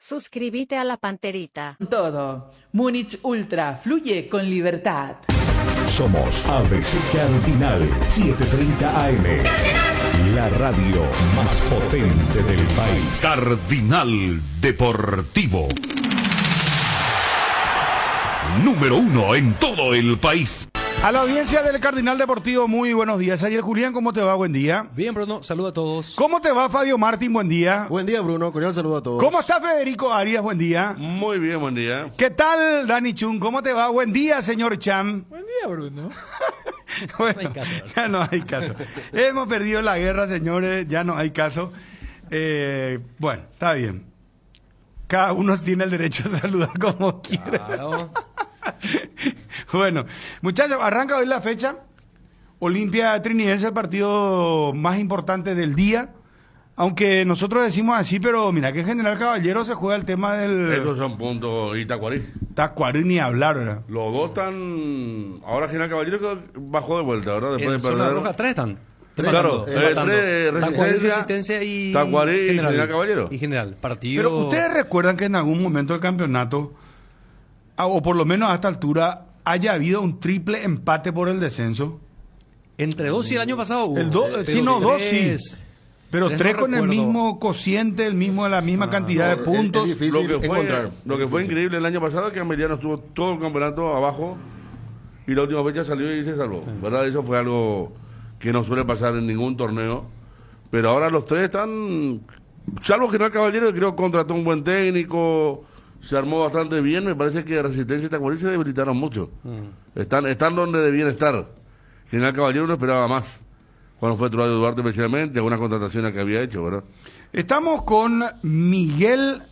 Suscríbete a la Panterita. Todo. Múnich Ultra fluye con libertad. Somos ABC Cardinal 730 AM. La radio más potente del país. Cardinal Deportivo. Número 1 en todo el país. A la audiencia del Cardinal Deportivo, muy buenos días. Ariel Julián, ¿cómo te va? Buen día. Bien, Bruno, saludo a todos. ¿Cómo te va, Fabio Martín? Buen día. Buen día, Bruno. Cordial saludo a todos. ¿Cómo está Federico Arias? Buen día. Muy bien, buen día. ¿Qué tal, Dani Chun? ¿Cómo te va? Buen día, señor Cham. Buen día, Bruno. Bueno, no hay caso, ya no hay caso. Hemos perdido la guerra, señores, ya no hay caso. Bueno, está bien. Cada uno tiene el derecho a saludar como quiera. Claro. Bueno, muchachos, arranca hoy la fecha. Olimpia Trinidense, el partido más importante del día. Aunque nosotros decimos así, pero mira que en General Caballero se juega el tema del... Esos son puntos y Tacuarí. Tacuarí ni hablar, ¿verdad? Los dos están... Ahora General Caballero bajó de vuelta, ¿verdad? Después En de zona perder. roja, 3 están. Claro, Empatando. tres, Resistencia y Tacuarí y General Caballero. Y General, partido... Pero ustedes recuerdan que en algún momento del campeonato, o por lo menos a esta altura, haya habido un triple empate por el descenso. Entre 2 y el año pasado hubo. El sí, no, 2 sí. Pero Tres 3 no con el recuerdo. mismo cociente, la misma cantidad de puntos. es difícil encontrar. Lo que fue increíble el año pasado es que Ameliano estuvo todo el campeonato abajo y la última fecha salió y se salvó. ¿Verdad? Eso fue algo que no suele pasar en ningún torneo. Pero ahora los tres están... Salvo General Caballero, que creo que contrató un buen técnico, se armó bastante bien. Me parece que Resistencia y Tacuarí se debilitaron mucho. Están donde debían estar. General Caballero no esperaba más. Cuando fue Truadio Duarte especialmente, algunas contrataciones que había hecho, ¿verdad? Estamos con Miguel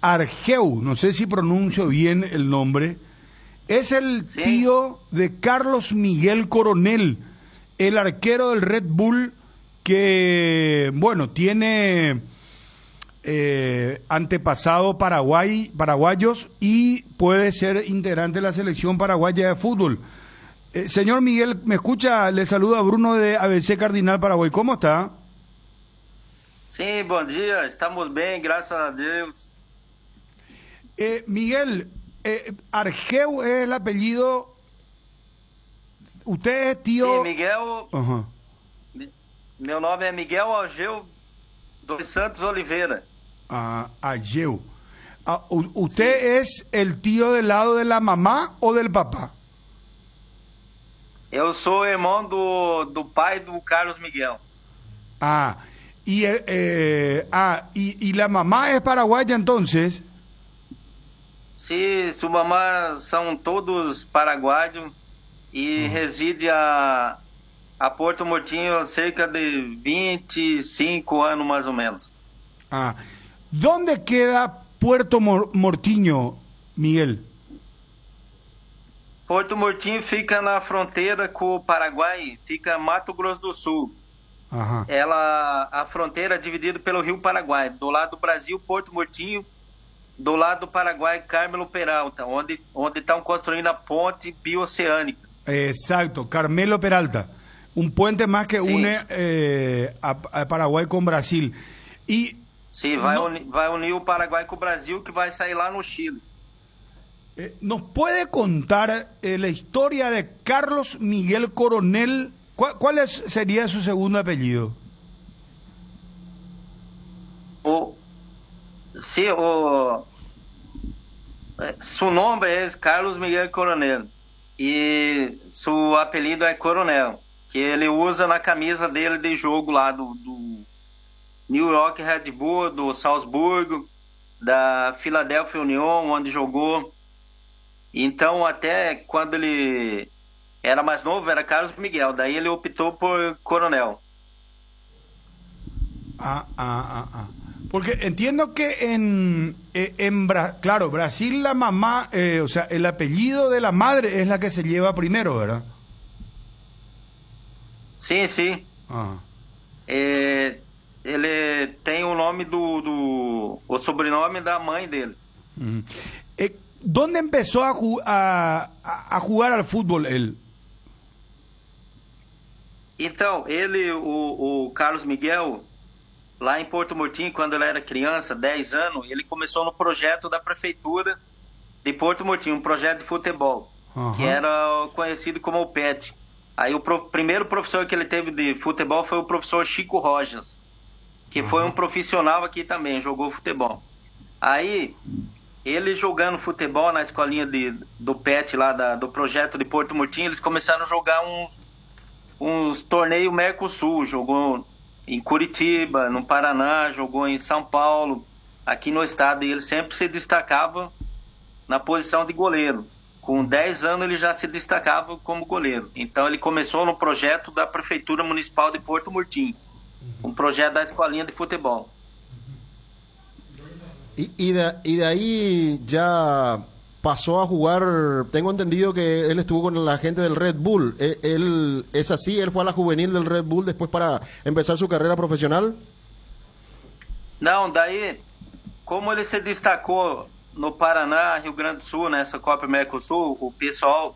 Argeu, no sé si pronuncio bien el nombre. Es el tío de Carlos Miguel Coronel, el arquero del Red Bull que, bueno, tiene antepasado paraguayos y puede ser integrante de la selección paraguaya de fútbol. Señor Miguel, ¿me escucha? Le saluda Bruno de ABC Cardinal Paraguay. ¿Cómo está? Sí, buen día. Estamos bien, gracias a Dios. Miguel, Argeu es el apellido. ¿Usted es tío? Sí, Miguel. Ajá. Meu nome é Miguel Argeu dos Santos Oliveira. Argeu. ¿Usted es el tío del lado de la mamá o del papá? Eu sou irmão do pai do Carlos Miguel. Y la mamá es paraguaya entonces. Sim, sua mamá são todos paraguaios e reside a Porto Murtinho há cerca de 25 anos mais ou menos. ¿Dónde queda Puerto Mortinho, Miguel? Porto Murtinho fica na fronteira com o Paraguai, fica Mato Grosso do Sul. Ajá. A fronteira é dividida pelo Rio Paraguai. Do lado do Brasil, Porto Murtinho. Do lado do Paraguai, Carmelo Peralta, onde estão construindo a ponte bioceânica. Exacto, Carmelo Peralta. Un puente más que Sí. une a Paraguay con Brasil. Y Sim, vai unir o Paraguai com o Brasil, que vai sair lá no Chile. ¿nos puede contar la historia de Carlos Miguel Coronel? ¿Cuál sería su segundo apellido? Su nome é Carlos Miguel Coronel e seu apelido é Coronel, que ele usa na camisa dele de jogo lá do New York Red Bull, do Salzburgo, da Philadelphia Union, onde jogou. Então, até quando ele era mais novo, era Carlos Miguel. Daí ele optou por Coronel. Porque entiendo que claro, Brasil la mamá, o sea, el apellido de la madre es la que se lleva primero, ¿verdad? Sim, sim. Ele tem o nome o sobrenome da mãe dele. ¿Dónde empezó a jugar al fútbol él? Então, ele, o Carlos Miguel, lá em Porto Murtinho, quando ele era criança, 10 anos, ele começou no projeto da prefeitura de Porto Murtinho, um projeto de futebol, que era conhecido como o PET. Aí o primeiro professor que ele teve de futebol foi o professor Chico Rojas, que foi um profissional aqui também, jogou futebol. Aí, ele jogando futebol na escolinha do PET lá, do projeto de Porto Murtinho, eles começaram a jogar uns torneios Mercosul, jogou em Curitiba, no Paraná, jogou em São Paulo, aqui no estado, e ele sempre se destacava na posição de goleiro. Com 10 anos ele já se destacava como goleiro. Então ele começou no projeto da Prefeitura Municipal de Porto Murtinho, um projeto da escolinha de futebol. Y de ahí ya pasó a jugar, tengo entendido que él estuvo con la gente del Red Bull. ¿Él es así? ¿Él fue a la juvenil del Red Bull después para empezar su carrera profesional? Não, daí, como ele se destacou no Paraná, Rio Grande do Sul, nessa Copa Mercosul, o pessoal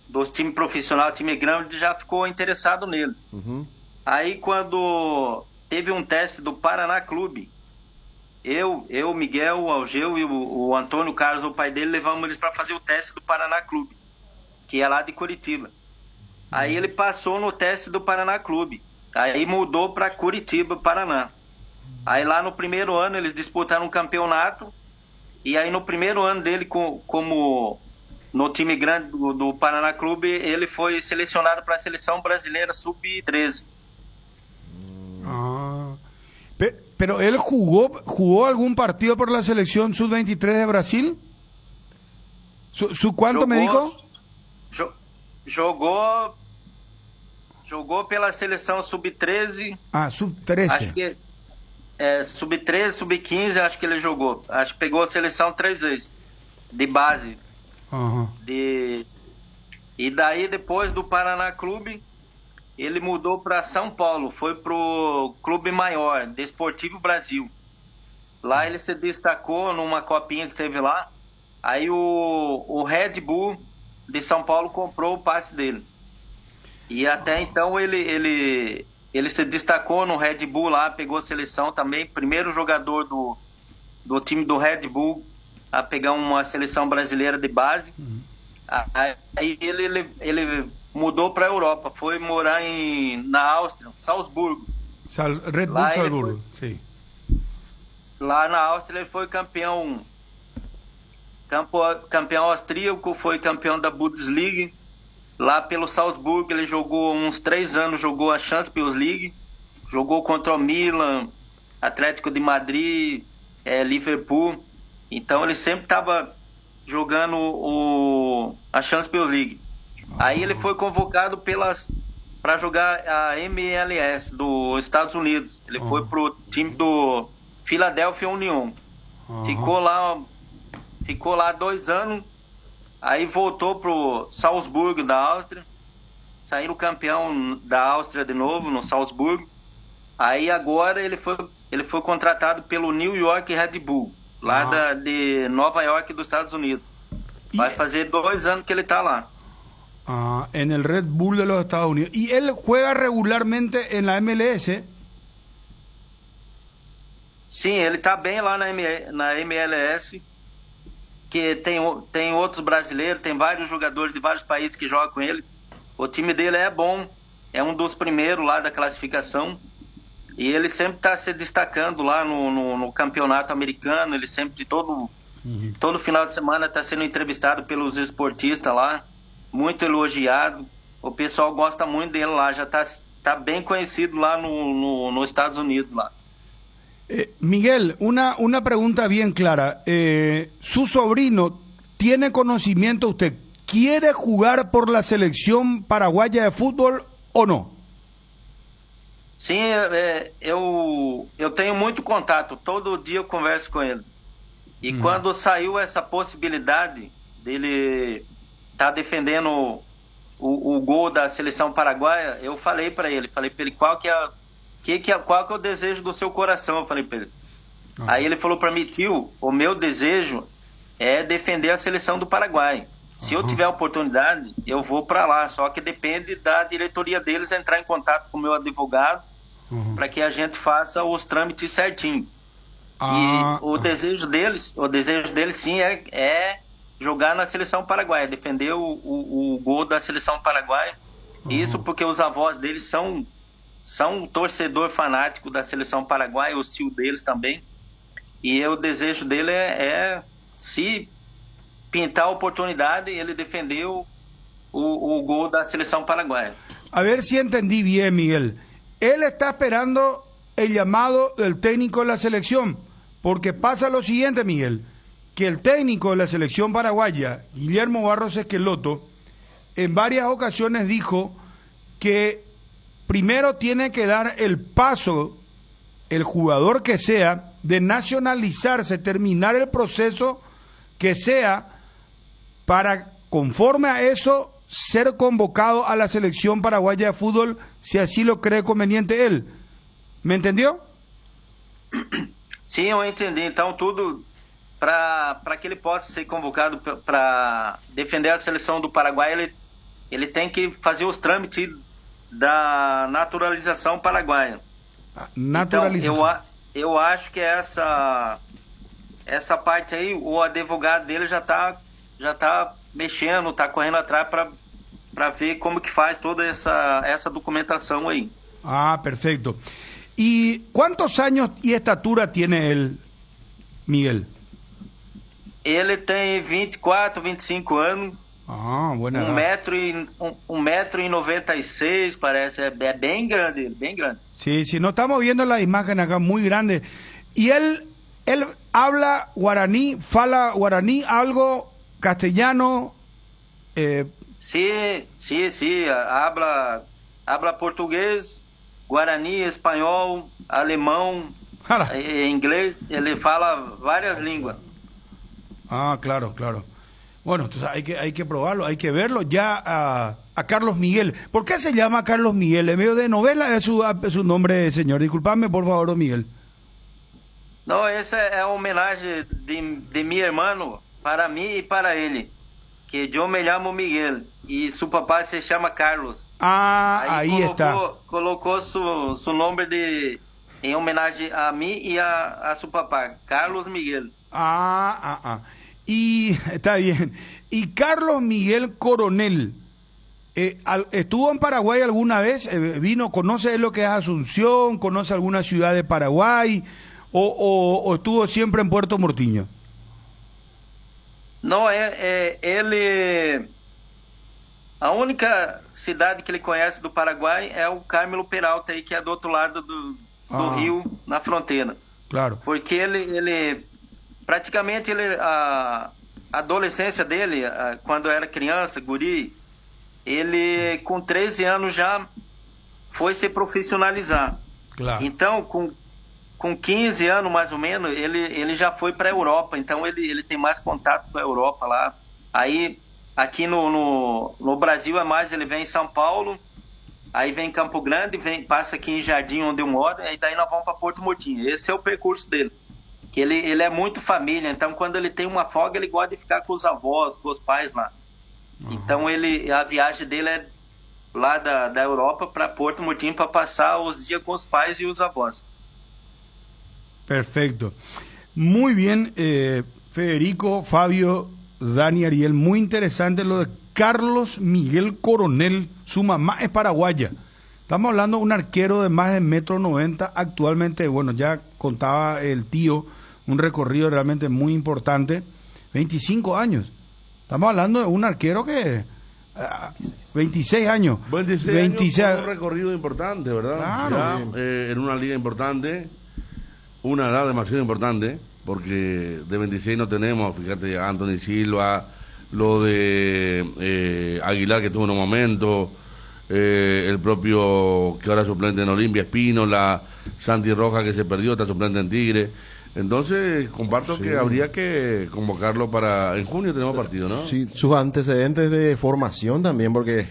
dos times profissionais, time grande, já ficou interessado nele. Aí quando teve um teste do Paraná Clube, eu, Miguel, o Algeu e o Antônio Carlos, o pai dele, levamos eles para fazer o teste do Paraná Clube, que é lá de Curitiba. Aí ele passou no teste do Paraná Clube, aí mudou para Curitiba, Paraná. Aí lá no primeiro ano eles disputaram um campeonato, e aí no primeiro ano dele como no time grande do Paraná Clube, ele foi selecionado para a seleção brasileira sub-13. Pero él jugó algún partido por la selección sub-23 de Brasil. ¿Su cuánto me dijo? Jogou pela seleção sub-13. Ah, sub-13. Acho que sub-13, sub-15, acho que ele jogou. Acho que pegou a seleção 3 vezes de base. E daí depois do Paraná Clube, ele mudou para São Paulo, foi pro Clube Maior, Desportivo Brasil. Lá ele se destacou numa copinha que teve lá. Aí o Red Bull de São Paulo comprou o passe dele. E até então ele se destacou no Red Bull lá, pegou a seleção também, primeiro jogador do time do Red Bull a pegar uma seleção brasileira de base. Aí ele mudou para a Europa, foi morar na Áustria, Salzburgo. Red Bull Salzburgo, sim. Lá na Áustria ele foi campeão austríaco, foi campeão da Bundesliga. Lá pelo Salzburgo ele jogou uns 3 anos, jogou a Champions League, jogou contra o Milan, Atlético de Madrid, Liverpool. Então ele sempre estava jogando a Champions League. Aí ele foi convocado para jogar a MLS dos Estados Unidos. Ele foi pro time do Philadelphia Union. Ficou lá 2 anos. Aí voltou pro Salzburgo da Áustria. Saíram campeão da Áustria de novo no Salzburgo. Aí agora ele foi contratado pelo New York Red Bull, lá de Nova York dos Estados Unidos. Vai fazer 2 anos que ele está lá. En el Red Bull de los Estados Unidos. ¿Y él juega regularmente en la MLS? Sim, ele está bem lá na MLS, que tem outros brasileiros, tem vários jogadores de vários países que jogam com ele. O time dele é bom, é um dos primeiros lá da classificação, e ele sempre está se destacando lá no campeonato americano. Ele sempre, todo final de semana, está sendo entrevistado pelos esportistas lá, muito elogiado. O pessoal gosta muito dele lá, já está bem conhecido lá nos Estados Unidos lá. Miguel, una pregunta bien clara. Su sobrino tiene conocimiento, ¿usted quiere jugar por la selección paraguaya de fútbol o no? Sim, eu tenho muito contato, todo dia eu converso com ele. E quando saiu essa possibilidade dele estar defendendo o gol da seleção paraguaia, eu falei para ele qual que é o desejo do seu coração, eu falei para ele. Aí ele falou para mim: tio, o meu desejo é defender a seleção do Paraguai. Se eu tiver a oportunidade, eu vou para lá, só que depende da diretoria deles entrar em contato com o meu advogado para que a gente faça os trâmites certinho. Ah, E o desejo deles sim é jogar na seleção paraguaia, defender o gol da seleção paraguaia. Isso porque os avós deles são torcedor fanático da seleção paraguaia, o tio deles também. E o desejo dele é se pintar a oportunidade, ele defender o gol da seleção paraguaia. A ver si entendí bien, Miguel. Él está esperando el llamado del técnico de la selección, porque pasa lo siguiente, Miguel, que el técnico de la selección paraguaya, Guillermo Barros Esqueloto, en varias ocasiones dijo que primero tiene que dar el paso, el jugador que sea, de nacionalizarse, terminar el proceso que sea, para, conforme a eso, ser convocado a la selección paraguaya de fútbol, si así lo cree conveniente él. ¿Me entendió? Sim, eu entendi. Então, tudo para que ele possa ser convocado para defender a seleção do Paraguai, ele tem que fazer os trâmites da naturalização paraguaia. Naturalização. Então, eu acho que essa parte aí, o advogado dele já tá mexendo, tá correndo atrás para ver como que faz toda essa documentação aí. Ah, perfecto. ¿Y cuántos años y estatura tiene él, Miguel? Ele tem 24, 25 anos. Ah, buena edad. 1,96 m, parece. É bem grande, bem grande. Sí, sí, no estamos viendo la imagen acá, muy grande. ¿Y él habla guaraní, fala guaraní, algo castellano? Sí, habla português, guarani, espanhol, alemão, inglês. Ele fala várias línguas. Ah, claro, claro. Bueno, entonces hay que probarlo, hay que verlo ya a Carlos Miguel. ¿Por qué se llama Carlos Miguel? ¿En medio de novela es su nombre, señor? Disculpame, por favor, Miguel. Não, essa é a homenagem de meu irmão para mim e para ele. Que eu me chamo Miguel e seu papai se chama Carlos. Ah, aí está. Colocou seu nome em homenagem a mim e a seu papai, Carlos Miguel. Y está bien. Y Carlos Miguel Coronel, ¿estuvo en Paraguay alguna vez? ¿Conoce lo que es Asunción? ¿Conoce alguna ciudad de Paraguay? ¿O estuvo siempre en Puerto Mortiño? Não, ele... A única cidade que ele conhece do Paraguai é o Carmelo Peralta, aí, que é do outro lado do rio, na fronteira. Claro. Porque ele praticamente, a adolescência dele, quando era criança, guri, ele com 13 anos já foi se profissionalizar. Claro. Então, com 15 anos mais ou menos, ele já foi para a Europa, então ele tem mais contato com a Europa lá. Aí, aqui no Brasil é mais, ele vem em São Paulo, aí vem em Campo Grande, passa aqui em Jardim, onde eu moro, e daí nós vamos para Porto Murtinho. Esse é o percurso dele. Que ele é muito família, então quando ele tem uma folga, ele gosta de ficar com os avós, com os pais lá. Então a viagem dele é lá da Europa para Porto Murtinho para passar os dias com os pais e os avós. Perfecto. Muy bien, Federico, Fabio, Dani, Ariel, muy interesante lo de Carlos Miguel Coronel. Su mamá es paraguaya. Estamos hablando de un arquero de más de 1,90 m actualmente. Bueno, ya contaba el tío, un recorrido realmente muy importante. 25 años. Estamos hablando de un arquero que... 26 años. 26 años, un recorrido importante, ¿verdad? Claro. Ya, en una liga importante, una edad demasiado importante, porque de 26 no tenemos, fíjate, Anthony Silva, lo de Aguilar, que tuvo en un momento, el propio que ahora es suplente en Olimpia, Espínola, Santi Rojas, que se perdió, está suplente en Tigre. Entonces, comparto que habría que convocarlo para... En junio tenemos partido, ¿no? Sí, sus antecedentes de formación también, porque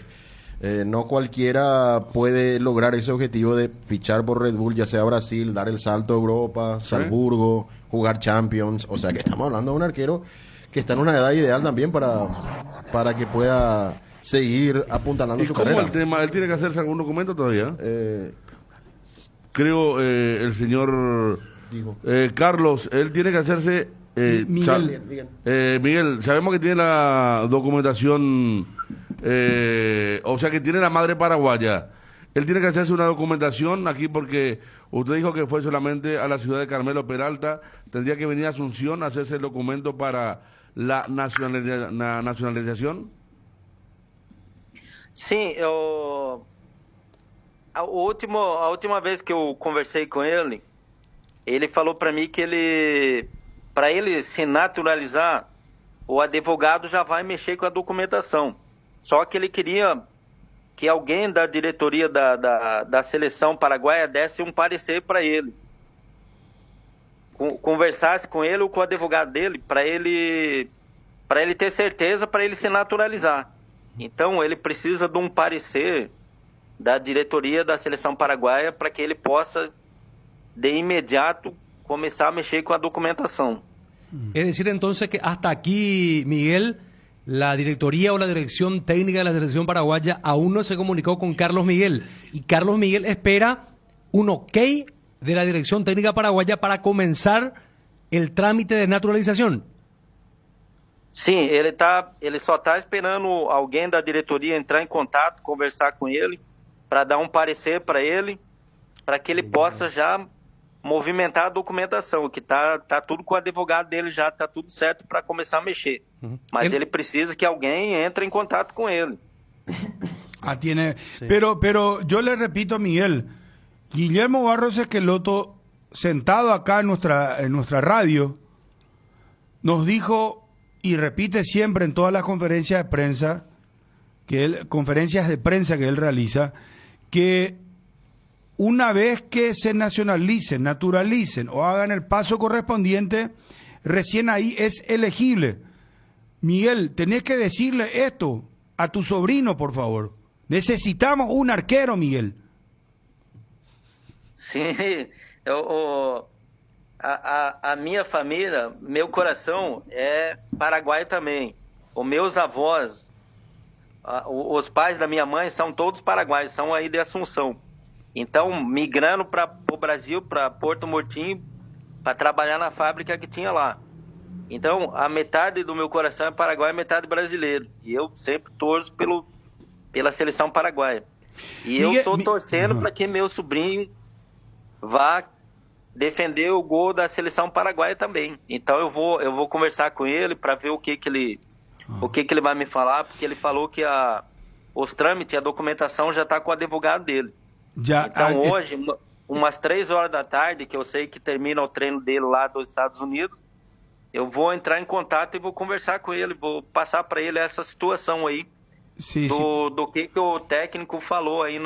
no cualquiera puede lograr ese objetivo de fichar por Red Bull, ya sea Brasil, dar el salto a Europa, Salzburgo, jugar Champions. O sea que estamos hablando de un arquero que está en una edad ideal también para que pueda seguir apuntalando su carrera. ¿Y cómo el tema? ¿Él tiene que hacerse algún documento todavía? creo, el señor Digo. Carlos, él tiene que hacerse... Miguel, sabemos que tiene la documentación, o sea que tiene la madre paraguaya. Él tiene que hacerse una documentación aquí porque usted dijo que fue solamente a la ciudad de Carmelo Peralta. Tendría que venir a Asunción a hacerse el documento para la nacionalización. Sim, a última vez que eu conversei com ele falou para mim que para ele se naturalizar, o advogado já vai mexer com a documentação. Só que ele queria que alguém da diretoria da seleção paraguaia desse um parecer para ele. Conversasse com ele ou com o advogado dele, para ele ter certeza, para ele se naturalizar. Então, ele precisa de um parecer da diretoria da seleção paraguaia para que ele possa, de imediato, começar a mexer com a documentação. Es decir, entonces, que hasta aquí, Miguel, la directoría o la dirección técnica de la selección paraguaya aún no se comunicó con Carlos Miguel. Y Carlos Miguel espera un ok de la dirección técnica paraguaya para comenzar el trámite de naturalización. Sim, ele só está esperando alguém da diretoria entrar em contato, conversar com ele, para dar um parecer para ele, para que ele possa já movimentar a documentação, que tá tudo com o advogado dele já, tá tudo certo para começar a mexer. Mas ele precisa que alguém entre em contato com ele. Tiene, sí. Pero yo le repito a Miguel, Guillermo Barros Esqueloto, sentado acá en nuestra radio, nos dijo y repite siempre en todas las conferencias de prensa que él realiza, que una vez que se nacionalicen, naturalicen o hagan el paso correspondiente, recién ahí es elegible. Miguel, tenés que decirle esto a tu sobrino, por favor. Necesitamos un arquero, Miguel. Sim, a minha família, meu coração é paraguaio também. Os meus avós, os pais da minha mãe são todos paraguaios, são aí de Assunção. Então, migrando para o Brasil, para Porto Murtinho, para trabalhar na fábrica que tinha lá. Então, a metade do meu coração é paraguaio e metade brasileiro. E eu sempre torço pela seleção paraguaia. E eu estou torcendo para que meu sobrinho vá defender o gol da seleção paraguaia também. Então eu vou conversar com ele para ver o que ele vai me falar, porque ele falou que os trâmites, a documentação já está com o advogado dele. Então hoje, umas 3 horas da tarde, que eu sei que termina o treino dele lá dos Estados Unidos, eu vou entrar em contato e vou conversar com ele, vou passar para ele essa situação aí, do que o técnico falou aí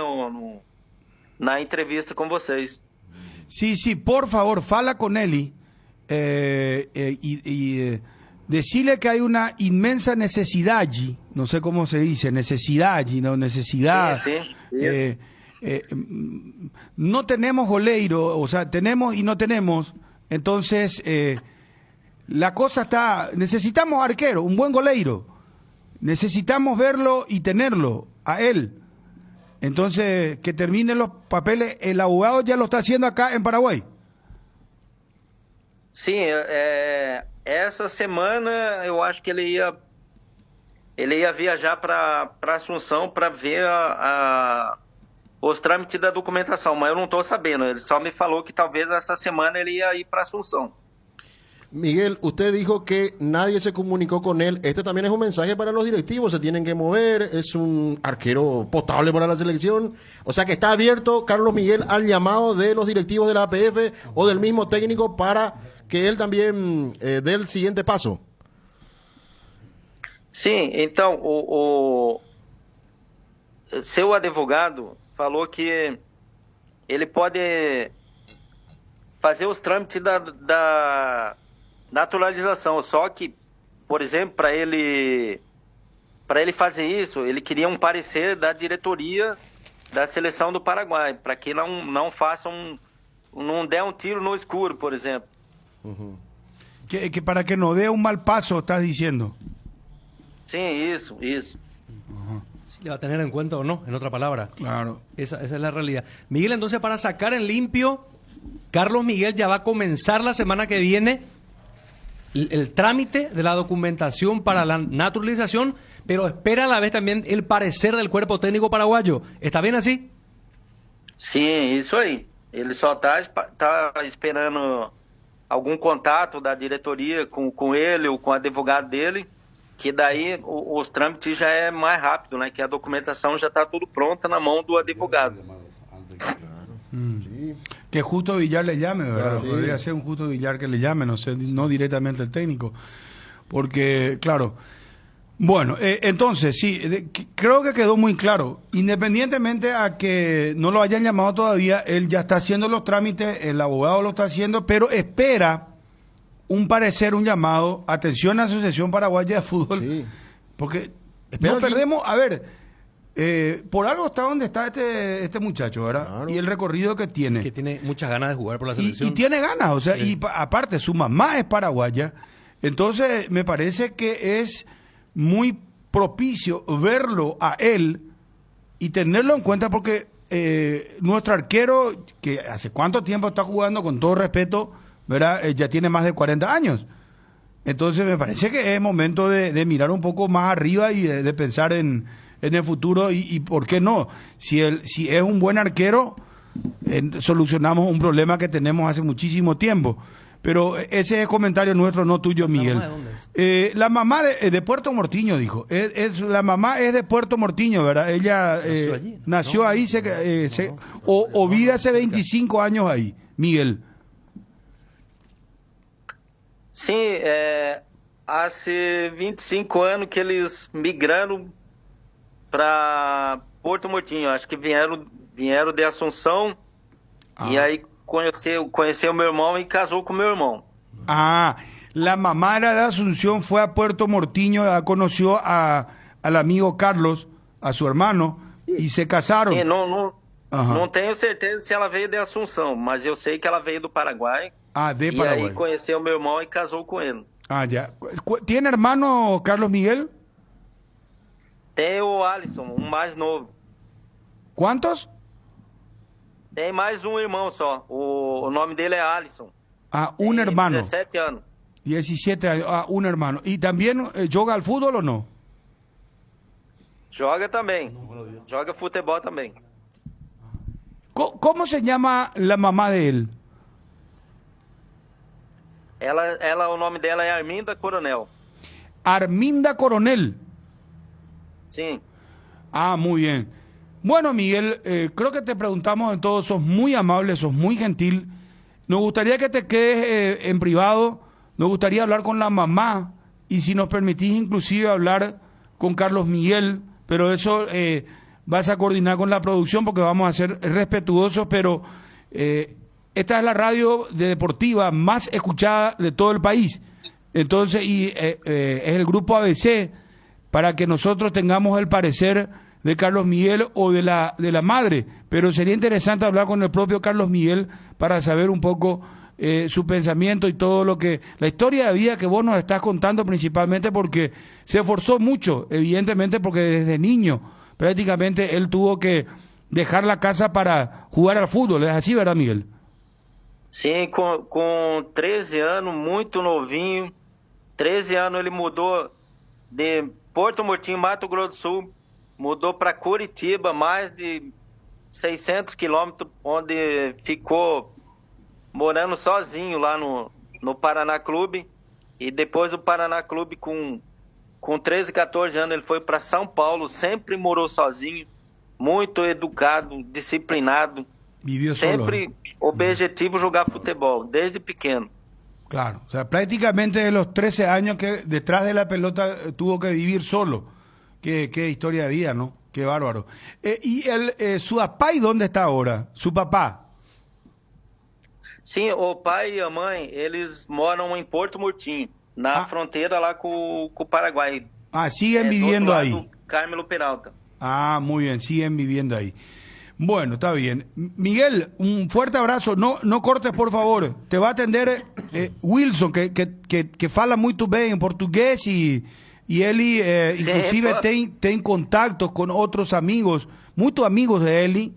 na entrevista com vocês. Sí, por favor, fala con Eli y decirle que hay una inmensa necesidad allí, no sé cómo se dice, necesidad allí, no necesidad. Sí. No tenemos goleiro, o sea, tenemos y no tenemos, entonces la cosa está, necesitamos arquero, un buen goleiro, necesitamos verlo y tenerlo a él. Entonces, que terminen los papeles, el abogado ya lo está haciendo acá en Paraguay. Sim, essa semana eu acho que ele ia viajar para Assunção para ver os trâmites da documentação, mas eu não estou sabendo, ele só me falou que talvez essa semana ele ia ir para Assunção. Miguel, usted dijo que nadie se comunicó con él. Este también es un mensaje para los directivos, se tienen que mover, es un arquero potable para la selección. O sea que está abierto, Carlos Miguel, al llamado de los directivos de la APF o del mismo técnico para que él también dé el siguiente paso. Sim, então, o seu advogado falou que ele pode fazer os trâmites da naturalização, só que, por exemplo, para ele fazer isso, ele queria um parecer da diretoria da seleção do Paraguai, para que não faça não dê um tiro no escuro, por exemplo. Que para que no dé un mal paso, estás diciendo. Sim, isso. Si le va a tener en cuenta o no, en otra palabra. Claro. Esa es la realidad. Miguel, entonces, para sacar en limpio, Carlos Miguel ya va a comenzar la semana que viene el trámite de la documentación para la naturalización, pero espera a la vez también el parecer del cuerpo técnico paraguayo. ¿Está bien así? Sim, isso aí. Ele só tá esperando algum contato da diretoria com ele ou com o advogado dele, que daí os trâmites já é mais rápido, né? Que a documentação já está tudo pronta na mão do advogado. Que Justo Villar le llame, ¿verdad? Claro, sí. Podría ser un Justo Villar que le llame, no sé, no directamente el técnico. Porque, claro. Bueno, entonces, sí, creo que quedó muy claro. Independientemente a que no lo hayan llamado todavía, él ya está haciendo los trámites, el abogado lo está haciendo, pero espera un parecer, un llamado. Atención, Asociación Paraguaya de Fútbol. Sí. Porque Espero no que- perdemos, a ver, por algo está donde está este muchacho, ¿verdad? Claro. Y el recorrido que tiene. Que tiene muchas ganas de jugar por la Y selección. tiene ganas, o sea, Sí. aparte su mamá es paraguaya, entonces me parece que es muy propicio verlo a él y tenerlo en cuenta porque nuestro arquero, que hace cuánto tiempo está jugando, con todo respeto, ¿verdad? Ya tiene más de 40 años. Entonces me parece que es momento de mirar un poco más arriba y de pensar en el futuro y ¿por qué no? Si es un buen arquero, solucionamos un problema que tenemos hace muchísimo tiempo. Pero ese es el comentario nuestro, no tuyo, Miguel. mamá de dónde es? La mamá de Puerto Mortiño, dijo. La mamá es de Puerto Mortiño, ¿verdad? Ella ¿Nació allí? nació No, ahí o vive hace 25 años ahí, Miguel. Sim, hace 25 anos que eles migraram para Porto Murtinho. Acho que vieram de Assunção e aí conheceu meu irmão e casou com meu irmão. Ah, la mamá era de Asunción, fue a Puerto Mortiño, conoció al amigo Carlos, a su hermano, y se casaron. Sim, Aham. não tenho certeza se ela veio de Assunção, mas eu sei que ela veio do Paraguai. Ah, de E Paraguay. aí conheceu meu irmão e casou com ele. Ah, ya. ¿Tiene hermano Carlos Miguel? Tem o Alisson, um mais novo. ¿Cuántos? Tem mais um irmão só. O nome dele é Alisson. Ah, un Tem hermano. 17 anos. 17 años. Ah, un hermano. ¿Y también juega al fútbol o no? Joga também. Joga futebol também. ¿Cómo se llama la mamá de él? O nome dela é Arminda Coronel. Arminda Coronel. Sim. Ah, muy bien. Bueno, Miguel, creo que te preguntamos de todo, sos muy amable, sos muy gentil. Nos gustaría que te quedes en privado, nos gustaría hablar con la mamá y si nos permitís inclusive hablar con Carlos Miguel, pero eso vas a coordinar con la producción porque vamos a ser respetuosos, pero esta es la radio deportiva más escuchada de todo el país. Entonces, es el grupo ABC para que nosotros tengamos el parecer de Carlos Miguel o de la madre, pero sería interesante hablar con el propio Carlos Miguel para saber un poco su pensamiento y todo lo que, la historia de vida que vos nos estás contando principalmente porque se esforzó mucho, evidentemente porque desde niño prácticamente él tuvo que dejar la casa para jugar al fútbol, ¿es así, verdad, Miguel? Sim, com 13 anos, muito novinho. 13 anos ele mudou de Porto Murtinho, Mato Grosso do Sul, mudou para Curitiba, mais de 600 quilômetros, onde ficou morando sozinho lá no Paraná Clube. E depois do Paraná Clube, com 13, 14 anos, ele foi para São Paulo, sempre morou sozinho, muito educado, disciplinado. Vivió solo. Sempre objetivo jogar futebol, desde pequeno. Claro, o sea, prácticamente de los 13 años que detrás de la pelota tuvo que vivir solo. Qué historia de vida, ¿no? Qué bárbaro. ¿Y su papá y dónde está ahora? ¿Su papá? Sim, o pai e a mãe, eles moram em Porto Murtinho, na fronteira lá com o Paraguai. Ah, siguen do viviendo outro ahí. lado do Carmelo Peralta. Ah, muy bien, siguen viviendo ahí. Bueno, está bien. Miguel, un fuerte abrazo. No cortes, por favor. Te va a atender Wilson, que fala muito bem portugués y Y Eli, Sim, inclusive, pô. tem contactos con otros amigos, muchos amigos de Eli.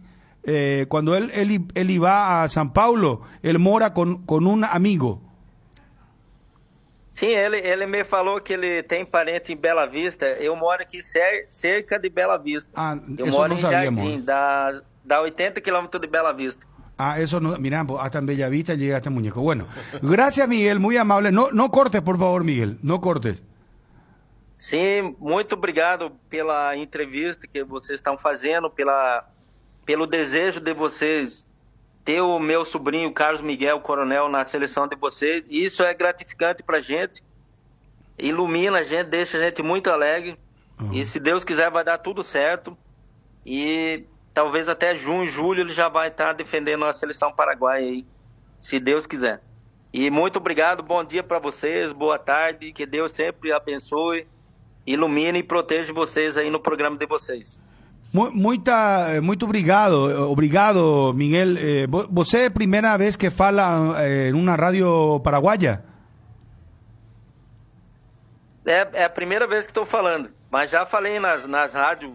Cuando él va a São Paulo, él mora con un amigo. Sim, ele me falou que ele tem parente em Bela Vista. Eu moro aqui cerca de Bela Vista. Ah, Eu eso moro no em sabíamos. Jardim, dá 80 quilômetros de Bela Vista. Ah, eso no, mirá, hasta en Bellavista llega este muñeco. Bueno, gracias Miguel, muy amable. No cortes, por favor, Miguel, no cortes. Sim, muito obrigado pela entrevista que vocês estão fazendo, pelo desejo de vocês ter o meu sobrinho Carlos Miguel Coronel na seleção de vocês. Isso é gratificante pra gente, ilumina a gente, deixa a gente muito alegre. E se Deus quiser vai dar tudo certo. E talvez até junho, julho ele já vai estar defendendo a seleção paraguaia aí, se Deus quiser. E muito obrigado, bom dia para vocês, boa tarde, que Deus sempre abençoe, ilumine e proteja vocês aí no programa de vocês. Muito obrigado, Miguel. Você é a primeira vez que fala em uma rádio paraguaia? É a primeira vez que estou falando, mas já falei nas rádios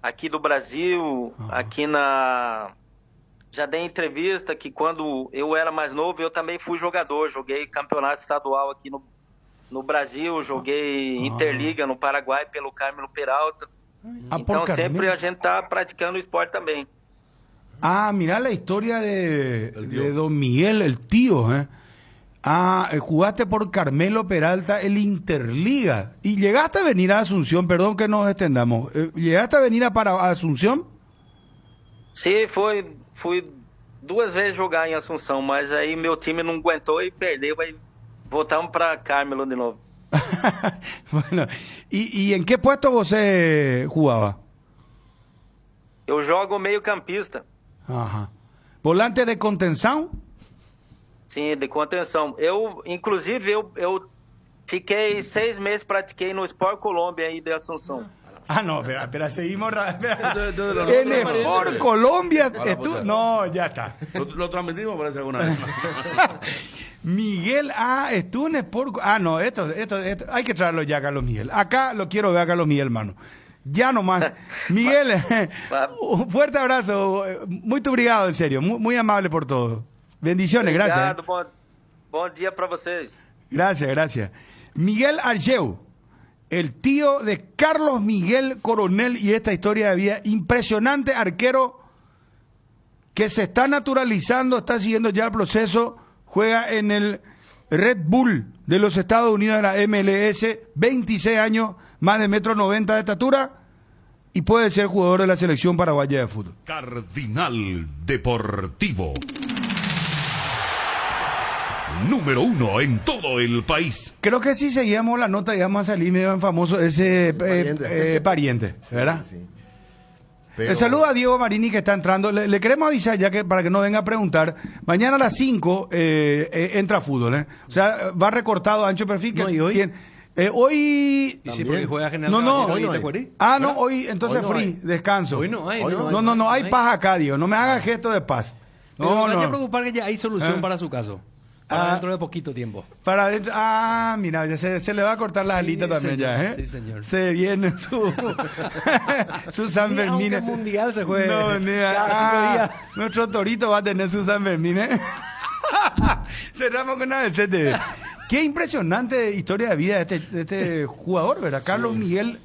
aqui do Brasil, já dei entrevista que quando eu era mais novo eu também fui jogador, joguei campeonato estadual aqui no Brasil, joguei Interliga no Paraguai pelo Carmelo Peralta. Então sempre a gente está praticando o esporte também. Ah, mirá la historia de don Miguel, el tío, ¿eh? Ah, jugaste por Carmelo Peralta el Interliga y llegaste a venir a Asunción, perdón que nos extendamos, ¿llegaste a venir a Asunción? Sim, fui 2 vezes jogar em Assunção, mas aí meu time não aguentou e perdeu, aí voltamos para Carmelo de novo. Bueno, ¿y en qué puesto você jugaba? Eu jogo meio campista. Ajá. ¿Volante de contenção? Sim, de contenção. Inclusive, eu fiquei 6 meses, pratiquei no Sport Colômbia aí de Assunção. Ah, no, espera, seguimos. En Sport Colombia, no, ya está. Lo transmitimos, parece alguna vez. Miguel, estuvo en Sport. No, esto, hay que traerlo ya, Carlos Miguel. Acá lo quiero ver a Carlos Miguel, hermano. Ya nomás. Miguel, un fuerte abrazo. Muy obrigado, en serio. Muy amable por todo. Bendiciones, gracias. Bom dia para vocês. Gracias. Miguel Argeu, el tío de Carlos Miguel Coronel, y esta historia de vida impresionante, arquero que se está naturalizando, está siguiendo ya el proceso, juega en el Red Bull de los Estados Unidos de la MLS, 26 años, más de 1,90 m de estatura, y puede ser jugador de la selección paraguaya de fútbol. Cardinal Deportivo. Número 1 en todo el país. Creo que si seguíamos la nota íbamos a salir medio famoso ese pariente, ¿verdad? Sí. El saludo a Diego Marini que está entrando. Le queremos avisar ya que para que no venga a preguntar. Mañana a las 5 entra fútbol, ¿eh? O sea, va recortado ancho perfil. No, ¿y hoy? Hoy... Sí, porque juega General No, Caballero, hoy ¿te no acuerdas? hay. No, hoy entonces Hoy no free, hay. descanso. Hoy no hay, Hoy ¿no? no hay. Hay paz acá, Diego. No me haga gesto de paz. Pero no hay que No. preocupar que ya hay solución para su caso. Para dentro de poquito tiempo. Para adentro. Mira, ya se le va a cortar las alitas también señor, ya, ¿eh? sí, señor. Se viene su San Fermín. Aunque mundial se juegue No, ni cada 5 días. Nuestro torito va a tener su San Fermín, ¿eh? Cerramos con una BCTV. Qué impresionante historia de vida de este jugador, ¿verdad? Carlos Miguel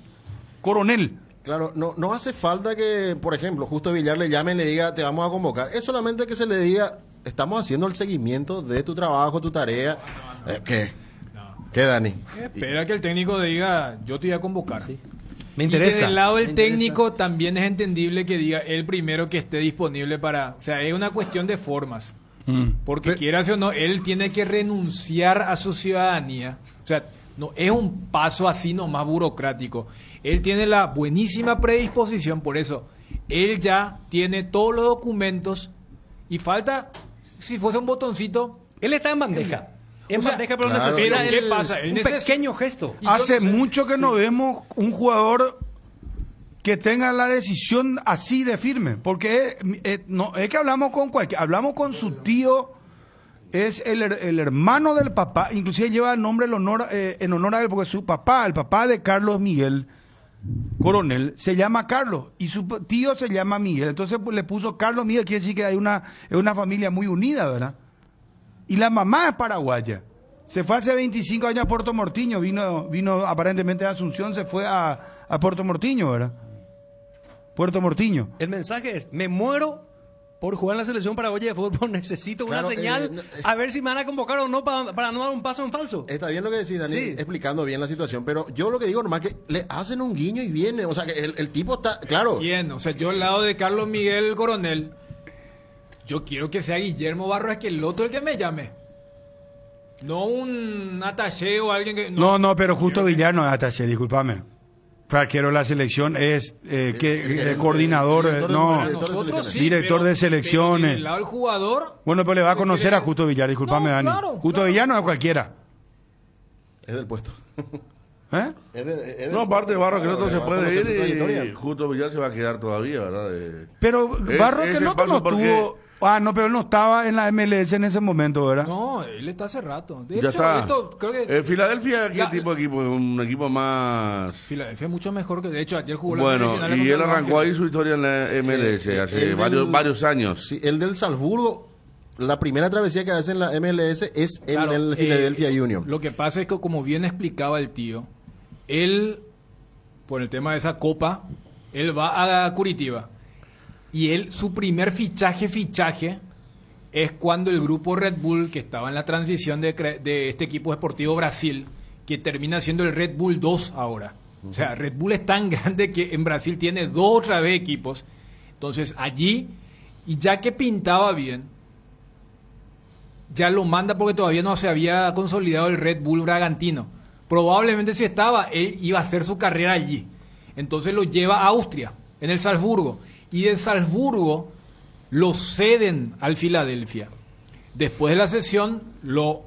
Coronel. Claro, no hace falta que, por ejemplo, Justo Villar le llame y le diga, te vamos a convocar. Es solamente que se le diga, estamos haciendo el seguimiento de tu trabajo, tu tarea. ¿Qué, Dani? Espera que el técnico diga, yo te voy a convocar. Sí. Me interesa. Y desde el lado del me interesa. técnico también es entendible que diga él primero que esté disponible para... O sea, es una cuestión de formas. Porque quieras o no, él tiene que renunciar a su ciudadanía. O sea, no es un paso así nomás burocrático. Él tiene la buenísima predisposición, por eso él ya tiene todos los documentos y falta, si fuese un botoncito... Él está en bandeja. En O sea, bandeja, pero claro, necesita pero ¿qué pasa? Él un pequeño gesto. Y Hace yo sé- mucho que no vemos un jugador que tenga la decisión así de firme, porque no es que hablamos con su tío es el hermano del papá, inclusive lleva el nombre en honor a él, porque su papá, el papá de Carlos Miguel Coronel, se llama Carlos y su tío se llama Miguel. Entonces pues, le puso Carlos Miguel, quiere decir que es una familia muy unida, ¿verdad? Y la mamá es paraguaya. Se fue hace 25 años a Puerto Mortiño, vino aparentemente de Asunción, se fue a Puerto Mortiño, ¿verdad? Puerto Mortiño. El mensaje es, me muero por jugar en la selección paraguaya de fútbol, necesito una señal, a ver si me van a convocar o no para no dar un paso en falso. Está bien lo que decís, Dani, explicando bien la situación, pero yo lo que digo nomás que le hacen un guiño y viene, o sea que el tipo está, claro. Bien, o sea, yo al lado de Carlos Miguel Coronel, yo quiero que sea Guillermo Barros Esqueloto el que me llame. No un ataché o alguien que... No, pero justo Villar no es ataché, discúlpame. Arquero de la selección es coordinador, director de selecciones. Del lado del jugador. Bueno, pues le va a conocer a Justo Villar, discúlpame, Dani. Claro, Justo Villar no es cualquiera. Es del puesto. No, aparte de Barros Esqueloto se puede ir y Justo Villar se va a quedar todavía, ¿verdad? Pero Barros Esqueloto no tuvo... no, pero él no estaba en la MLS en ese momento, ¿verdad? No, él está hace rato. De ya hecho, está. esto creo que... Filadelfia, ¿qué tipo de equipo? Un equipo más... Filadelfia es mucho mejor que... De hecho, ayer jugó la Bueno, y él arrancó ahí su historia en la MLS hace varios años. Sí, el del Salzburgo, la primera travesía que hace en la MLS es en el Philadelphia Union. Lo que pasa es que, como bien explicaba el tío, él, por el tema de esa copa, él va a Curitiba. Y él, su primer fichaje, es cuando el grupo Red Bull, que estaba en la transición de este equipo deportivo Brasil, que termina siendo el Red Bull 2 ahora. O sea, Red Bull es tan grande que en Brasil tiene 2 otra vez equipos. Entonces, allí, y ya que pintaba bien, ya lo manda porque todavía no se había consolidado el Red Bull Bragantino. Probablemente si estaba, él iba a hacer su carrera allí. Entonces lo lleva a Austria, en el Salzburgo. Y de Salzburgo lo ceden al Filadelfia. Después de la cesión lo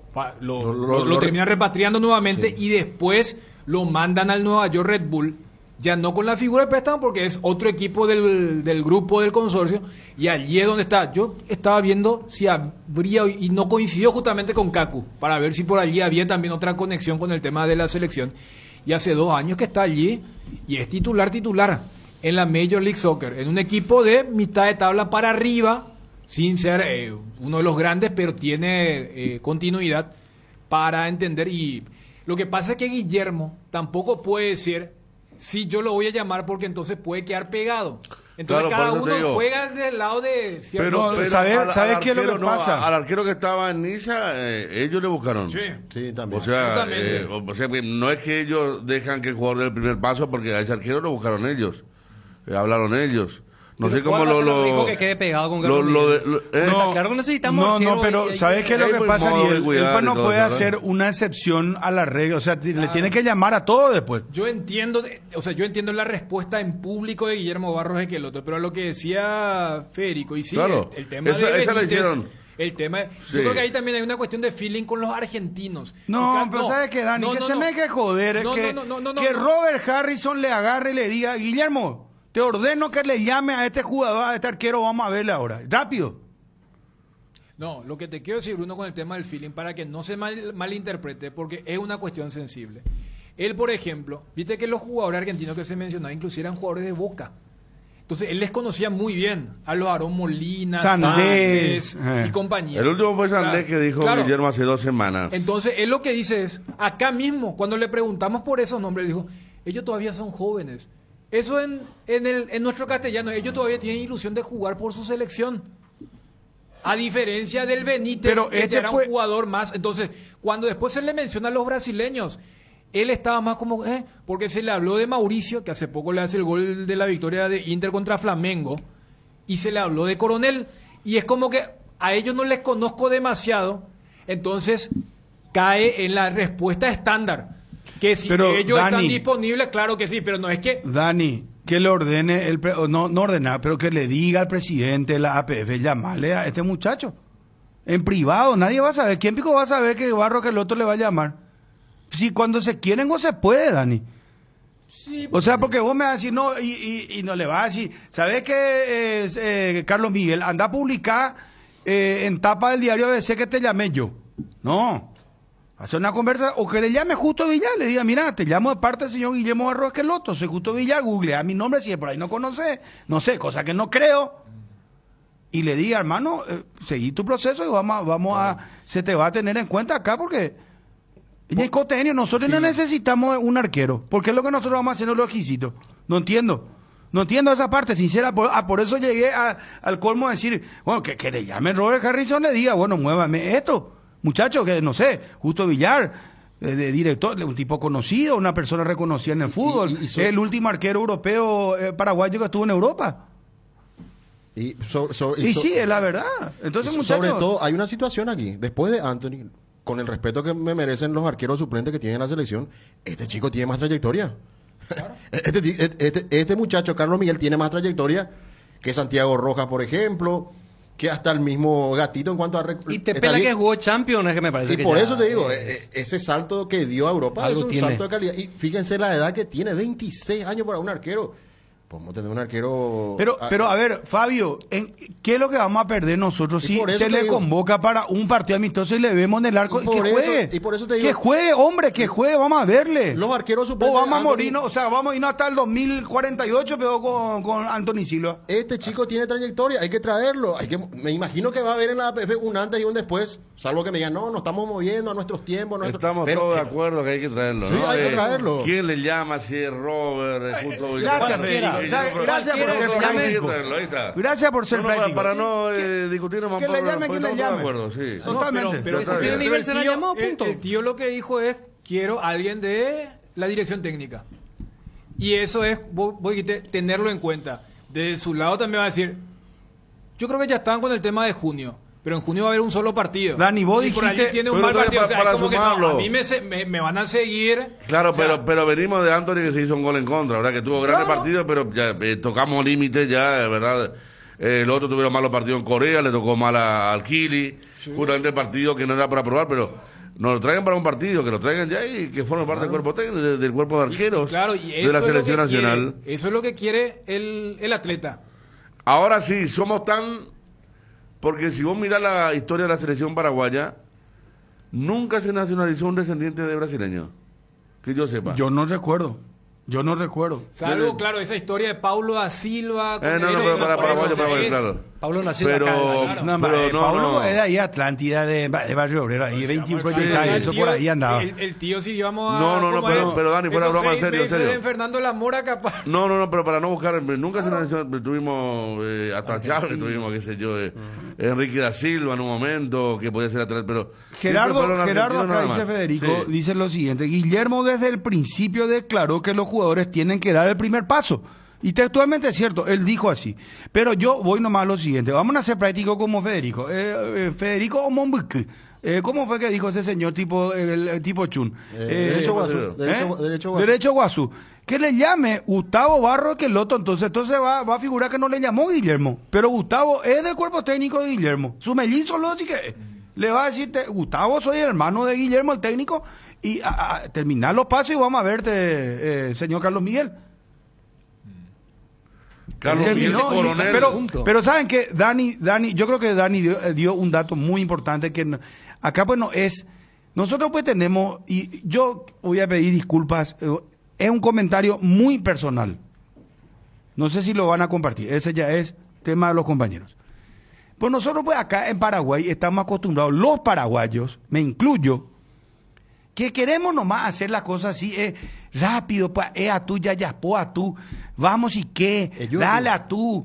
terminan repatriando nuevamente y después lo mandan al Nueva York Red Bull, ya no con la figura de préstamo porque es otro equipo del grupo del consorcio, y allí es donde está. Yo estaba viendo si habría, y no coincidió justamente con Kaku, para ver si por allí había también otra conexión con el tema de la selección, y hace 2 años que está allí y es titular en la Major League Soccer, en un equipo de mitad de tabla para arriba, sin ser uno de los grandes, pero tiene continuidad para entender. Y lo que pasa es que Guillermo tampoco puede decir, sí, yo lo voy a llamar porque entonces puede quedar pegado. Entonces claro, cada uno juega del lado de cierto. Pero ¿sabes qué es lo que pasa? Al arquero que estaba en Niza, ellos le buscaron. Sí, también. O sea, no es que ellos dejan que el jugador dé el primer paso, porque a ese arquero lo buscaron ellos. Hablaron ellos. No sé cómo dijo que quede pegado con claro que necesitamos no, pero ¿sabes qué es lo que pasa, Ariel? Él pues no puede hacer una excepción a la regla, o sea, le tiene que llamar a todo después. Yo entiendo la respuesta en público de Guillermo Barros Esqueloto, pero lo que decía Federico, y sí, claro, el tema de Benítez, el tema, yo creo que ahí también hay una cuestión de feeling con los argentinos. Pero ¿sabes qué, Dani? Me hay que joder, que Robert Harrison le agarre y le diga, Guillermo, te ordeno que le llame a este jugador, a este arquero, vamos a verle ahora. Rápido. No, lo que te quiero decir, Bruno, con el tema del feeling, para que no se malinterprete, porque es una cuestión sensible. Él, por ejemplo, viste que los jugadores argentinos que se mencionaban inclusive eran jugadores de Boca. Entonces, él les conocía muy bien a los Aarón Molina, Sandés y compañía. El último fue Sandés, que dijo Guillermo hace 2 semanas. Entonces, él lo que dice es, acá mismo, cuando le preguntamos por esos nombres, dijo, ellos todavía son jóvenes. Eso en nuestro castellano, ellos todavía tienen ilusión de jugar por su selección. A diferencia del Benítez, que ya era un jugador más. Entonces, cuando después se le menciona a los brasileños, él estaba más como, porque se le habló de Mauricio, que hace poco le hace el gol de la victoria de Inter contra Flamengo, y se le habló de Coronel, y es como que a ellos no les conozco demasiado, entonces cae en la respuesta estándar. Que si ellos están disponibles, claro que sí, pero no es que... Dani, que le ordene, no ordenar, pero que le diga al presidente de la APF, llamarle a este muchacho. En privado, nadie va a saber. ¿Quién pico va a saber que Barro que el otro le va a llamar? Si cuando se quieren no se puede, Dani. Sí, o sea, porque vos me vas a decir, no, y no le vas a decir, ¿sabes qué, Carlos Miguel? Anda a publicar en tapa del diario ABC que te llamé yo. No. Hacer una conversa, o que le llame Justo Villar, le diga, mira, te llamo de parte del señor Guillermo Barros Esqueloto, soy Justo Villar, googlea mi nombre, si por ahí no conoce, no sé, cosa que no creo. Y le diga, hermano, seguí tu proceso y se te va a tener en cuenta acá porque en el cotenio nosotros no necesitamos un arquero, porque es lo que nosotros vamos a hacer en los exquisitos. No entiendo esa parte, sincera, por eso llegué al colmo de decir, bueno, que le llame Robert Harrison, le diga, bueno, muévame esto, muchacho, que no sé, Justo Villar, de director, un tipo conocido, una persona reconocida en el fútbol, es el último arquero europeo paraguayo que estuvo en Europa. Sí, es la verdad. Entonces, muchachos, sobre todo, hay una situación aquí. Después de Anthony, con el respeto que me merecen los arqueros suplentes que tienen la selección, este chico tiene más trayectoria. Claro. Este muchacho, Carlos Miguel, tiene más trayectoria que Santiago Rojas, por ejemplo, que hasta el mismo Gatito en cuanto a... Y te pela que jugó Champions, es que me parece y que por ya, eso te digo, ese salto que dio a Europa es un salto de calidad. Y fíjense la edad que tiene, 26 años para un arquero. Podemos tener un arquero... Pero a ver, Fabio, ¿qué es lo que vamos a perder nosotros si se le convoca para un partido amistoso y le vemos en el arco? Que juegue. Y por eso te digo... Que juegue, hombre, que juegue, vamos a verle. Los arqueros suplentes... O vamos a morirnos, o sea, vamos a irnos hasta el 2048, pero con Anthony Silva. Este chico tiene trayectoria, hay que traerlo. Me imagino que va a haber en la APF un antes y un después, salvo que me digan, no estamos moviendo a nuestros tiempos. Estamos todos de acuerdo que hay que traerlo, ¿no? Sí, hay que traerlo. ¿Quién le llama? Si es Robert, es Justo Villar. Gracias, Federico. Gracias por ser práctico. Para no discutir más, que le llame, que le llame. De acuerdo, sí. Totalmente. Pero el tío lo que dijo es, quiero alguien de la dirección técnica. Y eso es, voy a tenerlo en cuenta. De su lado también va a decir, yo creo que ya estaban con el tema de junio. Pero en junio va a haber un solo partido. Dani, vos si dijiste... por allí tiene un mal partido, o sea, para como sumarlo. Que no, a mí me van a seguir. Claro, o sea, pero venimos de Anthony que se hizo un gol en contra, ¿verdad? Que tuvo grandes partidos, pero ya tocamos límites ya, ¿verdad? El otro tuvieron malos partidos en Corea, le tocó mal al Kili, justamente el partido que no era para probar, pero nos lo traigan para un partido, que lo traigan ya y que forme parte del cuerpo técnico, del cuerpo de arqueros de la selección nacional. Eso es lo que quiere el atleta. Ahora sí, somos tan... Porque si vos mirás la historia de la selección paraguaya, nunca se nacionalizó un descendiente de brasileño, que yo sepa. Yo no recuerdo. Salvo, claro, esa historia de Paulo da Silva. Pero para Paraguay, claro. Paulo nació pero, acá. Claro. Paulo es de ahí, Atlántida, de Barrio Obrero, ahí 21 proyectos, eso por ahí andaba. El tío, si íbamos a... No, pero Dani, fuera broma, en serio. De Fernando Lamora, capaz. No, pero para no buscar, nunca se nacionalizó, tuvimos hasta Chávez, tuvimos, qué sé yo, Enrique da Silva en un momento, que podía ser lateral, pero... Gerardo acá dice Federico, dice lo siguiente, Guillermo desde el principio declaró que los jugadores tienen que dar el primer paso. Y textualmente es cierto, él dijo así. Pero yo voy nomás a lo siguiente. Vamos a ser prácticos como Federico. Federico Omonbuque. ¿Cómo fue que dijo ese señor tipo Chun? Derecho Guazú. Que le llame Gustavo Barros Esqueloto. Entonces va a figurar que no le llamó Guillermo. Pero Gustavo es del cuerpo técnico de Guillermo. Su mellizo lo sí que le va a decir, Gustavo, soy el hermano de Guillermo, el técnico. Y a terminar los pasos y vamos a verte, señor Carlos Miguel. Carlos Miguel Coronel. Pero saben que Dani, yo creo que Dani dio un dato muy importante que acá pues no es, nosotros pues tenemos, y yo voy a pedir disculpas, es un comentario muy personal, no sé si lo van a compartir, ese ya es tema de los compañeros. Pues nosotros pues acá en Paraguay estamos acostumbrados, los paraguayos, me incluyo, que queremos nomás hacer las cosas así, rápido, pues, a tú, ya, a tú, vamos y qué, dale a tú,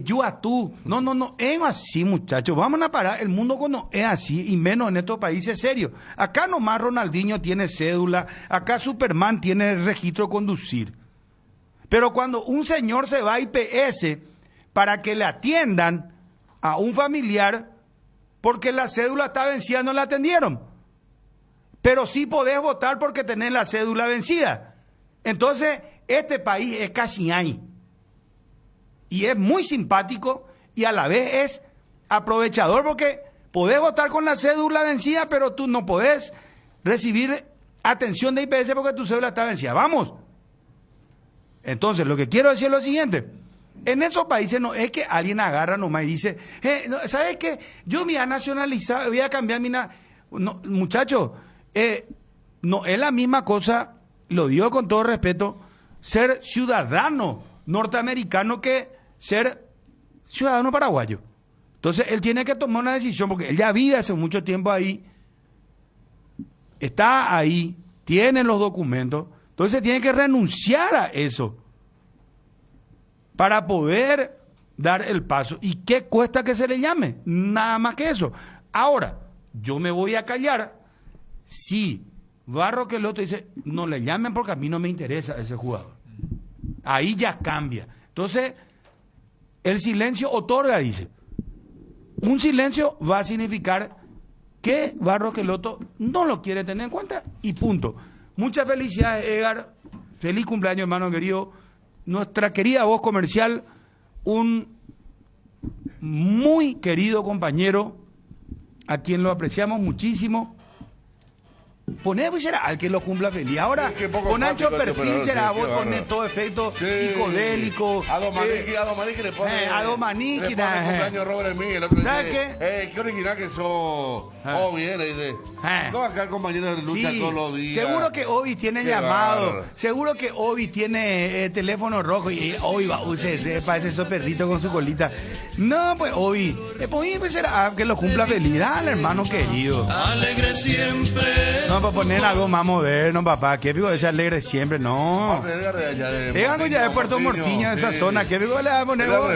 yo a tú, no, es así, muchachos, vamos a parar el mundo cuando es así, y menos en estos países serios. Acá nomás Ronaldinho tiene cédula, acá Superman tiene registro de conducir, pero cuando un señor se va a IPS para que le atiendan a un familiar, porque la cédula está vencida, no la atendieron. Pero sí podés votar porque tenés la cédula vencida. Entonces, este país es casi ahí. Y es muy simpático y a la vez es aprovechador porque podés votar con la cédula vencida, pero tú no podés recibir atención de IPS porque tu cédula está vencida. Vamos. Entonces, lo que quiero decir es lo siguiente. En esos países no es que alguien agarra nomás y dice, ¿sabes qué? Yo me voy a nacionalizar, voy a cambiar mi... No, muchachos, no es la misma cosa, lo digo con todo respeto, ser ciudadano norteamericano que ser ciudadano paraguayo. Entonces él tiene que tomar una decisión porque él ya vive hace mucho tiempo ahí, está ahí, tiene los documentos, entonces tiene que renunciar a eso para poder dar el paso. ¿Y qué cuesta que se le llame? Nada más que eso. Ahora, yo me voy a callar si Barro Queloto dice, no le llamen porque a mí no me interesa ese jugador. Ahí ya cambia. Entonces, el silencio otorga, dice. Un silencio va a significar que Barro Queloto no lo quiere tener en cuenta y punto. Muchas felicidades, Edgar. Feliz cumpleaños, hermano querido. Nuestra querida voz comercial, un muy querido compañero, a quien lo apreciamos muchísimo. Poné, pues será al que lo cumpla feliz. Ahora, con ancho perfil será, vos ponés todo efecto psicodélico. A Domanique le pone. A Domanique, le pone cumpleaños Robert Mí. El otro ¿sabes dice, qué original que sos. Obi, le dice. No, acá el compañero de lucha todos los días. Seguro que Obi tiene Qué llamado. bárbaro. Seguro que Obi tiene teléfono rojo y Obi va, se parece esos perritos con su colita. No, pues Obi, pues será que lo cumpla feliz. Dale, hermano querido. Alegre siempre. No, para poner algo más moderno, papá. ¿Qué digo? Ese alegre siempre, no. Díganlo ya de Puerto Mortiño, de esa zona. ¿Qué digo? Le va a poner vos?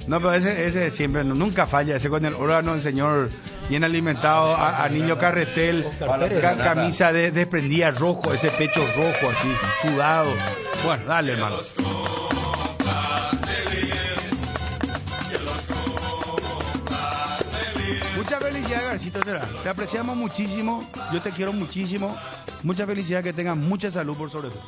No, pero ese siempre, nunca falla. Ese con el órgano del señor bien alimentado, a niño carretel, camisa desprendida rojo, ese pecho rojo así, sudado. Bueno, dale, hermano. Mucha felicidad, Garcito. Te apreciamos muchísimo. Yo te quiero muchísimo. Mucha felicidad, que tengas mucha salud por sobre todo.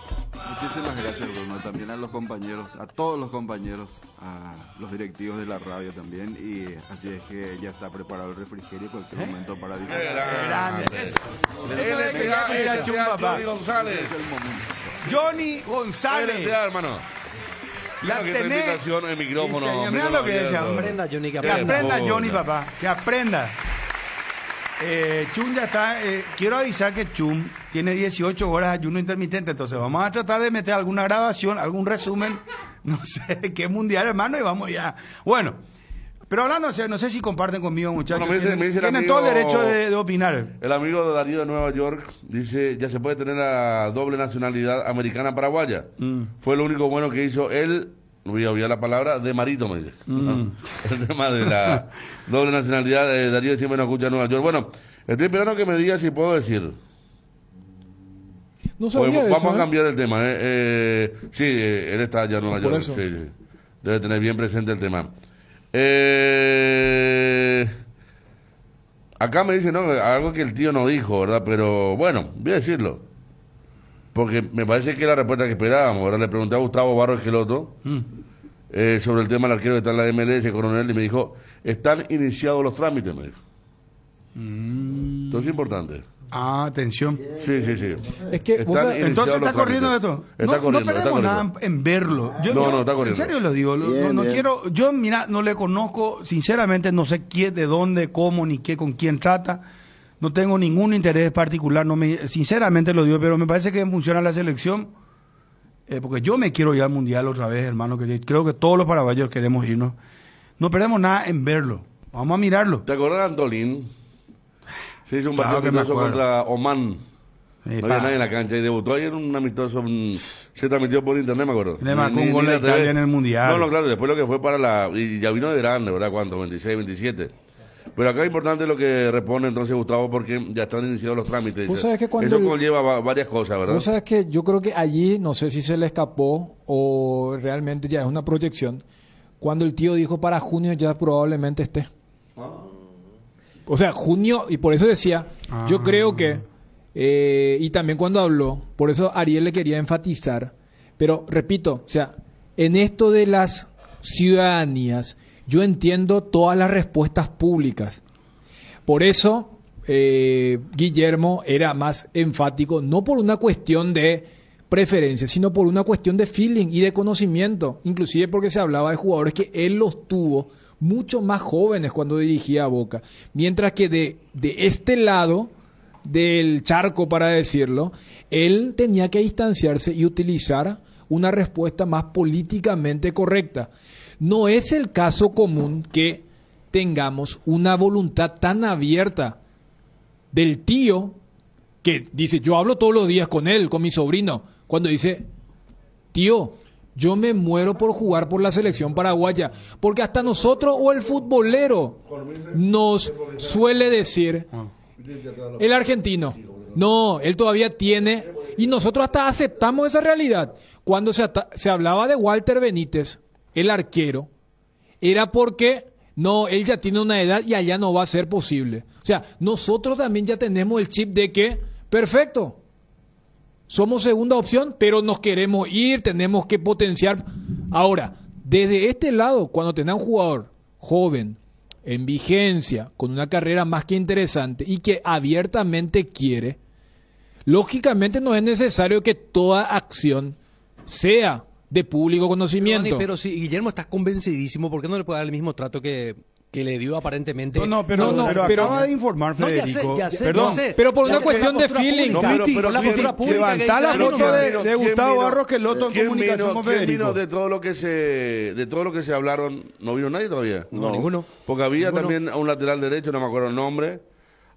Muchísimas gracias, Bruno. También a los compañeros, a todos los compañeros, a los directivos de la radio también. Y así es que ya está preparado el refrigerio en cualquier momento para disfrutar. Johnny González. Johnny González. hermano. La que tenés invitación en micrófono. Sí, mira lo que es, aprenda Johnny, que aprenda Johnny, papá, que aprenda. Chum ya está, quiero avisar que Chum tiene 18 horas de ayuno intermitente, entonces vamos a tratar de meter alguna grabación, algún resumen, no sé qué mundial, hermano, y vamos ya. Bueno, pero hablando, no sé si comparten conmigo, muchachos. Bueno, me dice tienen amigo, todo el derecho de opinar. El amigo de Darío de Nueva York dice, ya se puede tener la doble nacionalidad americana-paraguaya. Fue lo único bueno que hizo él, no voy a olvidar la palabra, de Marito, me dice. ¿No? El tema de la doble nacionalidad, Darío siempre nos escucha en Nueva York. Bueno, estoy esperando que me diga si puedo decir. No sabía vamos eso, a cambiar el tema. Sí, él está allá en Nueva York. Sí, debe tener bien presente el tema. Acá me dice, no, algo que el tío no dijo, ¿verdad? Pero bueno, voy a decirlo. Porque me parece que es la respuesta que esperábamos, ¿verdad? Le pregunté a Gustavo Barro Queloto sobre el tema del arquero que está en la MLS, Coronel, y me dijo, están iniciados los trámites, me dijo. Entonces es importante. Atención. Sí. Es que entonces está corriendo esto. No perdemos nada en verlo. No, está corriendo. En serio lo digo. No quiero. Yo, mira, no le conozco. Sinceramente, no sé quién, de dónde, cómo, ni qué, con quién trata. No tengo ningún interés particular. Sinceramente lo digo, pero me parece que funciona la selección. Porque yo me quiero ir al mundial otra vez, hermano. Que creo que todos los paraguayos queremos irnos. No perdemos nada en verlo. Vamos a mirarlo. ¿Te acuerdas de Antolín? Se hizo un partido amistoso contra Oman. No había nadie en la cancha y debutó ahí en un amistoso. Se transmitió por internet, me acuerdo. Le marcó un gol de Italia en el mundial. No, claro, después lo que fue para la. Y ya vino de grande, ¿verdad? ¿Cuánto? 26, 27. Pero acá es importante lo que responde entonces Gustavo, porque ya están iniciados los trámites. ¿Vos sabés que eso conlleva varias cosas, ¿verdad? Vos sabés que yo creo que allí, no sé si se le escapó o realmente ya es una proyección, cuando el tío dijo para junio ya probablemente esté. O sea, junio, y por eso decía, yo creo que, y también cuando habló, por eso Ariel le quería enfatizar, pero repito, o sea, en esto de las ciudadanías, yo entiendo todas las respuestas públicas. Por eso, Guillermo era más enfático, no por una cuestión de preferencia, sino por una cuestión de feeling y de conocimiento, inclusive porque se hablaba de jugadores que él los tuvo mucho más jóvenes cuando dirigía a Boca, mientras que de este lado del charco, para decirlo, él tenía que distanciarse y utilizar una respuesta más políticamente correcta. No es el caso común que tengamos una voluntad tan abierta del tío que dice, yo hablo todos los días con él, con mi sobrino, cuando dice, tío, yo me muero por jugar por la selección paraguaya, porque hasta nosotros o el futbolero nos suele decir, el argentino, no, él todavía tiene, y nosotros hasta aceptamos esa realidad. Cuando se hablaba de Walter Benítez, el arquero, era porque, no, él ya tiene una edad y allá no va a ser posible. O sea, nosotros también ya tenemos el chip de que, perfecto, somos segunda opción, pero nos queremos ir, tenemos que potenciar. Ahora, desde este lado, cuando tenés un jugador joven, en vigencia, con una carrera más que interesante y que abiertamente quiere, lógicamente no es necesario que toda acción sea de público conocimiento. Pero si Guillermo está convencidísimo, ¿por qué no le puede dar el mismo trato que le dio aparentemente? Pero acaba de informar Federico. Ya sé, perdón, pero por una cuestión de feeling. Levantá la foto de Gustavo Barros Queloto en comunicación con ¿Quién Federico. vino de todo lo que se hablaron? ¿No vino nadie todavía? No, ninguno. Porque había también a un lateral derecho, no me acuerdo el nombre.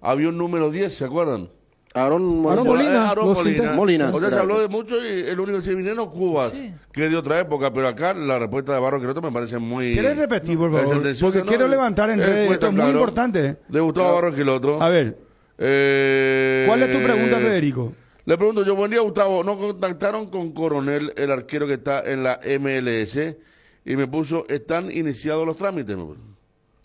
Había un número 10, ¿se acuerdan? Aaron Molina. O sea, se habló gracias. de mucho y el único que se vinieron Cubas, que es de otra época, pero acá la respuesta de Barros Queloto me parece muy... ¿Quieres repetir, por favor? Porque quiero levantar en redes, esto es muy importante. De Gustavo Barros Queloto. A ver, ¿cuál es tu pregunta, Federico? Le pregunto yo, buen día, Gustavo, ¿no contactaron con Coronel, el arquero que está en la MLS? Y me puso, ¿están iniciados los trámites?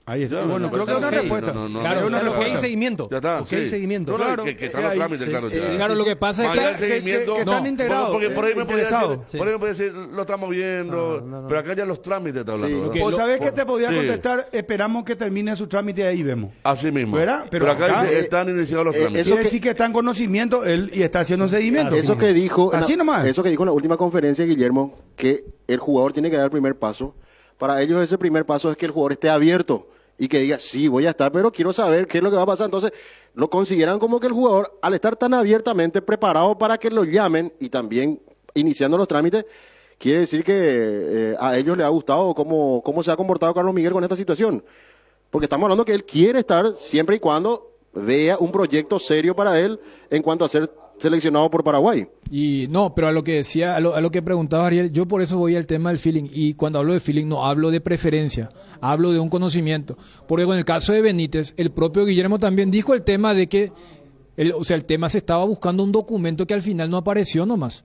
Ahí está. Bueno, creo que es una respuesta. Claro, que hay seguimiento. Ya está. Hay seguimiento. Claro, que están los trámites, claro. Claro, lo que pasa es que están integrados. Porque por ahí me podía decir, lo estamos viendo, pero acá ya los trámites está hablando. O sabes que te podía contestar, esperamos que termine su trámite y ahí vemos. Así mismo. ¿Verdad? Pero acá dice, están iniciados los trámites. Quiere decir que está en conocimiento él y está haciendo un seguimiento. Eso que dijo, así nomás. Eso que dijo en la última conferencia, Guillermo, que el jugador tiene que dar el primer paso. Para ellos ese primer paso es que el jugador esté abierto y que diga, sí, voy a estar, pero quiero saber qué es lo que va a pasar. Entonces, lo consideran como que el jugador, al estar tan abiertamente preparado para que lo llamen y también iniciando los trámites, quiere decir que a ellos les ha gustado cómo se ha comportado Carlos Miguel con esta situación. Porque estamos hablando que él quiere estar siempre y cuando vea un proyecto serio para él en cuanto a ser seleccionado por Paraguay. Y no, pero a lo que decía, a lo que preguntaba Ariel, yo por eso voy al tema del feeling, y cuando hablo de feeling no hablo de preferencia, hablo de un conocimiento, porque con el caso de Benítez, el propio Guillermo también dijo el tema de que, el tema se estaba buscando un documento que al final no apareció nomás.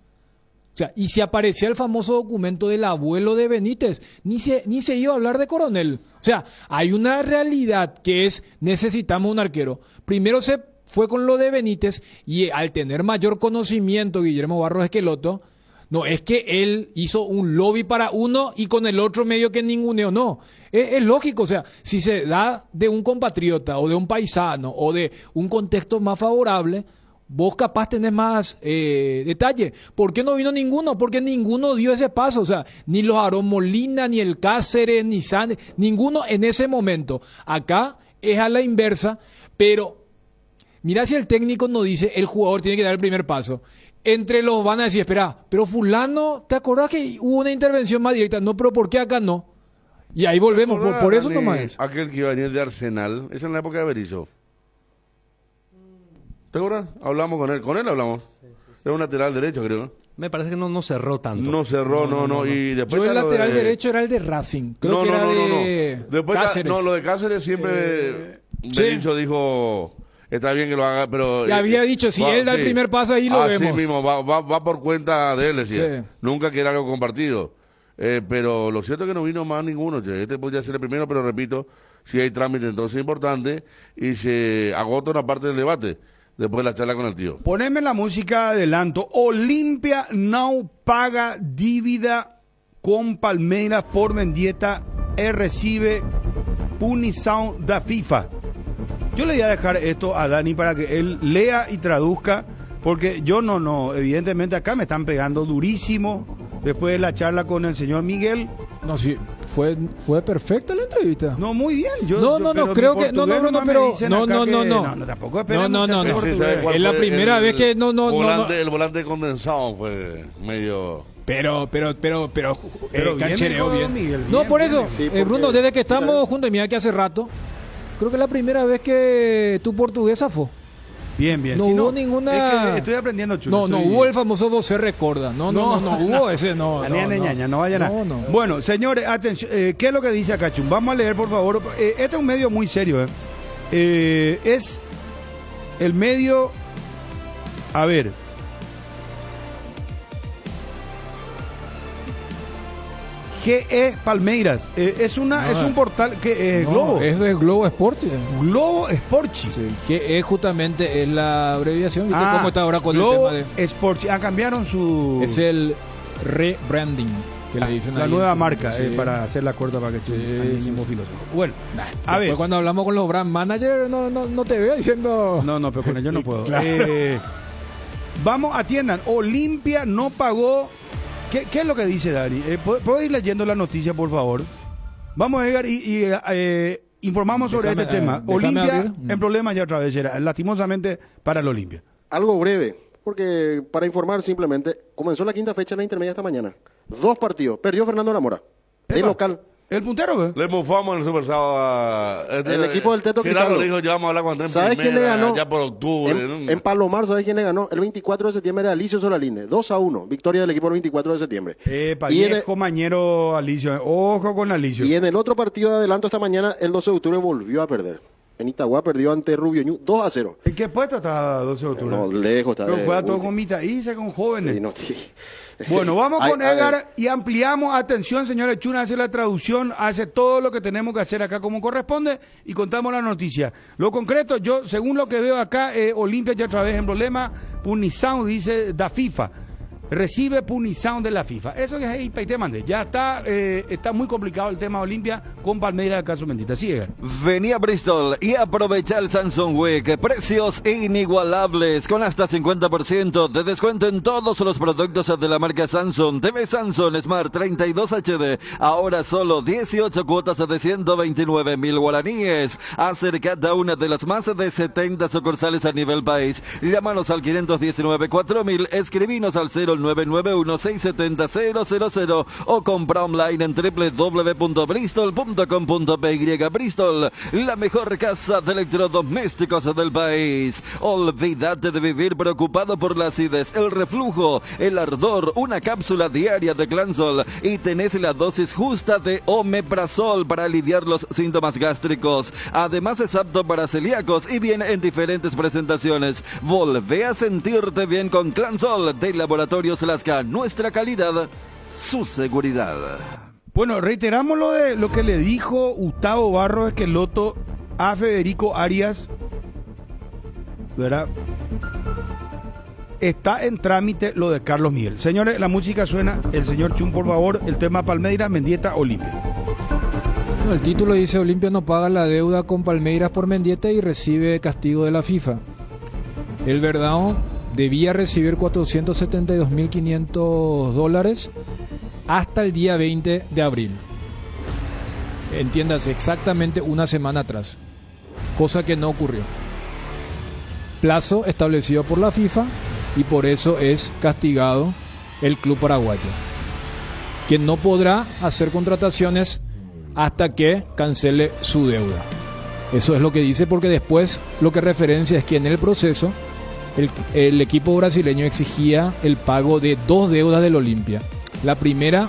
O sea, y si aparecía el famoso documento del abuelo de Benítez, ni se iba a hablar de Coronel. O sea, hay una realidad que es, necesitamos un arquero. Primero se fue con lo de Benítez y al tener mayor conocimiento Guillermo Barros Queloto, no es que él hizo un lobby para uno y con el otro medio que ninguneó, no. Es lógico, o sea, si se da de un compatriota o de un paisano o de un contexto más favorable, vos capaz tenés más detalle. ¿Por qué no vino ninguno? Porque ninguno dio ese paso, o sea, ni los Aarón Molina, ni el Cáceres, ni Sánchez, ninguno en ese momento. Acá es a la inversa, pero mira, si el técnico nos dice el jugador tiene que dar el primer paso, entre los van a decir, espera, pero fulano, ¿te acordás que hubo una intervención más directa? No, pero ¿por qué acá no? Y ahí volvemos, por eso nomás es. Aquel que iba a venir de Arsenal, esa en la época de Berizzo. ¿Te acuerdas? Hablamos con él hablamos. Era un lateral derecho, creo. Me parece que no cerró tanto. No cerró, no. Y después yo el lateral derecho era el de Racing. Creo que era de después Cáceres. lo de Cáceres siempre Berizzo dijo, está bien que lo haga, pero... Ya había dicho, si él da el primer paso ahí lo vemos. Así mismo, va por cuenta de él, decía. Sí. Nunca que era algo compartido. Pero lo cierto es que no vino más ninguno. Este podría ser el primero, pero repito, si hay trámite entonces importante y se agota una parte del debate. Después de la charla con el tío. Poneme la música adelanto. Olimpia no paga dívida con Palmeiras por Mendieta y recibe punición da FIFA. Yo le voy a dejar esto a Dani para que él lea y traduzca Porque yo no, evidentemente acá me están pegando durísimo después de la charla con el señor Miguel. No, sí, fue perfecta la entrevista. No, muy bien. No, creo que no, pero no, tampoco esperemos. No. Es la primera vez que no. El volante condensado fue medio. Pero canchereo bien. Miguel, no, bien, por eso, sí, porque- Bruno, desde que estamos juntos, y mira que hace rato, creo que es la primera vez que tu portuguesa fue. Bien. No Sí, hubo ninguna. Es que estoy aprendiendo, Chulo. No hubo el famoso vos se recorda. No hubo ese, no. No vayan a. No. Bueno, señores, atención. ¿Qué es lo que dice acá, Chum? Vamos a leer, por favor. Este es un medio muy serio. Es el medio. A ver. GE Palmeiras. Es un portal que Globo. Es de Globo Esporte. Globo Sporchi. Sí, que es justamente es la abreviación. ¿Viste cómo está ahora con Globo el tema de? Sporchi. Cambiaron su. Es el rebranding que le dicen la ahí nueva en su- marca sí. Para hacer la corta para que tú Sí. filósofo. Bueno, a Después ver. cuando hablamos con los brand managers no te veo diciendo. No, pero con ellos no puedo. Claro. Vamos, atiendan. Olimpia no pagó. ¿Qué es lo que dice Dari? ¿Puedo ir leyendo la noticia, por favor? Vamos a llegar y informamos sobre Déjame, este tema. déjame Olimpia abrir. en problemas ya otra vez, era lastimosamente para el Olimpia. Algo breve, porque para informar simplemente, comenzó la quinta fecha de la intermedia esta mañana. 2 partidos, perdió Fernando Lamora, de Epa. local. El puntero, ¿ve? Le mufamos en el Super Sábado. El equipo del Teto Gerardo Quijano. dijo, ya vamos a hablar con Andrés ¿Sabes quién le ganó? Ya por octubre. En Palomar, ¿sabes quién le ganó? El 24 de septiembre a Alicio Solalinde, 2-1, victoria del equipo el 24 de septiembre. Y en el- compañero Alicio. Ojo con Alicio. Y en el otro partido de adelanto esta mañana, el 12 de octubre volvió a perder. En Itagua perdió ante Rubio Ñu 2-0. ¿En qué puesto está 12 de octubre? No, lejos está. Pero juega todo con Mitaíza, con jóvenes. Sí, no, Bueno, vamos con Ay, Edgar y ampliamos. Atención, señores Chuna, hace la traducción, hace todo lo que tenemos que hacer acá como corresponde y contamos la noticia. Lo concreto, yo, según lo que veo acá, Olimpia ya otra vez en problema, punición, dice da FIFA. Recibe punición de la FIFA. Eso que es ahí, te mandé. Ya está muy complicado el tema de Olimpia con Palmeiras de Caso Mendita. Sí, Edgar. Vení a Bristol y aprovecha el Samsung Week. Precios inigualables con hasta 50% de descuento en todos los productos de la marca Samsung. TV Samsung Smart 32 HD. Ahora solo 18 cuotas de 129.000 guaraníes. Acércate a una de las más de 70 sucursales a nivel país. Llámanos al 519-4000. Escribinos al 0991-670-000 o compra online en www.bristol.com.py. Bristol, la mejor casa de electrodomésticos del país. Olvídate de vivir preocupado por la acidez, el reflujo, el ardor. Una cápsula diaria de Clansol y tenés la dosis justa de omeprazol para aliviar los síntomas gástricos. Además es apto para celíacos y viene en diferentes presentaciones. Volvé a sentirte bien con Clansol de Laboratorios Lasca. Nuestra calidad, su seguridad. Bueno, reiteramos lo que le dijo Gustavo Barros Esqueloto a Federico Arias, ¿verdad? Está en trámite lo de Carlos Miguel. Señores, la música suena. El señor Chum, por favor, el tema Palmeiras, Mendieta, Olimpia. No, el título dice Olimpia no paga la deuda con Palmeiras por Mendieta y recibe castigo de la FIFA. El Verdão debía recibir $472.500 hasta el día 20 de abril. Entiéndase, exactamente una semana atrás. Cosa que no ocurrió. Plazo establecido por la FIFA y por eso es castigado el club paraguayo, que no podrá hacer contrataciones hasta que cancele su deuda. Eso es lo que dice, porque después lo que referencia es que en el proceso el equipo brasileño exigía el pago de 2 deudas del Olimpia. La primera,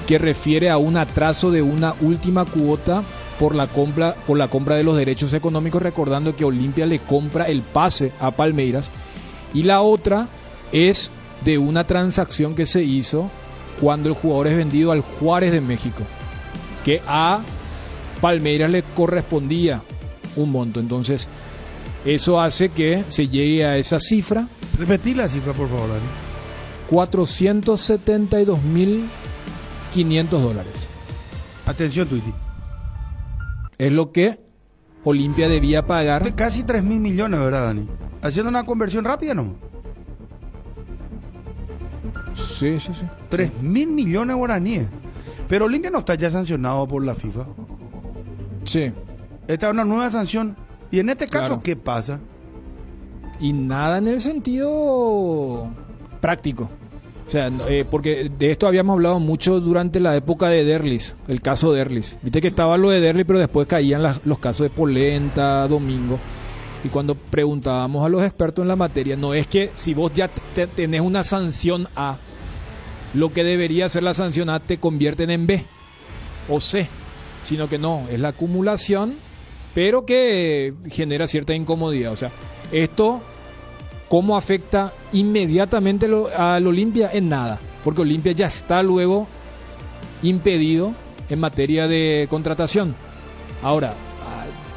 que refiere a un atraso de una última cuota por la compra de los derechos económicos, recordando que Olimpia le compra el pase a Palmeiras, y la otra es de una transacción que se hizo cuando el jugador es vendido al Juárez de México, que a Palmeiras le correspondía un monto. Entonces eso hace que se llegue a esa cifra. Repetí la cifra, por favor, Dani. $472.500. Atención, Tuiti. Es lo que Olimpia debía pagar. De casi 3.000 millones, ¿verdad, Dani? Haciendo una conversión rápida, ¿no? Sí. 3.000 millones guaraníes. Pero Olimpia no está ya sancionado por la FIFA. Sí. Esta es una nueva sanción. Y en este caso, Claro. ¿qué pasa? Y nada en el sentido práctico. O sea, porque de esto habíamos hablado mucho durante la época de Derlis, el caso Derlis. Viste que estaba lo de Derlis, pero después caían los casos de Polenta, Domingo. Y cuando preguntábamos a los expertos en la materia, no es que si vos ya tenés una sanción A, lo que debería ser la sanción A te convierten en B o C, sino que no, es la acumulación, pero que genera cierta incomodidad. O sea, esto, ¿cómo afecta inmediatamente al Olimpia? En nada, porque Olimpia ya está luego impedido en materia de contratación. Ahora,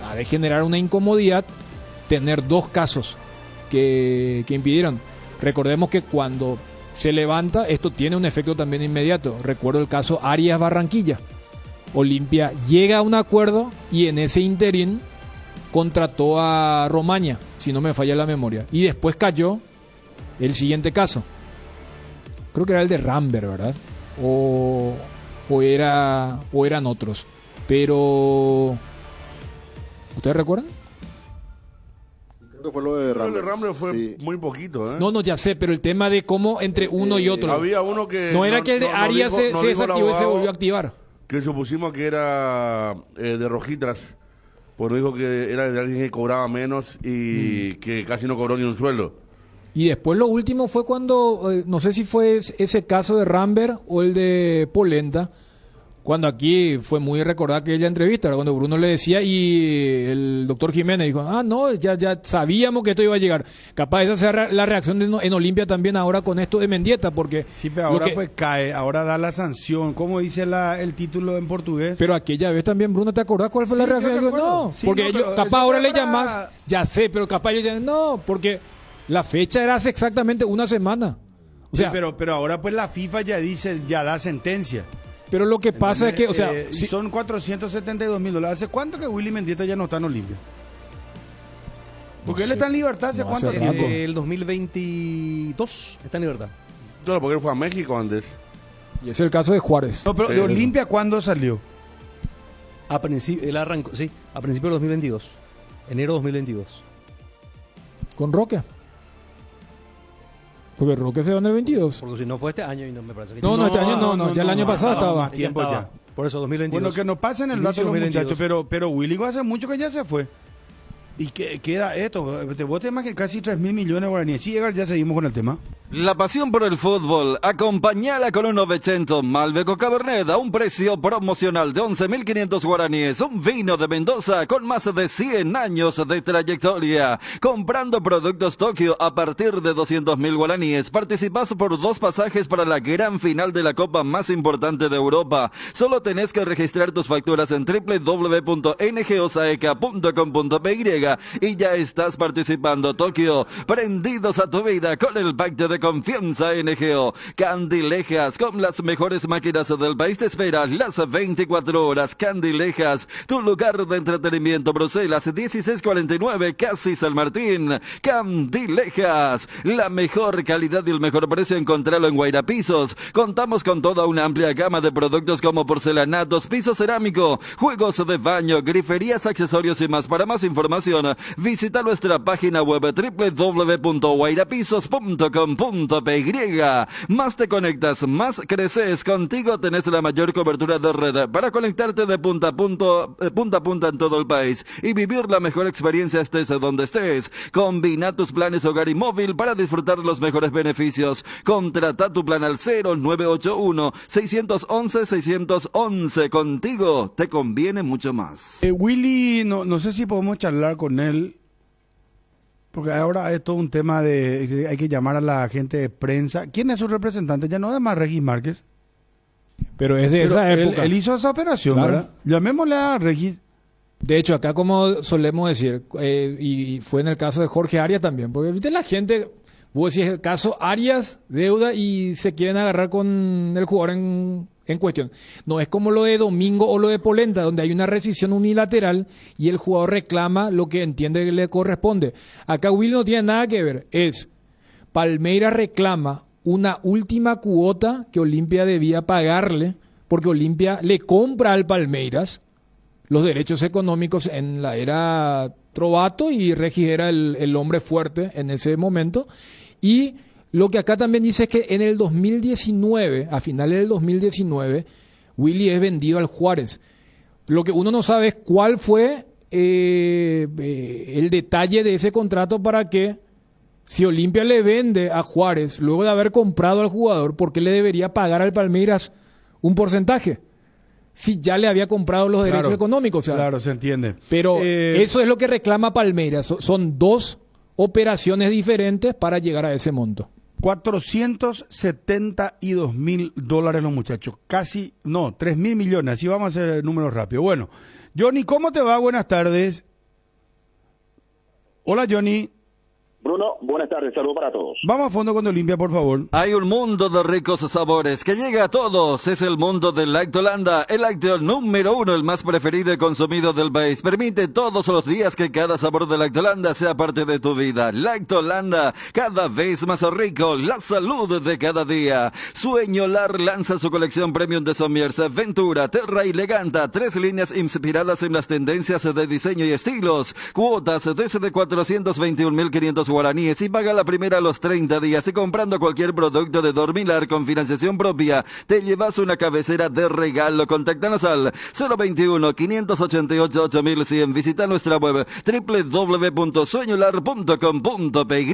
ha de generar una incomodidad tener dos casos que impidieron. Recordemos que cuando se levanta, esto tiene un efecto también inmediato. Recuerdo el caso Arias Barranquilla. Olimpia llega a un acuerdo y en ese interín contrató a Romaña, si no me falla la memoria, y después cayó el siguiente caso. Creo que era el de Rambert, ¿verdad? O eran otros. Pero ¿ustedes recuerdan? Creo que fue lo de Pero el Rambert. de Rambert fue Sí. muy poquito, ¿eh? No, ya sé, pero el tema de cómo entre uno y otro. Había uno que... No era que el de Arias se dijo el desactivó y se abogado volvió a activar. Que supusimos que era de Rojitras, porque dijo que era de alguien que cobraba menos y que casi no cobró ni un sueldo. Y después lo último fue cuando, no sé si fue ese caso de Rambert o el de Polenta, cuando aquí fue muy recordada aquella entrevista, cuando Bruno le decía y el doctor Jiménez dijo, no, ya sabíamos que esto iba a llegar. Capaz esa sea la reacción en Olimpia también ahora con esto de Mendieta, porque... Sí, pero ahora pues cae, ahora da la sanción, ¿cómo dice el título en portugués? Pero aquella vez también, Bruno, ¿te acordás cuál fue la reacción? yo Digo, recuerdo. no, Sí, porque no, ellos, pero capaz eso ahora fue le llamás, ya sé, pero capaz ellos dicen, no, porque la fecha era hace exactamente una semana. O sea, sí, pero ahora pues la FIFA ya dice, ya da sentencia. Pero lo que pasa es que, o sea, y son $472,000. ¿Hace cuánto que Willy Mendieta ya no está en Olimpia? Porque él está en libertad hace cuánto tiempo. Desde el 2022 está en libertad. Claro, porque él fue a México antes. Y es el caso de Juárez. No, pero de Olimpia, ¿cuándo salió? Él arrancó, sí, a principios de 2022. Enero de 2022. ¿Con Roque? Porque Roque se va en el 22. Porque si no fue este año y no me parece que... No, este año no, ya el año pasado estaba. Más tiempo ya. Por eso 2022. Bueno, que nos pasen el dato los 2022. muchachos, pero Willy hace mucho que ya se fue. ¿Y qué queda esto? Vos te imaginas casi 3.000 millones de guaraníes. Sí, Edgar, ya seguimos con el tema. La pasión por el fútbol, acompañala con un 900 Malbec Cabernet a un precio promocional de 11.500 guaraníes, un vino de Mendoza con más de 100 años de trayectoria. Comprando productos Tokio a partir de 200.000 guaraníes, participas por 2 pasajes para la gran final de la copa más importante de Europa. Solo tenés que registrar tus facturas en www.ngosaeca.com.py y ya estás participando. Tokio, prendidos a tu vida con el pacto de confianza NGO. Candilejas, con las mejores máquinas del país, te esperas las 24 horas. Candilejas, tu lugar de entretenimiento. Bruselas 1649, casi San Martín. Candilejas, la mejor calidad y el mejor precio, encontralo en Guaira Pisos. Contamos con toda una amplia gama de productos como porcelanatos, piso cerámico, juegos de baño, griferías, accesorios y más. Para más información, visita nuestra página web www.guairapisos.com.py. Más te conectas, más creces. Contigo tenés la mayor cobertura de red para conectarte de punta a punta en todo el país y vivir la mejor experiencia estés donde estés. Combina tus planes hogar y móvil para disfrutar los mejores beneficios. Contrata tu plan al 0981-611-611. Contigo te conviene mucho más. Willy, no sé si podemos charlar con él, porque ahora es todo un tema de... Hay que llamar a la gente de prensa. ¿Quién es su representante? Ya no es más Regis Márquez. Pero es de esa época. Él hizo esa operación, Claro. ¿verdad? Llamémosle a Regis. De hecho, acá como solemos decir, y fue en el caso de Jorge Arias también, porque viste la gente, vos decís el caso Arias, deuda, y se quieren agarrar con el jugador en en cuestión. No es como lo de Domingo o lo de Polenta, donde hay una rescisión unilateral y el jugador reclama lo que entiende que le corresponde. Acá Will no tiene nada que ver. Es Palmeiras reclama una última cuota que Olimpia debía pagarle, porque Olimpia le compra al Palmeiras los derechos económicos en la era Trovato, y Regis era el hombre fuerte en ese momento. Y lo que acá también dice es que en el 2019, a finales del 2019, Willy es vendido al Juárez. Lo que uno no sabe es cuál fue el detalle de ese contrato, para que, si Olimpia le vende a Juárez luego de haber comprado al jugador, ¿por qué le debería pagar al Palmeiras un porcentaje? Si ya le había comprado los derechos económicos. O sea, claro, se entiende. Pero eso es lo que reclama Palmeiras. Son dos operaciones diferentes para llegar a ese monto. $472,000 los muchachos. Casi, no, 3,000 millones. Así vamos a hacer números rápido. Bueno, Johnny, ¿cómo te va? Buenas tardes. Hola, Johnny. Bruno, buenas tardes, saludos para todos. Vamos a fondo con Olimpia, por favor. Hay un mundo de ricos sabores que llega a todos. Es el mundo del Lactolanda, el lácteo número 1, el más preferido y consumido del país. Permite todos los días que cada sabor de Lactolanda sea parte de tu vida. Lactolanda, cada vez más rico, la salud de cada día. Sueñolar lanza su colección premium de Sommiers, Ventura, Terra y Leganta, 3 líneas inspiradas en las tendencias de diseño y estilos. Cuotas desde 421.500 guaraníes y paga la primera a los 30 días, y comprando cualquier producto de Dormilar con financiación propia te llevas una cabecera de regalo. Contáctanos al 021-588-8100. Visita nuestra web www.sueñolar.com.py.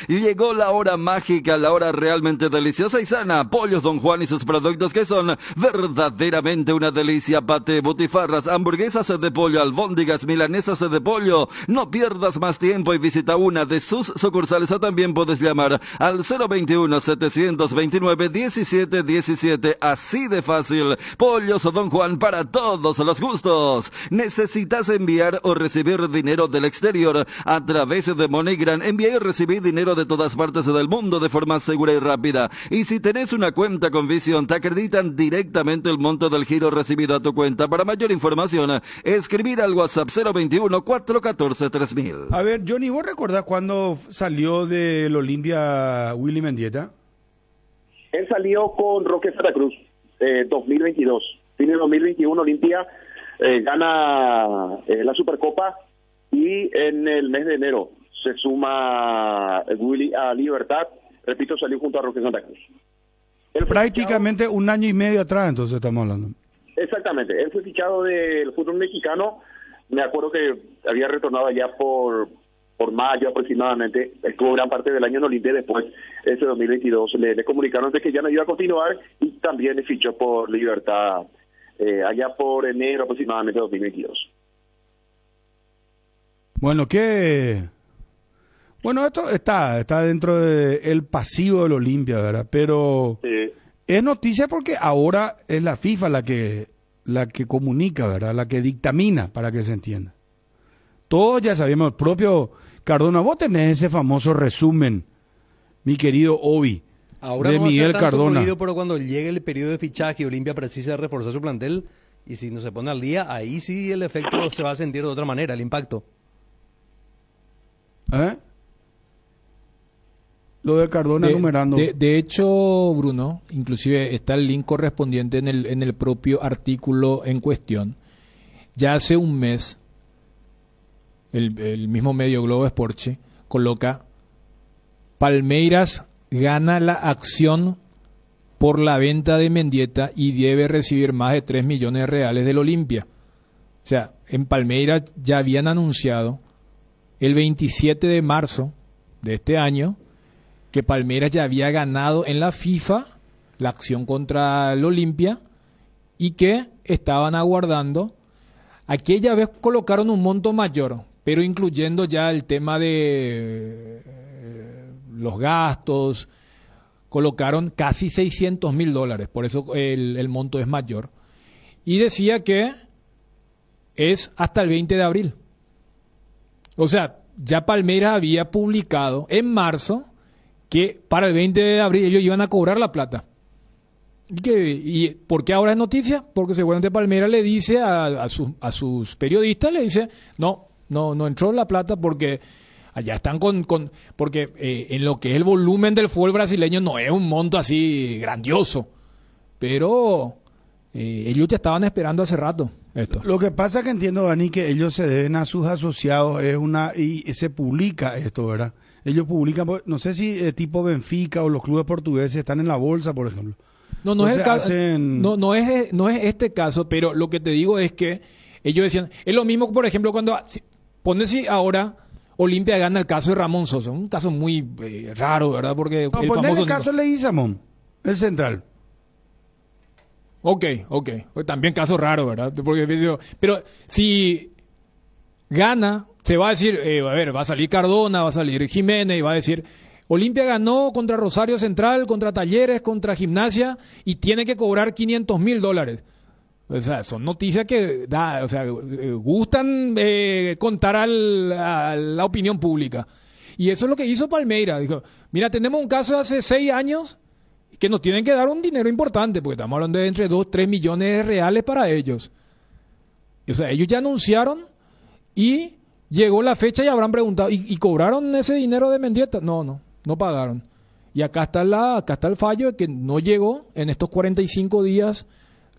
Llegó la hora mágica, la hora realmente deliciosa y sana. Pollos Don Juan y sus productos, que son verdaderamente una delicia. Pate, butifarras, hamburguesas de pollo, albóndigas, milanesas de pollo. No pierdas más tiempo y visita una de sus sucursales, o también puedes llamar al 021-729-1717. Así de fácil. Pollos Don Juan, para todos los gustos. ¿Necesitas enviar o recibir dinero del exterior a través de MoneyGram? Envía y recibir dinero de todas partes del mundo de forma segura y rápida. Y si tenés una cuenta con Visión, te acreditan directamente el monto del giro recibido a tu cuenta. Para mayor información, escribir al WhatsApp 021-414-3000. A ver, Johnny, ¿vos recordás cuándo salió del Olimpia Willy Mendieta? Él salió con Roque Santa Cruz, 2022. Fin de 2021 Olimpia gana la Supercopa, y en el mes de enero se suma Willy a Libertad. Repito, salió junto a Roque Santa Cruz. Prácticamente fichado, un año y medio atrás, entonces estamos hablando. Exactamente, él fue fichado del fútbol mexicano. Me acuerdo que había retornado allá por mayo aproximadamente, estuvo gran parte del año en Olimpia. Después, ese 2022, le comunicaron de que ya no iba a continuar, y también le fichó por Libertad allá por enero aproximadamente de 2022. Bueno, esto está dentro del pasivo del Olimpia, ¿verdad? Pero es noticia porque ahora es la FIFA la que comunica, ¿verdad? La que dictamina, para que se entienda. Todos ya sabemos, propio Cardona, vos tenés ese famoso resumen, mi querido Obi, ahora de no Miguel Cardona. Pero cuando llegue el periodo de fichaje, Olimpia precisa reforzar su plantel, y si no se pone al día, ahí sí el efecto se va a sentir de otra manera, el impacto. Lo de Cardona numerando. De hecho, Bruno, inclusive está el link correspondiente en el propio artículo en cuestión. Ya hace un mes, el mismo medio Globo Esporte coloca: Palmeiras gana la acción por la venta de Mendieta y debe recibir más de 3 millones de reales del Olimpia. O sea, en Palmeiras ya habían anunciado el 27 de marzo de este año que Palmeiras ya había ganado en la FIFA la acción contra el Olimpia, y que estaban aguardando. Aquella vez colocaron un monto mayor, pero incluyendo ya el tema de los gastos, colocaron casi $600,000, por eso el monto es mayor. Y decía que es hasta el 20 de abril. O sea, ya Palmeiras había publicado en marzo que para el 20 de abril ellos iban a cobrar la plata. ¿Y por qué ahora es noticia? Porque seguramente Palmeiras le dice a sus periodistas, le dice, no entró la plata porque allá están porque en lo que es el volumen del fútbol brasileño no es un monto así grandioso, pero ellos ya estaban esperando hace rato esto. Lo que pasa que entiendo, Dani, que ellos se deben a sus asociados, y se publica esto, ¿verdad? Ellos publican, no sé si tipo Benfica o los clubes portugueses están en la bolsa, por ejemplo. No es el caso, no es este caso, pero lo que te digo es que ellos decían, es lo mismo, por ejemplo, cuando si ahora Olimpia gana el caso de Ramón Sosa, un caso muy raro, ¿verdad? Porque el famoso caso Leguizamón, el central. Ok, también caso raro, ¿verdad? Pero si gana, se va a decir, va a salir Cardona, va a salir Jiménez, y va a decir, Olimpia ganó contra Rosario Central, contra Talleres, contra Gimnasia, y tiene que cobrar $500,000. O sea, son noticias que gustan contar a la opinión pública. Y eso es lo que hizo Palmeiras. Dijo, mira, tenemos un caso de hace 6 años que nos tienen que dar un dinero importante, porque estamos hablando de entre 2-3 millones de reales para ellos. O sea, ellos ya anunciaron y llegó la fecha y habrán preguntado, ¿y cobraron ese dinero de Mendieta? No pagaron. Y acá está el fallo de que no llegó en estos 45 días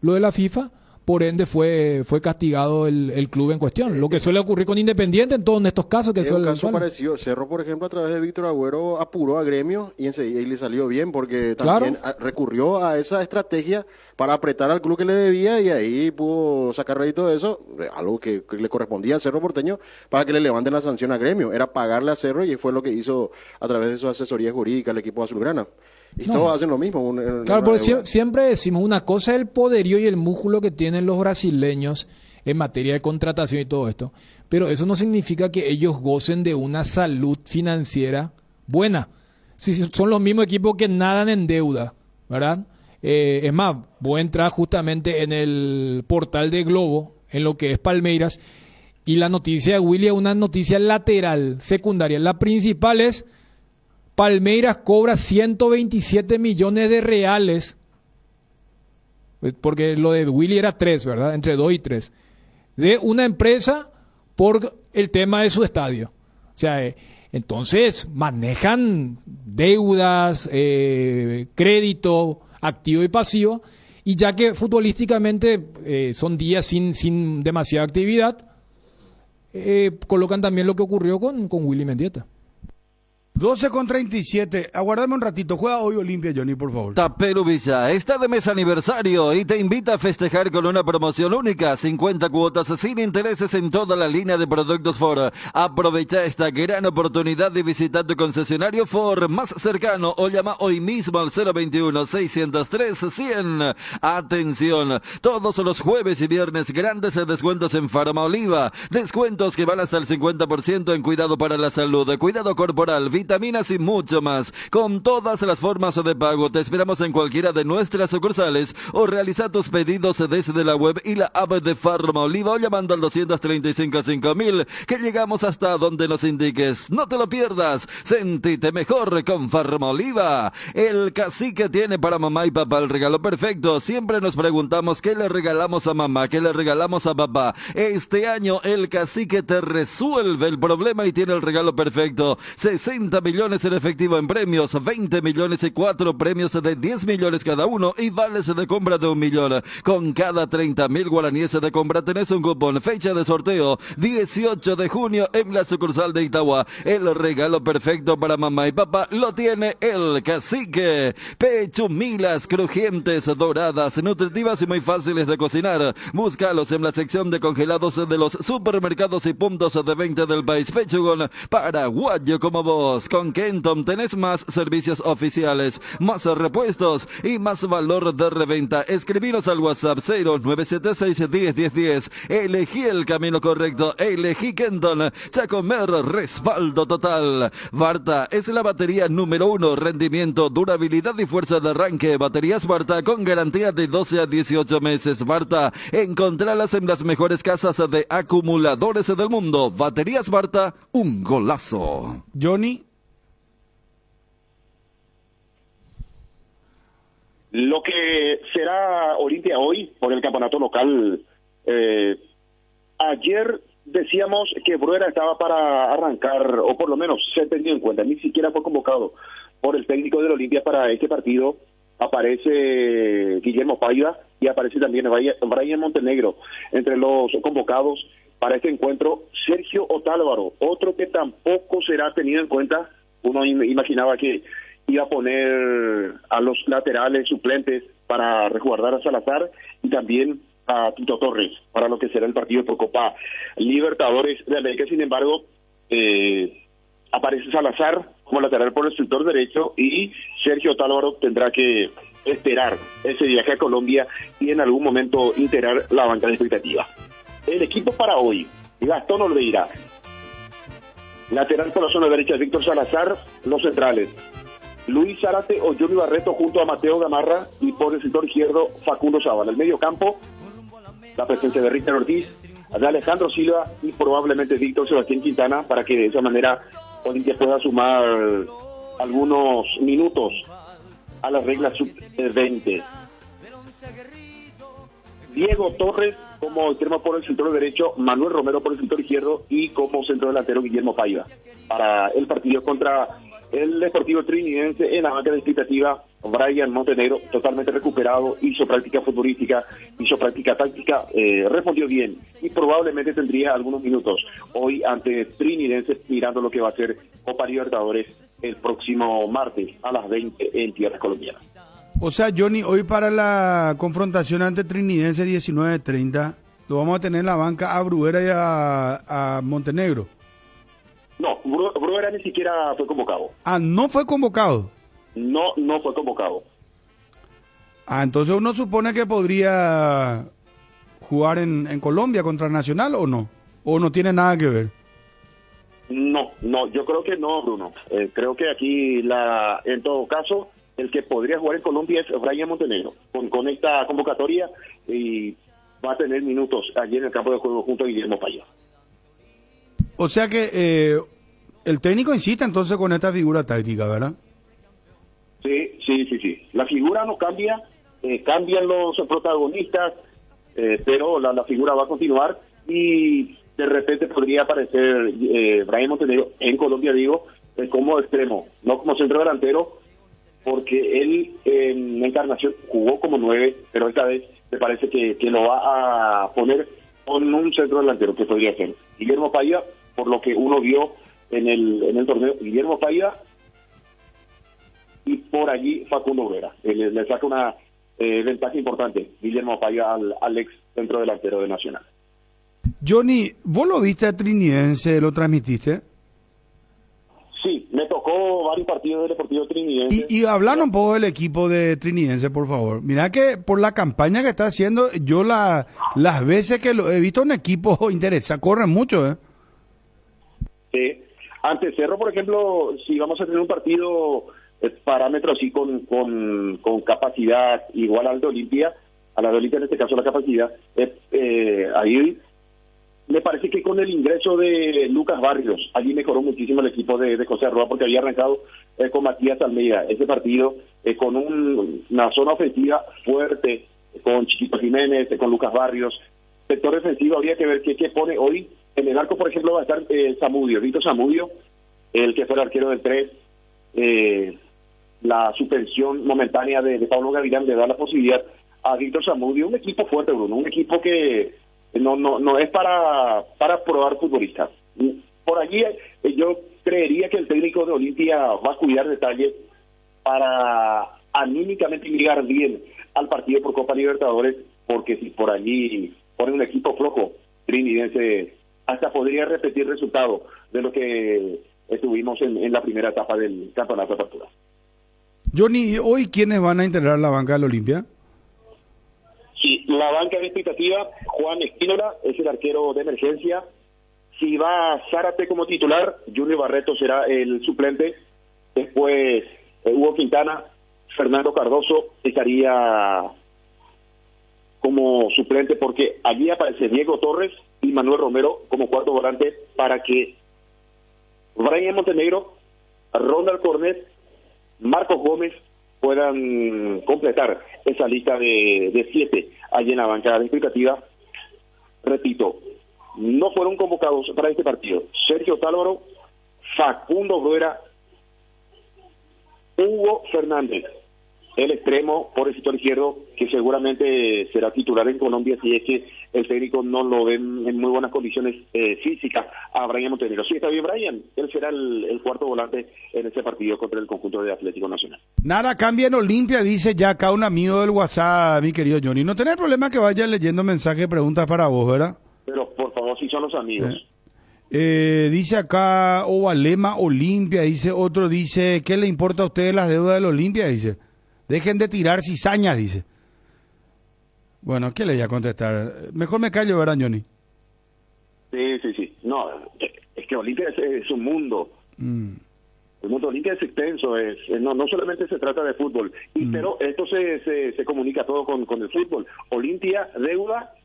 lo de la FIFA, por ende fue castigado el club en cuestión. Lo que suele ocurrir con Independiente en todos estos casos. Que es un caso parecido. Cerro, por ejemplo, a través de Víctor Agüero apuró a Gremio y le salió bien porque también recurrió a esa estrategia para apretar al club que le debía y ahí pudo sacar rédito de eso, algo que le correspondía al Cerro Porteño para que le levanten la sanción a Gremio. Era pagarle a Cerro y fue lo que hizo a través de su asesoría jurídica el equipo azulgrana. Y todos hacen lo mismo. Claro, porque siempre decimos una cosa, el poderío y el músculo que tienen los brasileños en materia de contratación y todo esto, pero eso no significa que ellos gocen de una salud financiera buena. Si son los mismos equipos que nadan en deuda, ¿verdad? Es más, voy a entrar justamente en el portal de Globo, en lo que es Palmeiras, y la noticia de Willy es una noticia lateral, secundaria. La principal es: Palmeiras cobra 127 millones de reales, porque lo de Willy era 3, ¿verdad? Entre 2 y 3, de una empresa por el tema de su estadio. O sea, entonces manejan deudas, crédito, activo y pasivo, y ya que futbolísticamente son días sin demasiada actividad, colocan también lo que ocurrió con Willy Mendieta. 12:37, aguárdame un ratito, juega hoy Olimpia, Johnny, por favor. Tapero Villa está de mes aniversario y te invita a festejar con una promoción única, 50 cuotas sin intereses en toda la línea de productos Ford. Aprovecha esta gran oportunidad y visita tu concesionario Ford más cercano o llama hoy mismo al 021-603-100. Atención, todos los jueves y viernes grandes descuentos en Farma Oliva, descuentos que van hasta el 50% en cuidado para la salud, cuidado corporal, vitaminas y mucho más. Con todas las formas de pago, te esperamos en cualquiera de nuestras sucursales o realiza tus pedidos desde la web y la app de Farma Oliva o llamando al 235-5000, que llegamos hasta donde nos indiques. No te lo pierdas, sentite mejor con Farma Oliva. El Cacique tiene para mamá y papá el regalo perfecto. Siempre nos preguntamos qué le regalamos a mamá, qué le regalamos a papá. Este año el Cacique te resuelve el problema y tiene el regalo perfecto. 60 millones en efectivo en premios, 20 millones y 4 premios de 10 millones cada uno y vales de compra de 1 millón. Con cada 30.000 guaraníes de compra tenés un cupón. Fecha de sorteo 18 de junio en la sucursal de Itagua. El regalo perfecto para mamá y papá lo tiene el Cacique. Pechumilas crujientes, doradas, nutritivas y muy fáciles de cocinar. Búscalos en la sección de congelados de los supermercados y puntos de venta del país. Pechugón, paraguayo como vos. Con Kenton tenés más servicios oficiales, más repuestos y más valor de reventa. Escribinos al WhatsApp 0976101010. Elegí el camino correcto, elegí Kenton. Chacomer, respaldo total. Varta es la batería número 1, rendimiento, durabilidad y fuerza de arranque. Baterías Varta con garantía de 12 a 18 meses. Varta, encontralas en las mejores casas de acumuladores del mundo. Baterías Varta, un golazo. Johnny. Lo que será Olimpia hoy por el campeonato local, ayer decíamos que Bruera estaba para arrancar, o por lo menos se tenía en cuenta, ni siquiera fue convocado por el técnico del Olimpia para este partido. Aparece Guillermo Paiva y aparece también Brian Montenegro entre los convocados para este encuentro. Sergio Otálvaro, otro que tampoco será tenido en cuenta. Uno imaginaba que iba a poner a los laterales suplentes para resguardar a Salazar y también a Tito Torres para lo que será el partido por Copa Libertadores de América. Sin embargo, aparece Salazar como lateral por el sector derecho y Sergio Otálvaro tendrá que esperar ese viaje a Colombia y en algún momento integrar la banca de expectativa. El equipo para hoy: Gastón Olveira, lateral por la zona derecha Víctor Salazar, los centrales Luis Zárate o Johnny Barreto junto a Mateo Gamarra, y por el sector izquierdo Facundo Zavala. El medio campo, la presencia de Richard Ortiz, de Alejandro Silva y probablemente Víctor Sebastián Quintana, para que de esa manera Olimpia pueda sumar algunos minutos a las reglas sub-20. Diego Torres como extremo por el sector derecho, Manuel Romero por el sector izquierdo y como centro delantero Guillermo Paiva para el partido contra el Deportivo Trinidense. En la banca de expectativa, Brian Montenegro, totalmente recuperado, hizo práctica futbolística, hizo práctica táctica, respondió bien y probablemente tendría algunos minutos hoy ante Trinidense, mirando lo que va a ser Copa Libertadores el próximo martes a las 20 en tierras colombianas. O sea, Johnny, hoy para la confrontación ante Trinidense 19:30, lo vamos a tener en la banca a Bruera y a Montenegro. No, Bruera ni siquiera fue convocado. Ah, ¿no fue convocado? No fue convocado. Ah, entonces uno supone que podría jugar en Colombia contra Nacional, ¿o no? ¿O no tiene nada que ver? No, yo creo que no, Bruno. Creo que aquí, en todo caso, el que podría jugar en Colombia es Brian Montenegro, con esta convocatoria, y va a tener minutos allí en el campo de juego junto a Guillermo Paiva. O sea que el técnico insiste entonces con esta figura táctica, ¿verdad? Sí. La figura no cambia, cambian los protagonistas, pero la figura va a continuar y de repente podría aparecer Brian Montenegro en Colombia, digo, como extremo, no como centro delantero, porque él en Encarnación jugó como 9, pero esta vez me parece que lo va a poner con un centro delantero, que podría ser Guillermo Paiva, por lo que uno vio en el torneo. Guillermo Paiva y por allí Facundo Bruera. Le saca una ventaja importante Guillermo Paiva al ex centro delantero de Nacional. Johnny, ¿vos lo viste a Trinidense, lo transmitiste? Sí, me tocó varios partidos del Deportivo Trinidense. Y hablar un poco del equipo de Trinidense, por favor. Mirá que por la campaña que está haciendo, yo las veces que lo he visto, un equipo interesante, corren mucho, ¿eh? Sí. Ante Cerro, por ejemplo, si vamos a tener un partido parámetro así con capacidad igual al de Olimpia, a la de Olimpia en este caso la capacidad, ahí me parece que con el ingreso de Lucas Barrios, allí mejoró muchísimo el equipo de José Arroa, porque había arrancado con Matías Almeida ese partido, con una zona ofensiva fuerte, con Chiquito Jiménez, con Lucas Barrios. Sector defensivo habría que ver qué pone hoy. En el arco, por ejemplo, va a estar Zamudio, Víctor Zamudio, el que fue el arquero del 3. La suspensión momentánea de Pablo Gavilán le da la posibilidad a Víctor Zamudio, un equipo fuerte, Bruno, un equipo que no es para probar futbolistas. Por allí yo creería que el técnico de Olimpia va a cuidar detalles para anímicamente llegar bien al partido por Copa Libertadores, porque si por allí pone un equipo flojo, Trinidense hasta podría repetir resultado de lo que estuvimos en la primera etapa del campeonato de apertura. Johnny, ¿hoy quiénes van a integrar la banca del Olimpia? Sí, la banca de expectativa, Juan Espínola es el arquero de emergencia. Si va Zárate como titular, Junior Barreto será el suplente. Después Hugo Quintana, Fernando Cardoso estaría como suplente, porque allí aparece Diego Torres y Manuel Romero como cuarto volante, para que Brian Montenegro, Ronald Cornet, Marcos Gómez, puedan completar esa lista de 7 allí en la banca explicativa. Repito, no fueron convocados para este partido Sergio Tálvaro, Facundo Bruera, Hugo Fernández, el extremo por el sector izquierdo, que seguramente será titular en Colombia si es que el técnico no lo ve en muy buenas condiciones físicas a Brian Montenegro. Sí, está bien Brian, él será el cuarto volante en este partido contra el conjunto de Atlético Nacional. Nada cambia en Olimpia, dice ya acá un amigo del WhatsApp, mi querido Johnny. No tenés problema que vayan leyendo mensajes, preguntas para vos, ¿verdad? Pero por favor, si son los amigos. Dice acá Ovalema Olimpia, dice otro, dice, ¿qué le importa a ustedes las deudas del Olimpia? Dice, dejen de tirar cizañas, dice. Bueno, ¿qué le voy a contestar? Mejor me callo, ¿verdad, Johnny? Sí. No, es que Olimpia es un mundo. El mundo Olimpia es extenso, no solamente se trata de fútbol, pero esto se comunica todo con el fútbol. Olimpia, deuda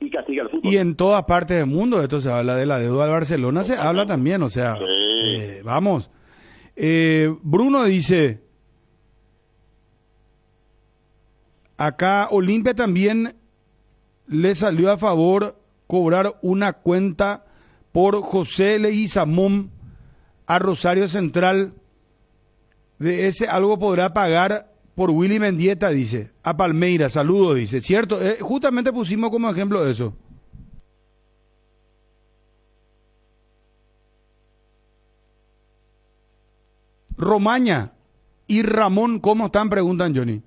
y castiga el fútbol. Y en todas partes del mundo, esto se habla de la deuda del Barcelona, se habla también, o sea, vamos. Bruno dice, acá Olimpia también le salió a favor cobrar una cuenta por José Leguizamón a Rosario Central. De ese algo podrá pagar por Willy Mendieta, dice. A Palmeiras, saludos, dice. Cierto, justamente pusimos como ejemplo eso. Romaña y Ramón, ¿cómo están? Preguntan, Johnny.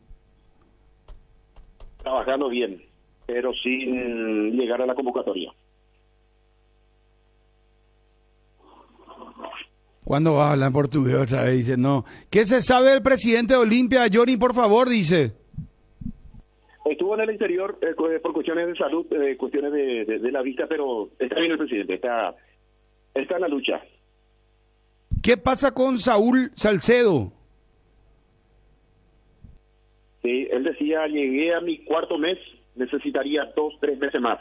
Trabajando bien, pero sin llegar a la convocatoria. ¿Cuándo vas a hablar en portugués otra vez? Dice, no. ¿Qué se sabe del presidente de Olimpia? Johnny, por favor, dice. Estuvo en el interior por cuestiones de salud, cuestiones de la vista, pero está bien el presidente, está en la lucha. ¿Qué pasa con Saúl Salcedo? Sí, él decía, llegué a mi cuarto mes, necesitaría 2-3 meses más.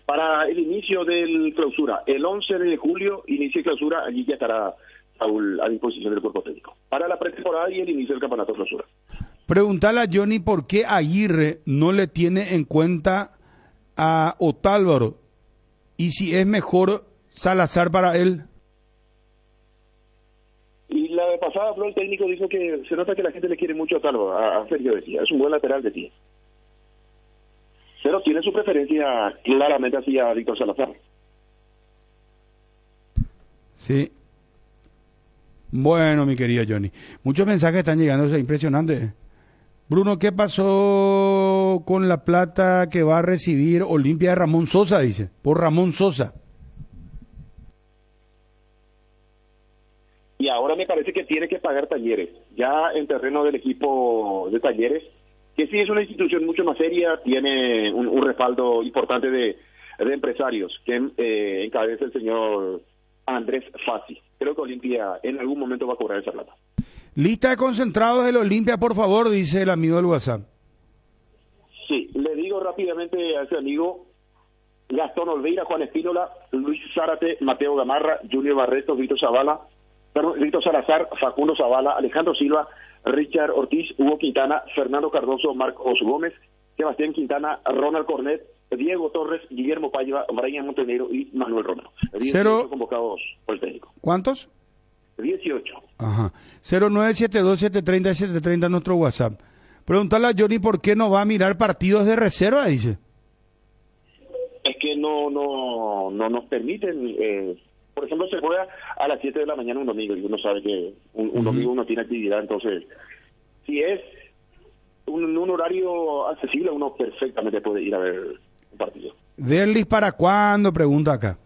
Para el inicio del clausura, el 11 de julio, inicio de clausura, allí ya estará Saúl a disposición del cuerpo técnico. Para la pretemporada y el inicio del campeonato de clausura. Preguntale a Johnny por qué Aguirre no le tiene en cuenta a Otálvaro y si es mejor Salazar para él. Y la vez pasada habló el técnico, dijo que se nota que la gente le quiere mucho a Otálvaro, a Sergio decía, es un buen lateral de ti. Pero tiene su preferencia claramente hacia Víctor Salazar. Sí. Bueno, mi querido Johnny. Muchos mensajes están llegando, es impresionante. Bruno, ¿qué pasó con la plata que va a recibir Olimpia de Ramón Sosa? Dice, por Ramón Sosa. Y ahora me parece que tiene que pagar Talleres, ya en terreno del equipo de Talleres, que sí es una institución mucho más seria, tiene un respaldo importante de empresarios, que encabeza el señor Andrés Fassi. Creo que Olimpia en algún momento va a cobrar esa plata. Lista de concentrados del Olimpia, por favor, dice el amigo del WhatsApp. Sí, le digo rápidamente a ese amigo: Gastón Olveira, Juan Espínola, Luis Zárate, Mateo Gamarra, Junior Barreto, Víctor Salazar, Facundo Zavala, Alejandro Silva, Richard Ortiz, Hugo Quintana, Fernando Cardoso, Marcos Gómez, Sebastián Quintana, Ronald Cornet, Diego Torres, Guillermo Paiva, Brian Montenegro y Manuel Romero. 18 convocados por el técnico. ¿Cuántos? 18. Ajá. 0972-730-730 nuestro WhatsApp. Preguntarle a Johnny por qué no va a mirar partidos de reserva, dice. Es que no nos permiten. Por ejemplo, se juega a las 7 de la mañana un domingo y uno sabe que un domingo uno tiene actividad, entonces si es un horario accesible, uno perfectamente puede ir a ver un partido. ¿Derlis para cuándo? Pregunta acá.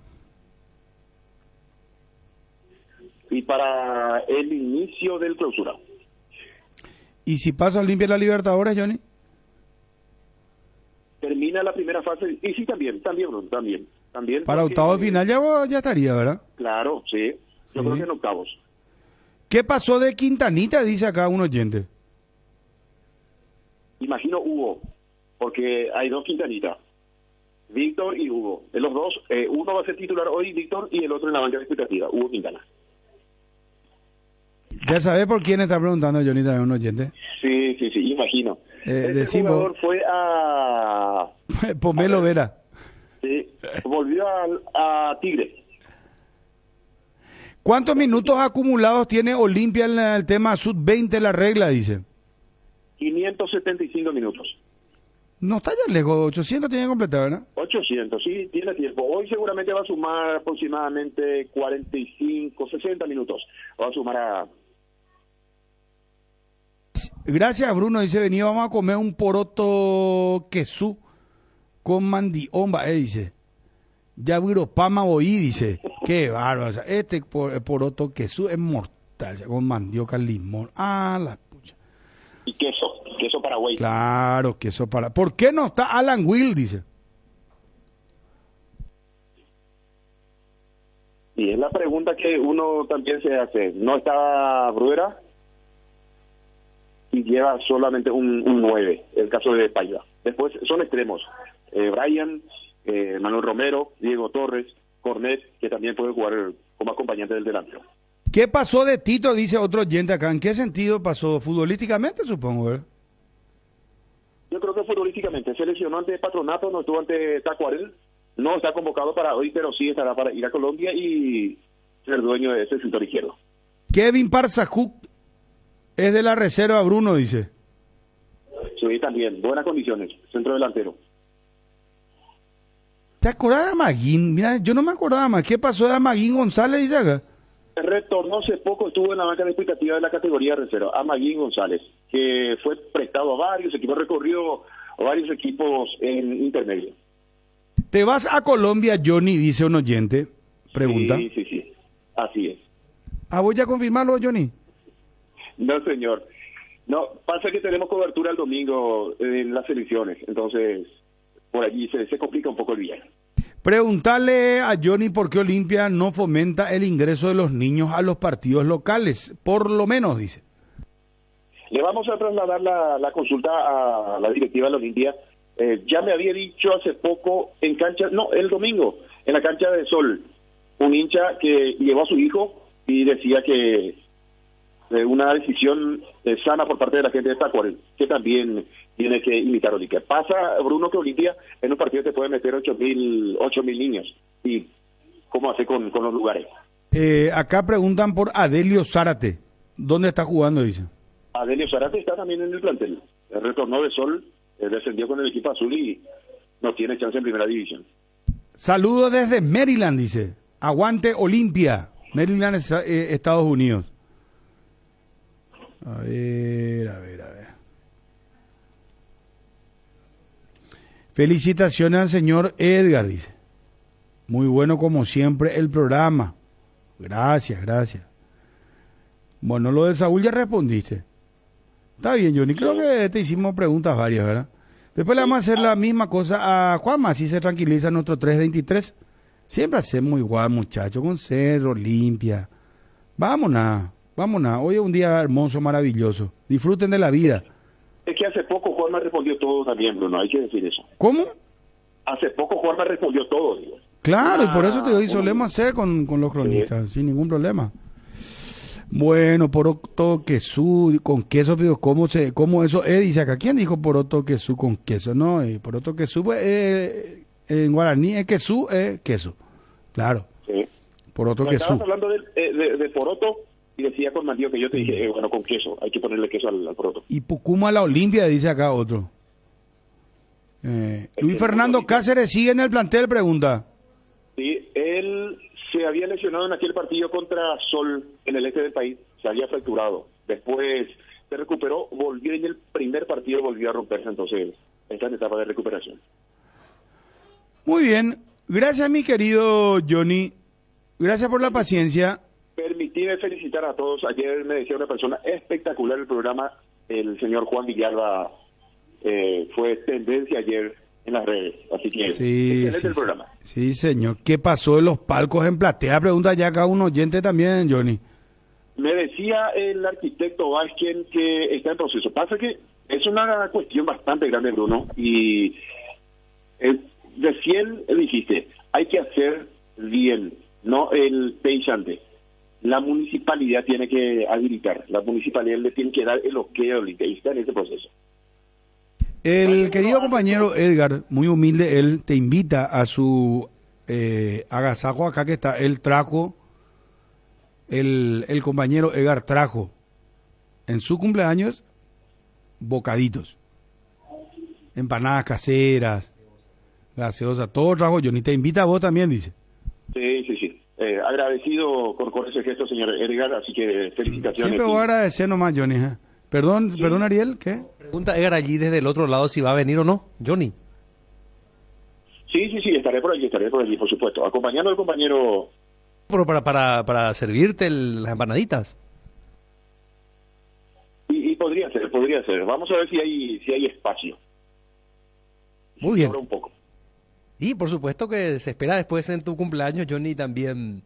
Y para el inicio del clausura. ¿Y si pasa Olimpia la Libertadores, Johnny? Termina la primera fase, y sí, también. Para octavos de final ya estaría, ¿verdad? Claro, sí. Yo creo que en octavos. ¿Qué pasó de Quintanita? Dice acá un oyente. Imagino Hugo, porque hay dos Quintanitas, Víctor y Hugo. De los dos, uno va a ser titular hoy, Víctor, y el otro en la banca de expectativa, Hugo Quintana. Ya sabes por quién está preguntando Johnny, también un oyente. Sí, imagino. Decimos, jugador fue a... Pomelo Vera. Sí, volvió a Tigre. ¿Cuántos minutos acumulados tiene Olimpia en el tema sub-20, la regla, dice? 575 minutos. No está ya lejos, 800 tiene que completar, ¿verdad? 800, sí, tiene tiempo. Hoy seguramente va a sumar aproximadamente 45, 60 minutos. Va a sumar a... Gracias, Bruno. Dice, vení, vamos a comer un poroto quesú con mandiomba, dice. Ya pama voy, dice. Qué bárbaro. O sea, este poroto quesú es mortal, con mandioca, limón. Ah, la pucha. Y queso paraguay. Claro, queso para... ¿Por qué no está Alan Will, dice? Y es la pregunta que uno también se hace. ¿No está Bruera? Y lleva solamente un 9, el caso de Paiva. Después son extremos. Brian, Manuel Romero, Diego Torres, Cornet, que también puede jugar como acompañante del delantero. ¿Qué pasó de Tito? Dice otro oyente acá. ¿En qué sentido pasó? Futbolísticamente, supongo, ¿verdad? Yo creo que futbolísticamente. Se lesionó ante Patronato, no estuvo ante Tacuarel. No está convocado para hoy, pero sí estará para ir a Colombia y ser dueño de ese sector izquierdo. Kevin Parzajuk es de la reserva, Bruno, dice. Sí, también. Buenas condiciones. Centro delantero. ¿Te acordás de Amaguín? Mira, yo no me acordaba más. ¿Qué pasó de Amaguín González, dice acá? Retornó hace poco, estuvo en la banca de expectativa de la categoría reserva, Amaguín González, que fue prestado a varios equipos, recorrió a varios equipos en intermedio. ¿Te vas a Colombia, Johnny? Dice un oyente. Pregunta. Sí. Así es. ¿Voy a confirmarlo, Johnny? No, señor. No, pasa que tenemos cobertura el domingo en las elecciones, entonces por allí se complica un poco el viaje. Preguntarle a Johnny por qué Olimpia no fomenta el ingreso de los niños a los partidos locales, por lo menos, dice. Le vamos a trasladar la consulta a la directiva de la Olimpia. Ya me había dicho hace poco el domingo, en la cancha de Sol, un hincha que llevó a su hijo y decía que una decisión sana por parte de la gente de Tacuarel, que también tiene que imitar a Olimpia. Pasa, Bruno, que Olimpia en un partido te puede meter 8.000 niños. ¿Y cómo hace con los lugares? Acá preguntan por Adelio Zárate. ¿Dónde está jugando, dice? Adelio Zárate está también en el plantel. Retornó de Sol, descendió con el equipo azul y no tiene chance en primera división. Saludos desde Maryland, dice. Aguante Olimpia. Maryland, Estados Unidos. A ver. Felicitaciones al señor Edgar, dice. Muy bueno como siempre el programa. Gracias. Bueno, lo de Saúl ya respondiste. Está bien, Johnny. Creo que te hicimos preguntas varias, ¿verdad? Después le vamos a hacer la misma cosa a Juanma, así se tranquiliza nuestro 323. Siempre hacemos igual, muchachos, con Cerro, Olimpia. Vámonos. Hoy es un día hermoso, maravilloso. Disfruten de la vida. Es que hace poco Juanma respondió todo también, Bruno, hay que decir eso. ¿Cómo? Hace poco Juanma respondió todo, digo. Claro, y por eso te digo, solemos hacer con los cronistas, sin ningún problema. Bueno, poroto quesú con queso, pero ¿cómo eso es? Dice acá, ¿quién dijo poroto quesú con queso? No, poroto quesú, pues, en guaraní es quesú, queso. Claro. Sí. Poroto quesú. Estabas hablando de poroto y decía con Matías que yo te dije, bueno, con queso, hay que ponerle queso al poroto. Y Pucuma la Olimpia, dice acá otro. Luis Fernando Cáceres sigue en el plantel, pregunta. Sí, él se había lesionado en aquel partido contra Sol en el este del país, se había fracturado. Después se recuperó, volvió en el primer partido, volvió a romperse, entonces está en etapa de recuperación. Muy bien, gracias mi querido Johnny, gracias por la paciencia. Permitime felicitar a todos, ayer me decía una persona espectacular el programa, el señor Juan Villalba fue tendencia ayer en las redes, así que excelente el programa. Sí, señor. ¿Qué pasó en los palcos en platea? Pregunta ya acá un oyente también, Johnny. Me decía el arquitecto Vázquez que está en proceso. Pasa que es una cuestión bastante grande, Bruno, y recién dijiste, hay que hacer bien, no el peixante. la municipalidad tiene que habilitar, la municipalidad le tiene que dar el ok a Olimpia y está en ese proceso. El querido compañero Edgar, muy humilde, él te invita a su agasajo acá que está. Él trajo, el compañero Edgar trajo en su cumpleaños bocaditos, empanadas caseras, gaseosa, todo trajo. Johnny te invita a vos también, dice. Sí. Agradecido con ese gesto, señor Edgar, así que felicitaciones. Siempre voy a agradecer nomás, Johnny. Perdón, Ariel, ¿qué? Pregunta Edgar allí desde el otro lado si va a venir o no, Johnny. Sí, estaré por allí, por supuesto, acompañando al compañero. Pero para servirte las empanaditas. Y podría ser. Vamos a ver si hay espacio. Muy bien. Ahora un poco. Y por supuesto que se espera después en tu cumpleaños, Johnny, también.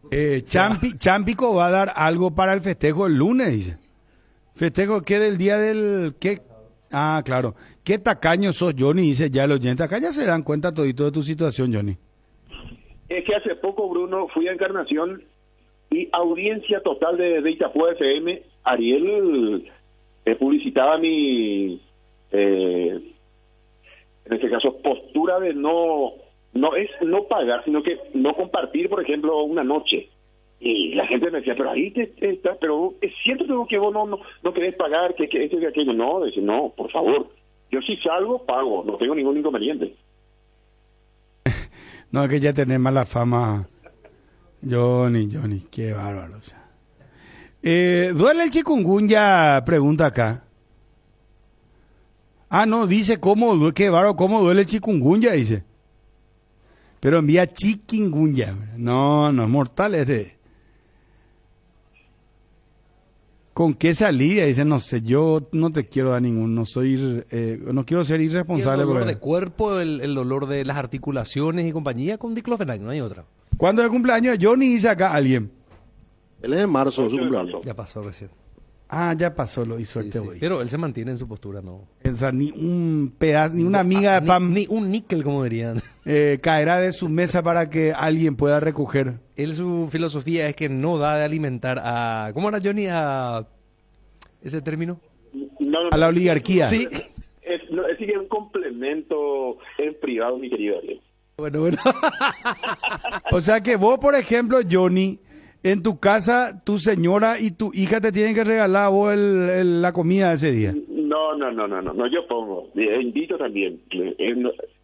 Champico va a dar algo para el festejo el lunes, dice. ¿Festejo qué del día del qué? Ah, claro. ¿Qué tacaño sos, Johnny? Dice ya el oyente. Acá ya se dan cuenta todito de tu situación, Johnny. Es que hace poco, Bruno, fui a Encarnación y audiencia total de Itapúa FM. Ariel publicitaba mi, en este caso, postura de no pagar, sino que no compartir, por ejemplo, una noche. Y la gente me decía, pero ahí está, pero es cierto que vos no querés pagar, que esto y aquello. No, dice, no, por favor, yo si salgo, pago, no tengo ningún inconveniente. No, es que ya tenés mala fama, Johnny, qué bárbaro. O sea. ¿Duele el chikungunya? Pregunta acá. Ah, no, dice, qué bárbaro, ¿cómo duele el chikungunya? Dice. Pero envía chikungunya. No, es mortal ese. ¿Con qué salida? Dice, no sé, yo no te quiero dar no quiero ser irresponsable. El dolor de cuerpo, el dolor de las articulaciones y compañía con diclofenac, no hay otra. ¿Cuándo es el cumpleaños? Johnny, dice acá alguien. Él es en marzo, su cumpleaños. Ya pasó recién. Ah, ya pasó, lo hizo sí. Pero él se mantiene en su postura, ¿no? O sea, ni un pedazo, ni una miga de pan. Ni un níquel, como dirían. Caerá de su mesa para que alguien pueda recoger. Él, su filosofía es que no da de alimentar a... ¿Cómo era, Johnny? A ese término. A la oligarquía. Sí. Es que es un complemento en privado, mi querido Ariel. Bueno. O sea que vos, por ejemplo, Johnny... En tu casa, tu señora y tu hija te tienen que regalar a vos la comida de ese día. No, yo pongo. Invito también.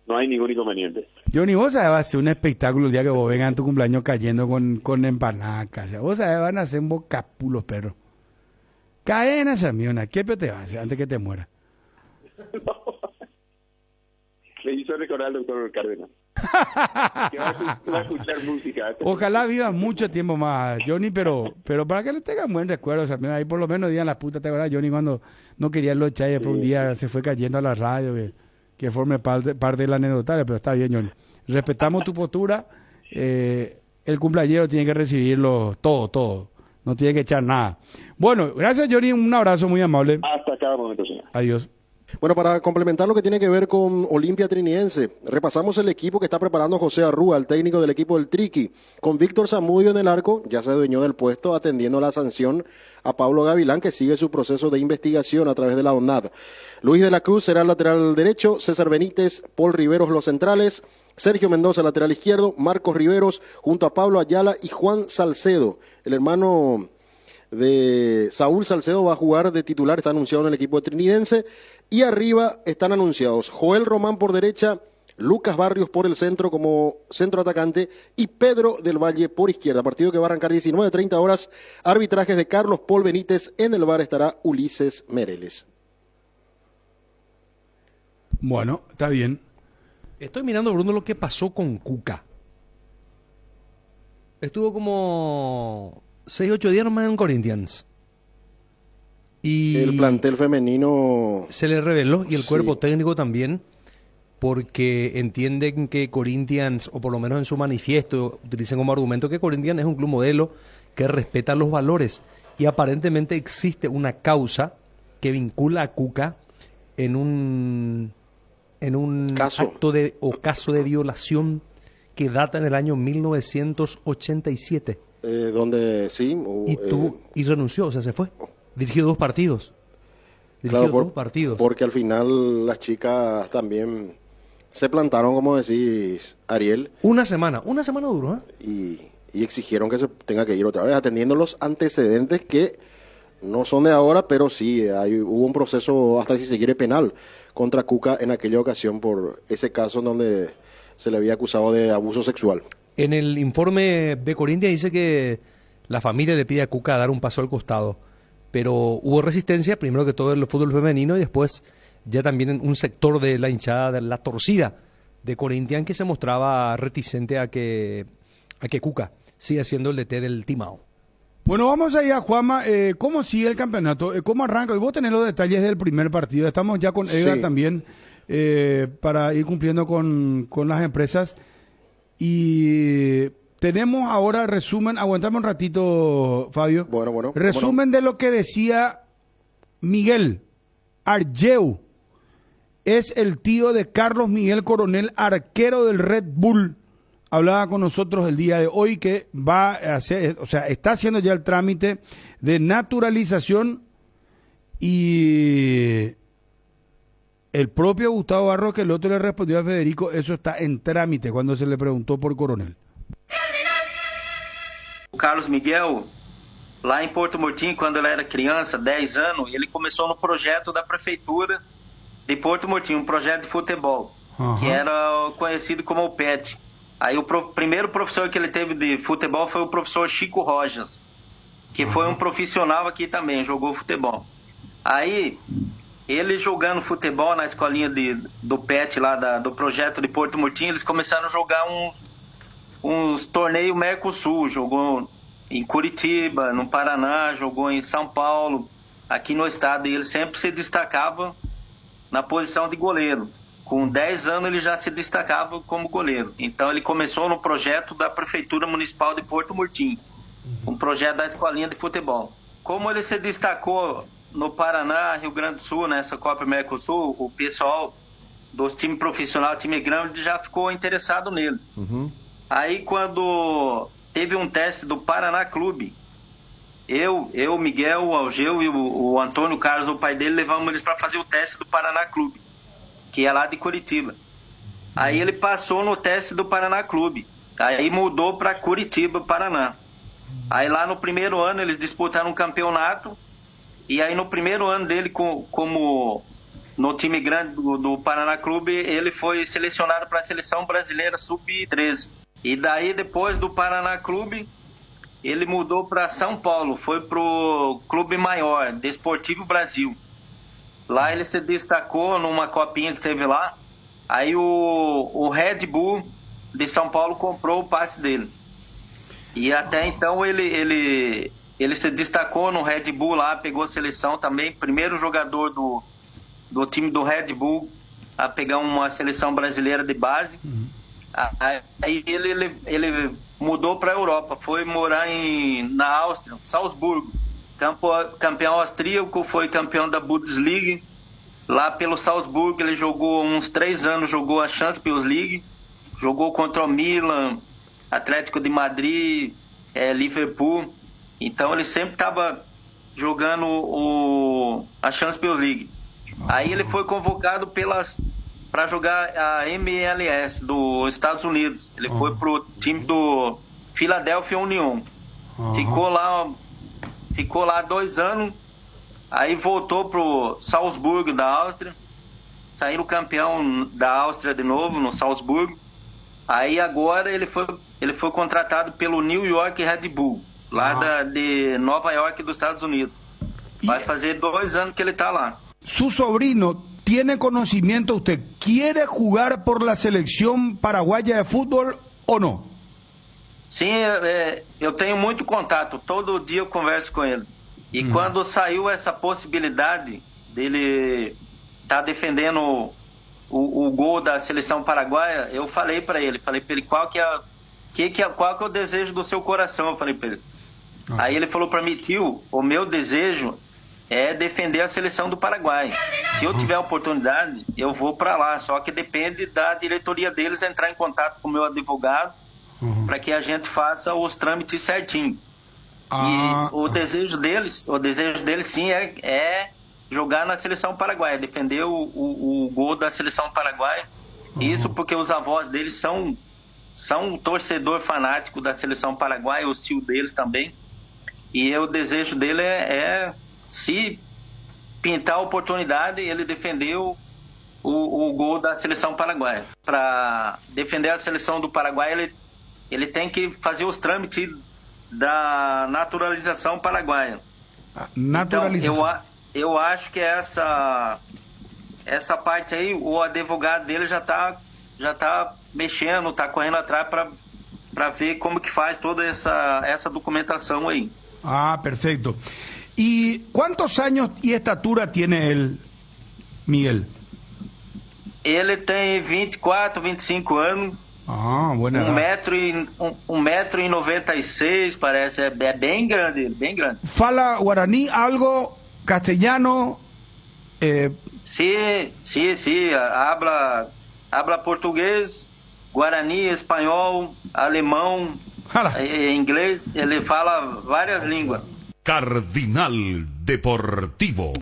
No hay ningún inconveniente. Johnny, vos sabés, va a ser un espectáculo el día que vos vengas en tu cumpleaños cayendo con empanadas. O sea, vos sabés, van a hacer un bocapulos, perro. Caen esa miona. ¿Qué te va a hacer antes que te muera? No. Me hizo recordar al doctor Cárdenas. Que va a escuchar música. Ojalá viva mucho tiempo más, Johnny, pero para que le tengan buen recuerdo. O sea, ahí por lo menos digan la puta, ¿te acuerdas, Johnny, cuando no quería lo echar y después un día se fue cayendo a la radio, que forme parte del anecdotario? Pero está bien, Johnny. Respetamos tu postura. El cumpleañero tiene que recibirlo todo. No tiene que echar nada. Bueno, gracias, Johnny. Un abrazo muy amable. Hasta cada momento, señor. Adiós. Bueno, para complementar lo que tiene que ver con Olimpia Trinidense, repasamos el equipo que está preparando José Arrúa, el técnico del equipo del Triqui, con Víctor Zamudio en el arco, ya se adueñó del puesto atendiendo la sanción a Pablo Gavilán, que sigue su proceso de investigación a través de la ONAD. Luis de la Cruz será el lateral derecho, César Benítez, Paul Riveros los centrales, Sergio Mendoza lateral izquierdo, Marcos Riveros junto a Pablo Ayala y Juan Salcedo, el hermano de Saúl Salcedo va a jugar de titular, está anunciado en el equipo de Trinidense, y arriba están anunciados Joel Román por derecha, Lucas Barrios por el centro como centro atacante y Pedro del Valle por izquierda. Partido que va a arrancar 19:30 horas, arbitrajes de Carlos Paul Benítez, en el VAR estará Ulises Mereles. Bueno, está bien. Estoy mirando, Bruno, lo que pasó con Cuca. Estuvo como 6-8 días nomás en Corinthians. Y el plantel femenino se le reveló, y el cuerpo técnico también, porque entienden que Corinthians, o por lo menos en su manifiesto, utilizan como argumento que Corinthians es un club modelo que respeta los valores, y aparentemente existe una causa que vincula a Cuca en un caso de violación que data en el año 1987. donde sí. Y renunció, o sea, se fue. Dirigió 2 partidos. Claro, 2 partidos. Porque al final las chicas también se plantaron, como decís, Ariel. Una semana duró, y exigieron que se tenga que ir otra vez, atendiendo los antecedentes que no son de ahora, pero sí, hubo un proceso, hasta si se quiere, penal contra Cuca en aquella ocasión por ese caso en donde se le había acusado de abuso sexual. En el informe de Corinthians dice que la familia le pide a Cuca dar un paso al costado, pero hubo resistencia, primero que todo en el fútbol femenino y después ya también en un sector de la hinchada, de la torcida de Corinthians, que se mostraba reticente a que Cuca siga siendo el DT del Timao. Bueno, vamos allá, Juanma. ¿Cómo sigue el campeonato? ¿Cómo arranca? Y vos tenés los detalles del primer partido. Estamos ya con Edgar también para ir cumpliendo con las empresas. Y tenemos ahora resumen. Aguantame un ratito, Fabio. Bueno. Resumen de lo que decía Miguel Arjeu. Es el tío de Carlos Miguel Coronel, arquero del Red Bull. Hablaba con nosotros el día de hoy que va a hacer, o sea, está haciendo ya el trámite de naturalización y el propio Gustavo Barros, que el otro le respondió a Federico, eso está en trámite cuando se le preguntó por Coronel. O Carlos Miguel, lá em Porto Murtinho, quando ele era criança, 10 anos, ele começou no projeto da prefeitura de Porto Murtinho, projeto de futebol, que era conhecido como o PET. Aí o primeiro professor que ele teve de futebol foi o professor Chico Rojas, que foi um profissional aqui também, jogou futebol. Aí, ele jogando futebol na escolinha do PET lá do projeto de Porto Murtinho, eles começaram a jogar uns torneios Mercosul, jogou em Curitiba, no Paraná, jogou em São Paulo, aqui no estado, e ele sempre se destacava na posição de goleiro. Com 10 anos ele já se destacava como goleiro. Então ele começou no projeto da Prefeitura Municipal de Porto Murtinho, um projeto da escolinha de futebol. Como ele se destacou no Paraná, Rio Grande do Sul, nessa Copa Mercosul, o pessoal dos times profissionais, time grande, já ficou interessado nele. Aí quando teve um teste do Paraná Clube, eu, Miguel, o Algeu e o Antônio Carlos, o pai dele, levamos eles para fazer o teste do Paraná Clube, que é lá de Curitiba. Aí ele passou no teste do Paraná Clube. Aí mudou para Curitiba, Paraná. Aí lá no primeiro ano eles disputaram um campeonato. E aí no primeiro ano dele, como no time grande do Paraná Clube, ele foi selecionado para a seleção brasileira sub-13. E daí depois do Paraná Clube, ele mudou para São Paulo. Foi pro Clube Maior, Desportivo Brasil. Lá ele se destacou numa copinha que teve lá. Aí o Red Bull de São Paulo comprou o passe dele. E até então ele se destacou no Red Bull lá, pegou a seleção também. Primeiro jogador do time do Red Bull a pegar uma seleção brasileira de base. Aí ele mudou para a Europa, foi morar na Áustria, Salzburgo. Campeão austríaco, foi campeão da Bundesliga. Lá pelo Salzburgo ele jogou uns 3 anos, jogou a Champions League, jogou contra o Milan, Atlético de Madrid, Liverpool. Então ele sempre estava jogando a Champions League. Aí ele foi convocado para jogar a MLS dos Estados Unidos. Ele foi pro time do Philadelphia Union. Ficou lá 2 anos, aí voltou pro Salzburgo da Áustria, saíram campeão da Áustria de novo, no Salzburgo. Aí agora ele foi contratado pelo New York Red Bull, lá de Nova York, dos Estados Unidos. Vai fazer 2 anos que ele está lá. Su sobrino tiene conocimiento, ¿usted quiere jugar por la selección paraguaya de fútbol o no? Sim, eu tenho muito contato, todo dia eu converso com ele. E quando saiu essa possibilidade dele estar defendendo o gol da seleção paraguaia, eu falei para ele qual que é o desejo do seu coração, eu falei para ele. Aí ele falou para mim, tio, o meu desejo é defender a seleção do Paraguai. Se eu tiver oportunidade, eu vou para lá, só que depende da diretoria deles entrar em contato com o meu advogado para que a gente faça os trâmites certinho. Ah, E o desejo deles sim é jogar na seleção paraguaia, defender o gol da seleção paraguaia. Isso porque os avós deles são um torcedor fanático da seleção paraguaia, o tio deles também. E o desejo dele é se pintar a oportunidade, ele defender o gol da seleção paraguaia. Para defender a seleção do Paraguai, ele tem que fazer os trâmites da naturalização paraguaia. Naturalização. Então, eu acho que essa parte aí, o advogado dele já tá mexendo, tá correndo atrás para ver como que faz toda essa documentação aí. Ah, perfecto. ¿Y cuántos años y estatura tiene él, Miguel? Ele tem 24, 25 anos. Ah, buena edad. 1,96 m, parece. É bem grande, bem grande. ¿Fala guaraní, algo, castellano? Sí, habla português, guarani, espanhol, alemão, inglês. Ele fala várias línguas. Cardinal Deportivo.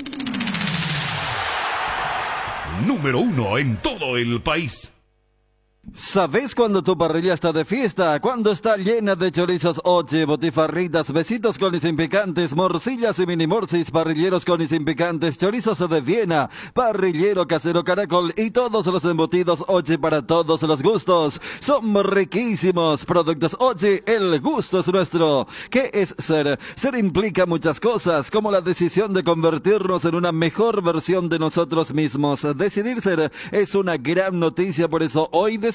Número 1 en todo el país. ¿Sabes cuando tu parrilla está de fiesta? Cuando está llena de chorizos oche, botifarritas, besitos con y sin picantes, morcillas y mini morcis, parrilleros con y sin picantes, chorizos de Viena, parrillero casero caracol y todos los embutidos oche para todos los gustos. Son riquísimos productos oche, el gusto es nuestro. ¿Qué es ser? Ser implica muchas cosas, como la decisión de convertirnos en una mejor versión de nosotros mismos. Decidir ser es una gran noticia, por eso hoy decidimos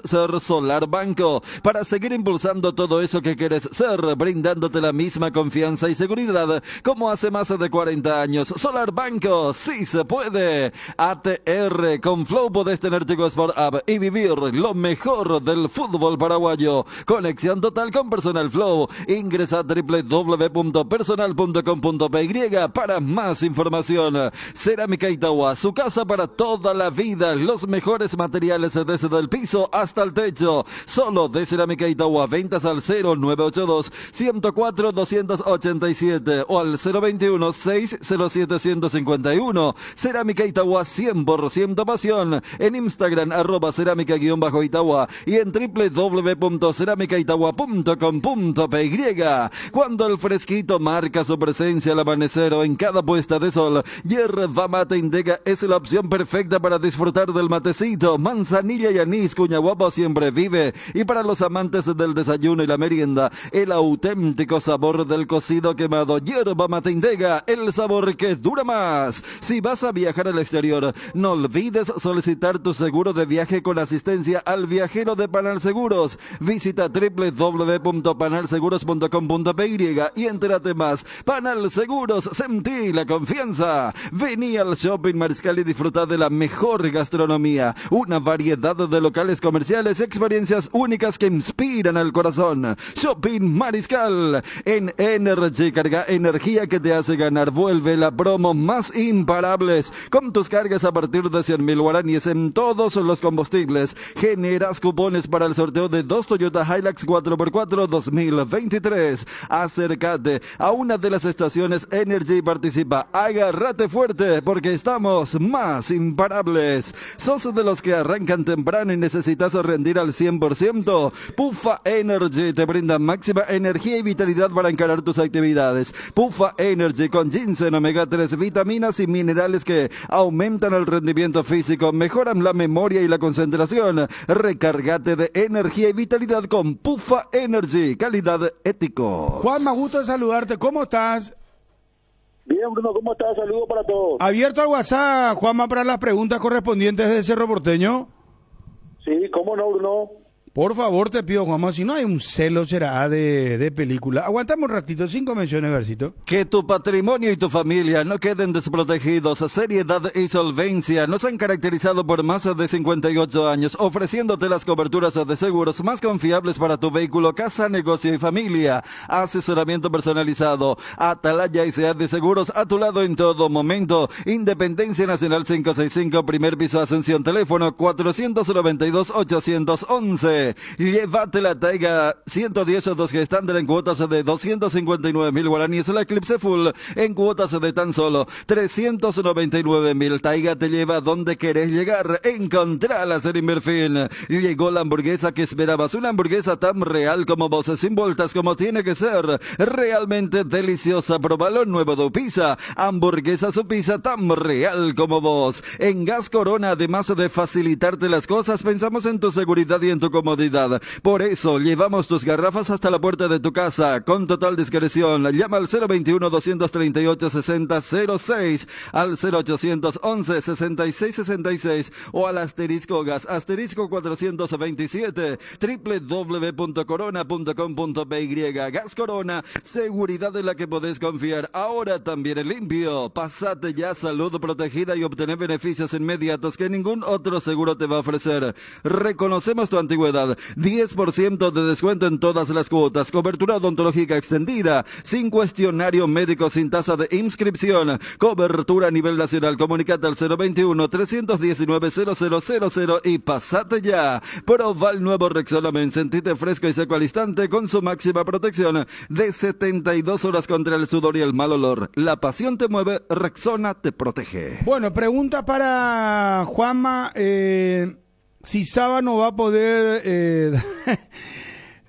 ser Solar Banco, para seguir impulsando todo eso que quieres ser, brindándote la misma confianza y seguridad como hace más de 40 años. Solar Banco, sí se puede. ATR, con Flow podés tener tu Sport App y vivir lo mejor del fútbol paraguayo. Conexión total con Personal Flow. Ingresa a www.personal.com.py para más información. Cerámica Itagua, su casa para toda la vida. Los mejores materiales desde el piso hasta el techo. Solo de Cerámica Itagua. Ventas al 0982-104-287 o al 021-607-151. Cerámica Itagua, 100% pasión. En Instagram, @cerámica_Itagua y en www.ceramicaitagua.com.py. Cuando el fresquito marca su presencia al amanecer o en cada puesta de sol, Yerba Mate Indega es la opción perfecta para disfrutar del matecito. Manzanilla y anís, Cuñaguapo siempre vive. Y para los amantes del desayuno y la merienda, el auténtico sabor del cocido quemado. Yerba Mate Indega, el sabor que dura más. Si vas a viajar al exterior, no olvides solicitar tu seguro de viaje con asistencia al viajero de Panal Seguros. Visita www.panalseguros.com.py y entérate más. Panal Seguros, sentí la confianza. Vení al Shopping Mariscal y disfruta de la mejor gastronomía. Una variedad de locales comerciales, experiencias únicas que inspiran al corazón. Shopping Mariscal. En Energy, carga energía que te hace ganar. Vuelve la promo más imparables. Con tus cargas a partir de 100.000 guaraníes en todos los combustibles, generas cupones para el sorteo de 2 Toyota Hilux 4x4 2023. Acércate a una de las estaciones Energy y participa. Agárrate fuerte porque estamos más imparables. ¿Sos de los que arrancan temprano y necesitas rendir al 100%? Puffa Energy te brinda máxima energía y vitalidad para encarar tus actividades. Puffa Energy con ginseng, omega 3, vitaminas y minerales que aumentan el rendimiento físico, mejoran la memoria y la concentración. Recárgate de energía y vitalidad con Puffa Energy, calidad ético. Juan, me gusta saludarte. ¿Cómo estás? Bien, Bruno, ¿cómo estás? Saludos para todos. Abierto al WhatsApp, Juanma, para las preguntas correspondientes de Cerro Porteño. Sí, ¿cómo no, Bruno? Por favor, te pido, Juanma, si no hay un celo será de película. Aguantame un ratito, 5 menciones, Garcito. Que tu patrimonio y tu familia no queden desprotegidos. Seriedad y solvencia nos han caracterizado por más de 58 años, ofreciéndote las coberturas de seguros más confiables para tu vehículo, casa, negocio y familia. Asesoramiento personalizado. Atalaya S.A. de Seguros, a tu lado en todo momento. Independencia Nacional 565, primer piso, Asunción. Teléfono 492-811. protege. Llévate la Taiga 110 o 2 Gestander en cuotas de 259.000 guaraníes, la Eclipse Full en cuotas de tan solo 399.000. Taiga te lleva donde querés llegar. Encontralas en Inverfin. Llegó la hamburguesa que esperabas, una hamburguesa tan real como vos, sin vueltas, como tiene que ser, realmente deliciosa. Probalo nuevo de Pizza, hamburguesa su pizza tan real como vos. En Gas Corona, además de facilitarte las cosas, pensamos en tu seguridad y en tu comodidad. Por eso llevamos tus garrafas hasta la puerta de tu casa con total discreción. Llama al 021-238-6006, al 0811-6666 o al asterisco gas, asterisco 427, www.corona.com.py. Gas Corona, seguridad en la que podés confiar. Ahora también en limpio. Pasate ya salud protegida y obtener beneficios inmediatos que ningún otro seguro te va a ofrecer. Reconocemos tu antigüedad. 10% de descuento en todas las cuotas. Cobertura odontológica extendida, sin cuestionario médico, sin tasa de inscripción. Cobertura a nivel nacional. Comunicate al 021-319-0000 y pasate ya. Proba el nuevo Rexolamen. Sentite fresco y seco al instante con su máxima protección de 72 horas contra el sudor y el mal olor. La pasión te mueve, Rexona te protege. Bueno, pregunta para Juanma, si Saba no va a poder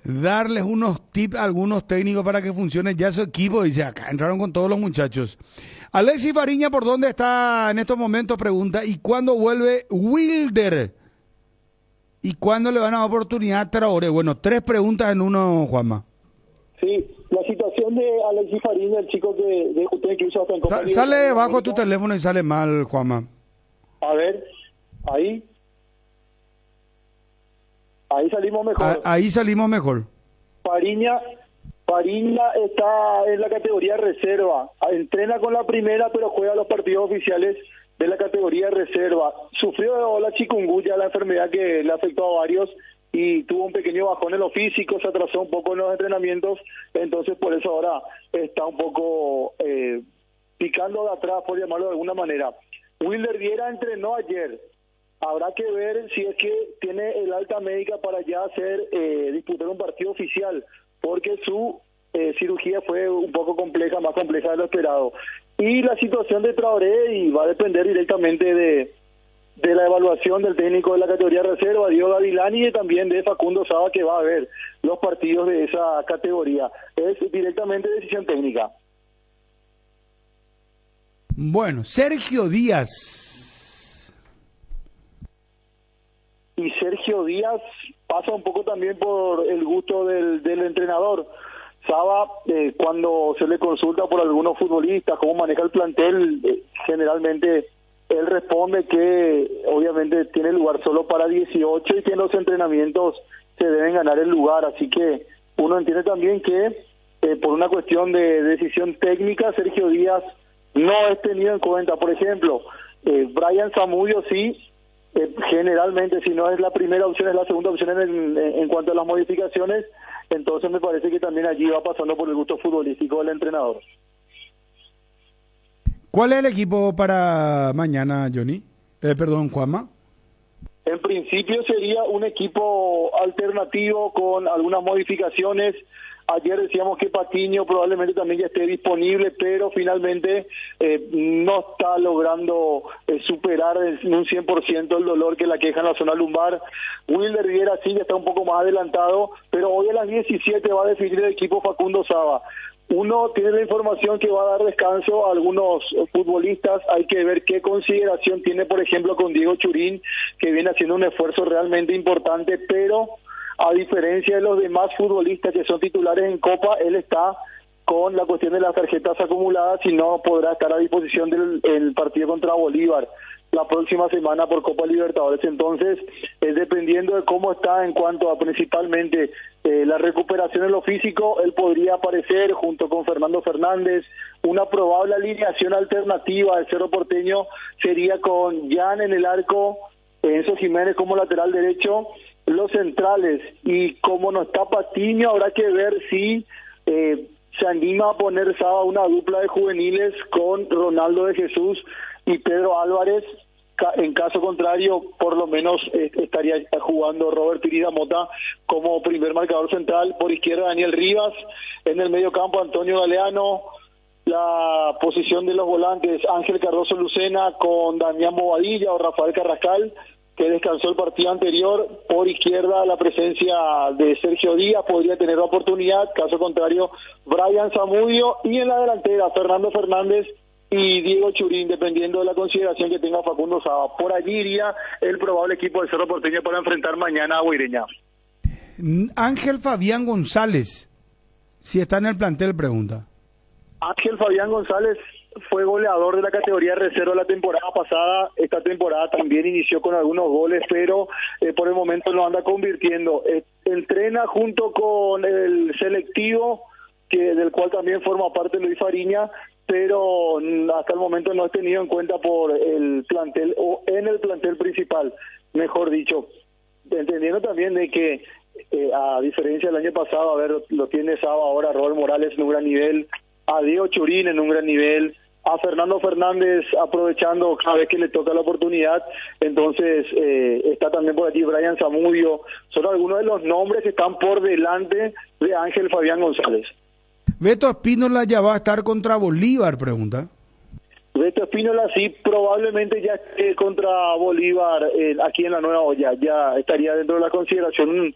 darles unos tips a algunos técnicos para que funcione ya su equipo. Dice, acá entraron con todos los muchachos. Alexis Fariña, ¿por dónde está en estos momentos? Pregunta, ¿y cuándo vuelve Wilder? ¿Y cuándo le van a dar oportunidad a Traoré? Bueno, 3 preguntas en uno, Juanma. Sí, la situación de Alexis Fariña, el chico de usted que hizo hasta en Copa Sale bajo tu teléfono y sale mal, Juanma. A ver, ahí salimos mejor. Ahí salimos mejor. Fariña está en la categoría reserva. Entrena con la primera, pero juega los partidos oficiales de la categoría reserva. Sufrió la chikungunya, la enfermedad que le afectó a varios, y tuvo un pequeño bajón en lo físico, se atrasó un poco en los entrenamientos, entonces por eso ahora está un poco picando de atrás, por llamarlo de alguna manera. Wilder Viera entrenó ayer. Habrá que ver si es que tiene el alta médica para ya disputar un partido oficial, porque su cirugía fue un poco compleja, más compleja de lo esperado. Y la situación de Traoré y va a depender directamente de la evaluación del técnico de la categoría reserva, Diego Gavilán, y también de Facundo Saba, que va a ver los partidos de esa categoría. Es directamente decisión técnica. Bueno, Sergio Díaz. Y Sergio Díaz pasa un poco también por el gusto del entrenador. Saba, cuando se le consulta por algunos futbolistas, cómo maneja el plantel, generalmente él responde que obviamente tiene lugar solo para 18 y que en los entrenamientos se deben ganar el lugar. Así que uno entiende también que por una cuestión de decisión técnica, Sergio Díaz no es tenido en cuenta. Por ejemplo, Brian Zamudio sí, generalmente si no es la primera opción, es la segunda opción en cuanto a las modificaciones. Entonces me parece que también allí va pasando por el gusto futbolístico del entrenador. ¿Cuál es el equipo para mañana, Johnny? Juanma. En principio sería un equipo alternativo con algunas modificaciones. Ayer decíamos que Patiño probablemente también ya esté disponible, pero finalmente no está logrando superar en un 100% el dolor que la queja en la zona lumbar. Wilder Viera sí ya está un poco más adelantado, pero hoy a las 17 va a definir el equipo Facundo Saba. Uno tiene la información que va a dar descanso a algunos futbolistas. Hay que ver qué consideración tiene, por ejemplo, con Diego Churín, que viene haciendo un esfuerzo realmente importante, pero a diferencia de los demás futbolistas que son titulares en Copa, él está con la cuestión de las tarjetas acumuladas y no podrá estar a disposición del partido contra Bolívar la próxima semana por Copa Libertadores. Entonces, dependiendo de cómo está en cuanto a principalmente la recuperación en lo físico, él podría aparecer junto con Fernando Fernández. Una probable alineación alternativa del Cerro Porteño sería con Jan en el arco, Enzo Jiménez como lateral derecho, los centrales, y como no está Patiño, habrá que ver si se anima a poner Saba una dupla de juveniles con Ronaldo de Jesús y Pedro Álvarez, En caso contrario, por lo menos estaría jugando Robert Pirida Mota como primer marcador central. Por izquierda, Daniel Rivas. En el medio campo, Antonio Galeano. La posición de los volantes, Ángel Cardoso Lucena con Damián Bobadilla o Rafael Carrascal, que descansó el partido anterior. Por izquierda, la presencia de Sergio Díaz podría tener la oportunidad. Caso contrario, Brian Zamudio. Y en la delantera, Fernando Fernández y Diego Churín, dependiendo de la consideración que tenga Facundo Saba. Por allí iría el probable equipo del Cerro Porteño para enfrentar mañana a Guaireña. Ángel Fabián González, si está en el plantel, pregunta. Ángel Fabián González fue goleador de la categoría de reserva la temporada pasada. Esta temporada también inició con algunos goles, pero por el momento lo anda convirtiendo. Entrena junto con el selectivo, del cual también forma parte Luis Fariña, pero hasta el momento no es tenido en cuenta por el plantel, o en el plantel principal, mejor dicho. Entendiendo también de que, a diferencia del año pasado, lo tiene Saba ahora, Robert Morales en un gran nivel, a Diego Churín en un gran nivel, a Fernando Fernández aprovechando cada vez que le toca la oportunidad. Entonces está también por allí Brian Zamudio. Son algunos de los nombres que están por delante de Ángel Fabián González. Beto Espínola ya va a estar contra Bolívar, pregunta. Beto Espínola sí, probablemente ya esté contra Bolívar aquí en la Nueva Olla, ya estaría dentro de la consideración.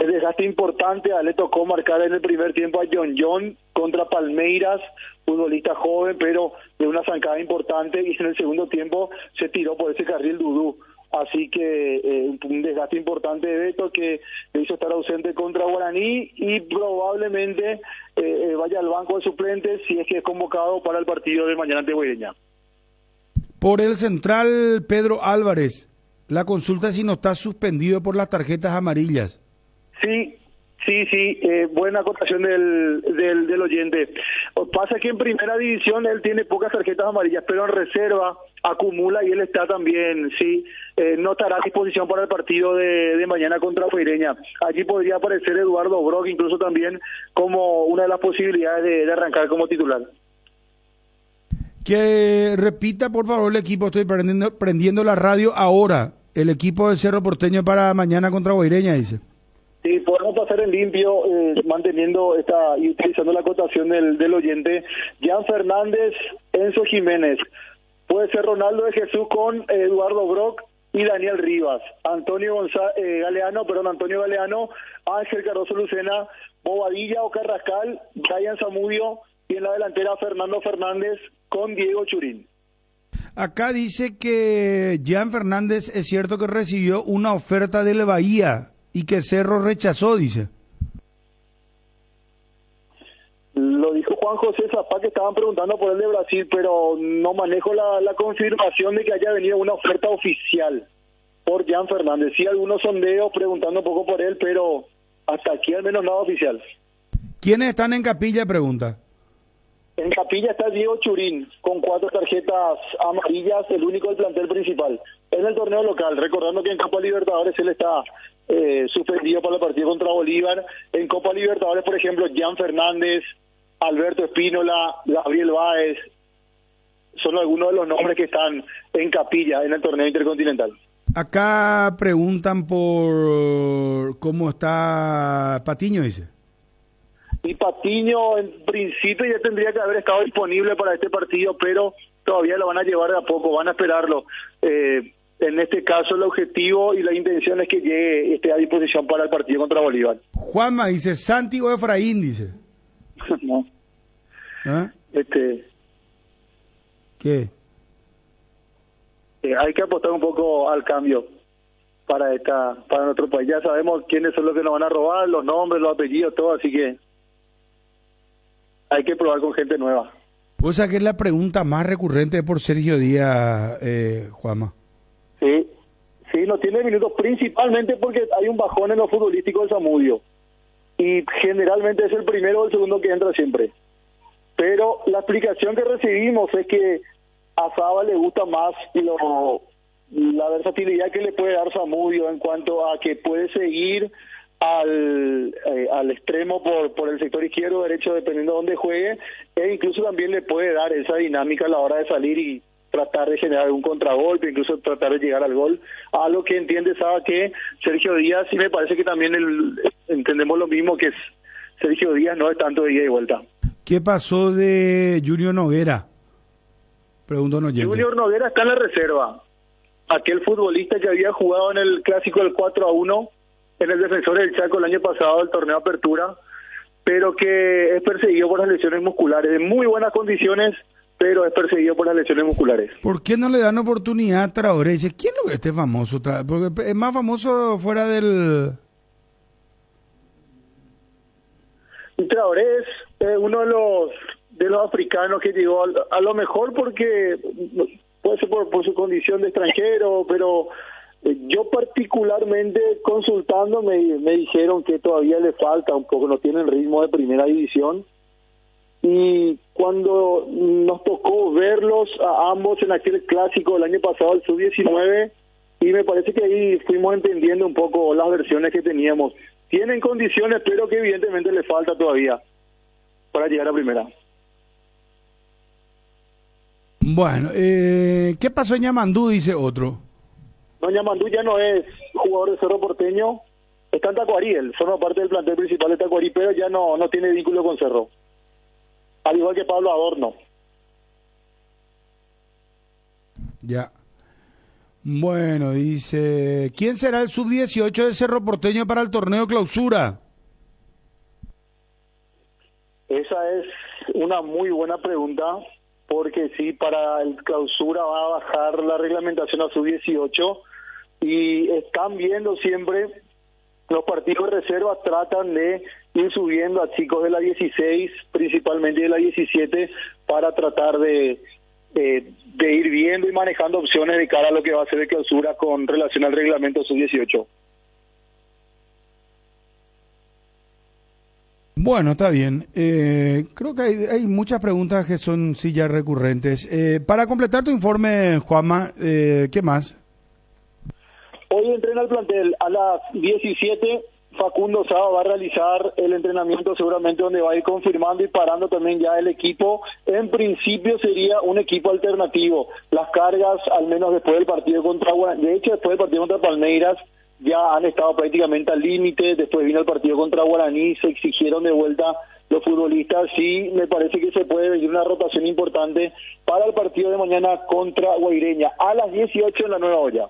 El desgaste importante, a él le tocó marcar en el primer tiempo a John contra Palmeiras, futbolista joven, pero de una zancada importante, y en el segundo tiempo se tiró por ese carril Dudú. Así que un desgaste importante de Beto, que le hizo estar ausente contra Guaraní, y probablemente vaya al banco de suplentes si es que es convocado para el partido de mañana ante Guaireña. Por el central Pedro Álvarez, la consulta es si no está suspendido por las tarjetas amarillas. Sí, buena acotación del oyente. Pasa que en primera división él tiene pocas tarjetas amarillas, pero en reserva acumula, y él está también, no estará a disposición para el partido de mañana contra Guaireña. Allí podría aparecer Eduardo Brock, incluso también como una de las posibilidades de arrancar como titular. Que repita, por favor, el equipo. Estoy prendiendo la radio ahora. El equipo del Cerro Porteño para mañana contra Guaireña, dice. Sí, podemos pasar en limpio, manteniendo y utilizando la acotación del oyente. Jan Fernández, Enzo Jiménez. Puede ser Ronaldo de Jesús con Eduardo Brock y Daniel Rivas. Antonio Galeano, Ángel Cardoso Lucena, Bobadilla o Carrascal, Brian Zamudio, y en la delantera Fernando Fernández con Diego Churín. Acá dice que Jan Fernández es cierto que recibió una oferta del Bahía y que Cerro rechazó, dice. Lo dijo Juan José Zapá, que estaban preguntando por él de Brasil, pero no manejo la confirmación de que haya venido una oferta oficial por Jan Fernández. Sí, algunos sondeos preguntando un poco por él, pero hasta aquí al menos nada oficial. ¿Quiénes están en Capilla? Pregunta. En Capilla está Diego Churín, con 4 tarjetas amarillas, el único del plantel principal. En el torneo local, recordando que en Copa Libertadores él está suspendido para el partido contra Bolívar. En Copa Libertadores, por ejemplo, Jan Fernández, Alberto Espínola, Gabriel Báez, son algunos de los nombres que están en Capilla en el torneo intercontinental. Acá preguntan por cómo está Patiño, dice. Y Patiño en principio ya tendría que haber estado disponible para este partido, pero todavía lo van a llevar de a poco, van a esperarlo. En este caso el objetivo y la intención es que llegue, esté a disposición para el partido contra Bolívar. Juanma dice, Santi o Efraín, dice. No. ¿Ah? ¿Qué? Hay que apostar un poco al cambio para nuestro país. Ya sabemos quiénes son los que nos van a robar, los nombres, los apellidos, todo, así que hay que probar con gente nueva. O sea que es la pregunta más recurrente por Sergio Díaz, Juanma. Sí, no tiene minutos, principalmente porque hay un bajón en lo futbolístico de Zamudio. Y generalmente es el primero o el segundo que entra siempre. Pero la explicación que recibimos es que a Saba le gusta más la versatilidad que le puede dar Zamudio en cuanto a que puede seguir al extremo por el sector izquierdo o derecho, dependiendo de dónde juegue, e incluso también le puede dar esa dinámica a la hora de salir tratar de generar un contragolpe, incluso tratar de llegar al gol, a lo que entiende Saba que Sergio Díaz, y me parece que también entendemos lo mismo, que Sergio Díaz no es tanto de ida y vuelta. ¿Qué pasó de Junior Noguera? Pregunto un oyente. Junior Noguera está en la reserva. Aquel futbolista que había jugado en el clásico del 4-1 en el Defensor del Chaco el año pasado, el torneo Apertura, pero que es perseguido por las lesiones musculares, en muy buenas condiciones, pero es perseguido por las lesiones musculares. ¿Por qué no le dan oportunidad a Traoré? Dice, ¿quién es este famoso? Porque es más famoso fuera del... Y Traoré es uno de los africanos que llegó a lo mejor porque puede ser por su condición de extranjero, pero yo particularmente consultando me dijeron que todavía le falta un poco, no tiene el ritmo de primera división, y cuando nos tocó verlos a ambos en aquel clásico del año pasado, el sub-19, y me parece que ahí fuimos entendiendo un poco las versiones que teníamos. Tienen condiciones, pero que evidentemente le falta todavía para llegar a primera. Bueno, ¿qué pasó en Ñamandú? Dice otro. No, Ñamandú ya no es jugador de Cerro Porteño, está en Tacuarí, él forma parte del plantel principal de Tacuarí, pero ya no tiene vínculo con Cerro. Al igual que Pablo Adorno. Ya. Bueno, dice, ¿quién será el sub-18 de Cerro Porteño para el torneo clausura? Esa es una muy buena pregunta, porque sí, para el clausura va a bajar la reglamentación a sub-18 y están viendo siempre los partidos de reserva, tratan de ir subiendo a chicos de la 16, principalmente de la 17, para tratar de ir viendo y manejando opciones de cara a lo que va a ser de clausura con relación al reglamento sub-18. Bueno, está bien. Creo que hay muchas preguntas que son sí ya recurrentes. Para completar tu informe, Juanma, ¿qué más? Hoy entrena el plantel a las 17. Facundo Saba va a realizar el entrenamiento seguramente donde va a ir confirmando y parando también ya el equipo. En principio sería un equipo alternativo. Las cargas, al menos después del partido contra Guaraní, de hecho después del partido contra Palmeiras, ya han estado prácticamente al límite. Después vino el partido contra Guaraní, se exigieron de vuelta los futbolistas. Sí, me parece que se puede venir una rotación importante para el partido de mañana contra Guaireña a las 18 en la Nueva Olla.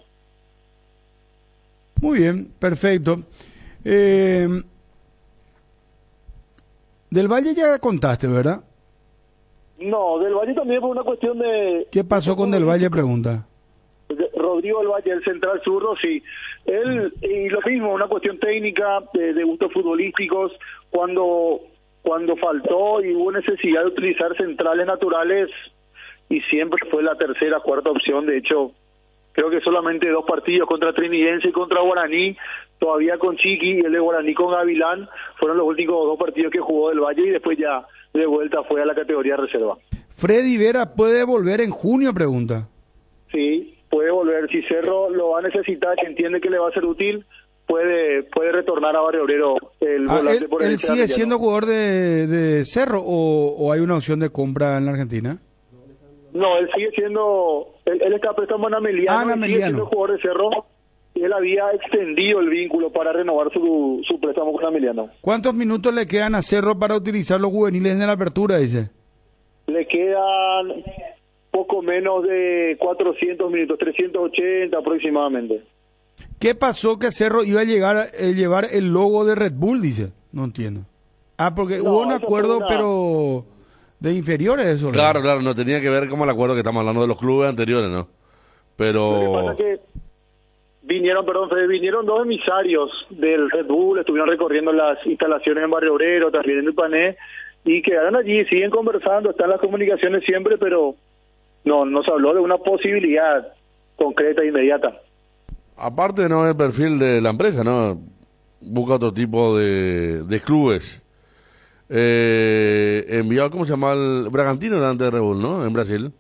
Muy bien, perfecto. Del Valle ya contaste, ¿verdad? No, Del Valle también por una cuestión de... ¿Qué pasó con Del Valle? Pregunta. Rodrigo Del Valle, el central zurdo, sí. Él, y lo mismo, una cuestión técnica, de gustos futbolísticos, cuando faltó y hubo necesidad de utilizar centrales naturales, y siempre fue la tercera, cuarta opción. De hecho, creo que solamente 2 partidos contra Trinidense y contra Guaraní, todavía con Chiqui, y el de Guaraní con Gavilán, fueron los últimos 2 partidos que jugó Del Valle, y después ya de vuelta fue a la categoría reserva. Freddy Vera puede volver en junio, pregunta. Sí, puede volver. Si Cerro lo va a necesitar y entiende que le va a ser útil, puede retornar a Barrio Obrero el volante por el ¿Él sigue siendo jugador de Cerro o hay una opción de compra en la Argentina? No, él sigue siendo... Él está prestando a Nameliano, y sigue siendo jugador de Cerro. Y él había extendido el vínculo para renovar su préstamo con Nameliano. ¿Cuántos minutos le quedan a Cerro para utilizar los juveniles en la apertura, dice? Le quedan poco menos de 400 minutos, 380 aproximadamente. ¿Qué pasó que Cerro iba a llevar el logo de Red Bull, dice? No entiendo. Porque hubo un acuerdo, pero de inferiores eso. Claro, no tenía que ver como el acuerdo que estamos hablando de los clubes anteriores, ¿no? Pero... Lo que pasa es que vinieron 2 emisarios del Red Bull, estuvieron recorriendo las instalaciones en Barrio Obrero, también en Ipané, y quedaron allí, siguen conversando, están las comunicaciones siempre, pero no se habló de una posibilidad concreta e inmediata. Aparte no es el perfil de la empresa, ¿no? Busca otro tipo de clubes. Enviado, ¿cómo se llama? El Bragantino era antes de Red Bull, ¿no? En Brasil.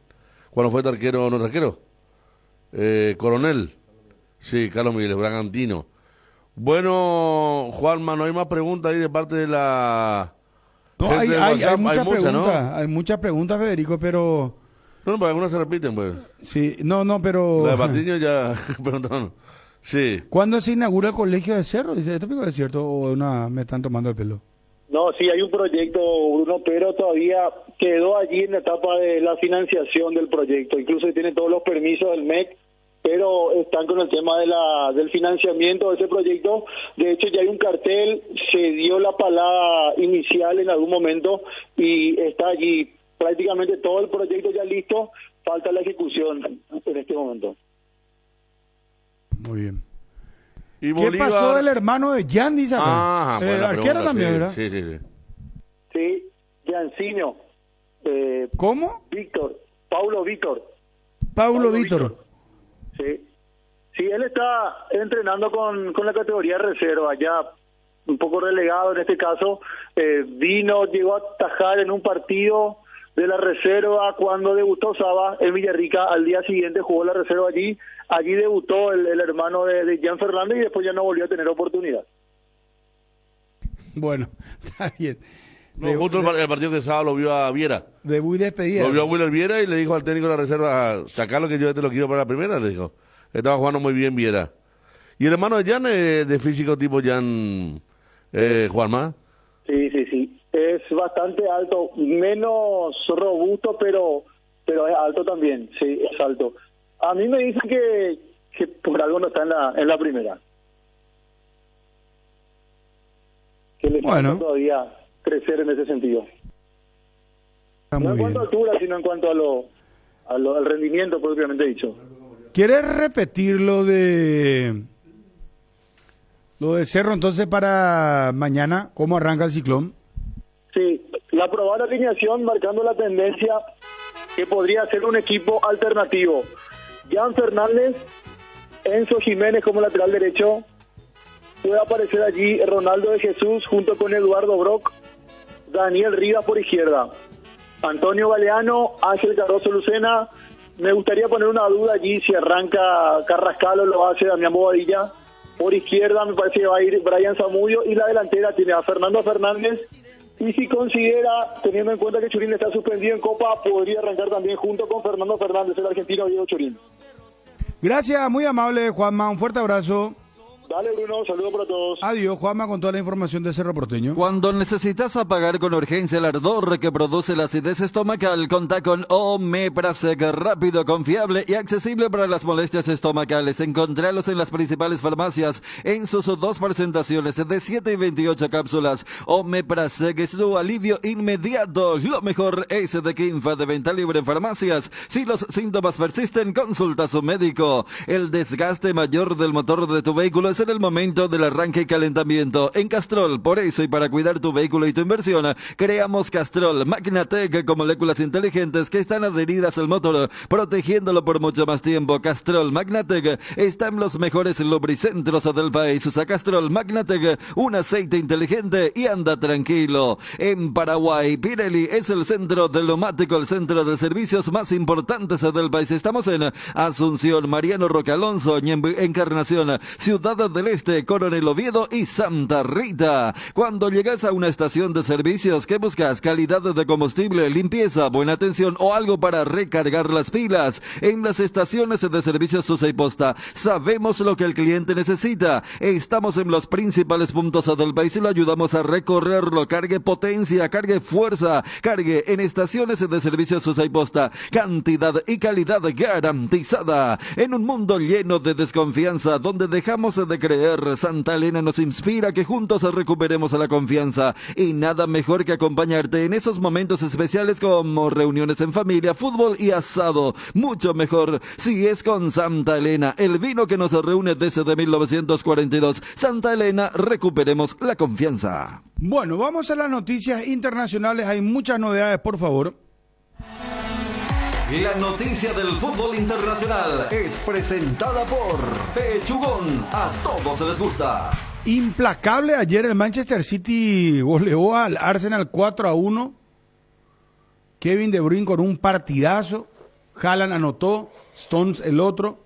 Cuando fue arquero, no arquero. Coronel. Sí, Carlos Miguel, Bragantino. Bueno, Juanma, no hay más preguntas ahí de parte de la... No, hay muchas preguntas, ¿no? hay muchas preguntas, Federico, pero No, para algunas se repiten, pues. Sí, no, pero... La de Patiño ya... Perdón. Sí. ¿Cuándo se inaugura el colegio de Cerro? Dice, ¿esto pico es cierto o me están tomando el pelo? No, sí, hay un proyecto, Bruno, pero todavía quedó allí en la etapa de la financiación del proyecto. Incluso tiene todos los permisos del MEC, pero están con el tema del financiamiento de ese proyecto. De hecho, ya hay un cartel, se dio la palada inicial en algún momento y está allí prácticamente todo el proyecto ya listo, falta la ejecución en este momento. Muy bien. ¿Y ¿Qué Bolívar? pasó del hermano de Jan, dice acá? Ah, buena arquero pregunta, también, sí, ¿verdad? Sí. Sí, Janciño. ¿Cómo? Paulo Víctor. Paulo Víctor. Sí, él está entrenando con la categoría reserva, ya un poco relegado en este caso. Llegó a atajar en un partido de la reserva cuando debutó Saba en Villarrica. Al día siguiente jugó la reserva allí debutó el hermano de Jan Fernández y después ya no volvió a tener oportunidad. Bueno, está bien. No, justo el partido de sábado lo vio a Viera. Debut y despedida. Lo vio a Willer Viera y le dijo al técnico de la reserva, sacarlo que yo te lo quiero para la primera, le dijo. Estaba jugando muy bien Viera. ¿Y el hermano de Jan de físico tipo Jan Juanma? Sí. Es bastante alto, menos robusto, pero es alto también, sí, es alto. A mí me dicen que por algo no está en la primera. Que le falta todavía crecer en ese sentido. No en cuanto a altura, sino en cuanto al rendimiento propiamente dicho. ¿Quieres repetir lo de Cerro entonces para mañana? ¿Cómo arranca el Ciclón? Sí, la probada alineación marcando la tendencia que podría ser un equipo alternativo. Jan Fernández, Enzo Jiménez como lateral derecho, puede aparecer allí Ronaldo de Jesús junto con Eduardo Brock, Daniel Rivas por izquierda, Antonio Galeano, Ángel Cardoso Lucena. Me gustaría poner una duda allí si arranca Carrascal o lo hace Damián Bobadilla. Por izquierda me parece que va a ir Brian Zamudio y la delantera tiene a Fernando Fernández. Y si considera, teniendo en cuenta que Churín está suspendido en Copa, podría arrancar también junto con Fernando Fernández, el argentino Diego Churín. Gracias, muy amable Juanma, un fuerte abrazo. Dale Bruno, saludos para todos. Adiós Juanma con toda la información de Cerro Porteño. Cuando necesitas apagar con urgencia el ardor que produce la acidez estomacal, contá con Omeprazec, rápido, confiable y accesible para las molestias estomacales. Encontralos en las principales farmacias en sus dos presentaciones de 7 y 28 cápsulas. Omeprazec es su alivio inmediato. Lo mejor es de Quinfa, de venta libre en farmacias. Si los síntomas persisten, consulta a su médico. El desgaste mayor del motor de tu vehículo es en el momento del arranque y calentamiento. En Castrol, por eso y para cuidar tu vehículo y tu inversión, creamos Castrol Magnatec con moléculas inteligentes que están adheridas al motor, protegiéndolo por mucho más tiempo. Castrol Magnatec está en los mejores lubricentros del país. Usa Castrol Magnatec, un aceite inteligente y anda tranquilo. En Paraguay, Pirelli es el centro de neumático, el centro de servicios más importantes del país. Estamos en Asunción, Mariano Roque Alonso, Encarnación, Ciudad del Este, Coronel Oviedo y Santa Rita. Cuando llegas a una estación de servicios, ¿qué buscas? Calidad de combustible, limpieza, buena atención o algo para recargar las pilas. En las estaciones de servicios Susa y Posta sabemos lo que el cliente necesita. Estamos en los principales puntos del país y lo ayudamos a recorrerlo. Cargue potencia, cargue fuerza, cargue en estaciones de servicios Susa y Posta. Cantidad y calidad garantizada. En un mundo lleno de desconfianza, donde dejamos de creer, Santa Elena nos inspira que juntos recuperemos la confianza. Y nada mejor que acompañarte en esos momentos especiales como reuniones en familia, fútbol y asado. Mucho mejor si es con Santa Elena, el vino que nos reúne desde 1942. Santa Elena, recuperemos la confianza. Bueno, vamos a las noticias internacionales. Hay muchas novedades, por favor. La noticia del fútbol internacional es presentada por Pechugón. A todos les gusta. Implacable ayer el Manchester City goleó al Arsenal 4-1. Kevin De Bruyne con un partidazo. Haaland anotó, Stones el otro.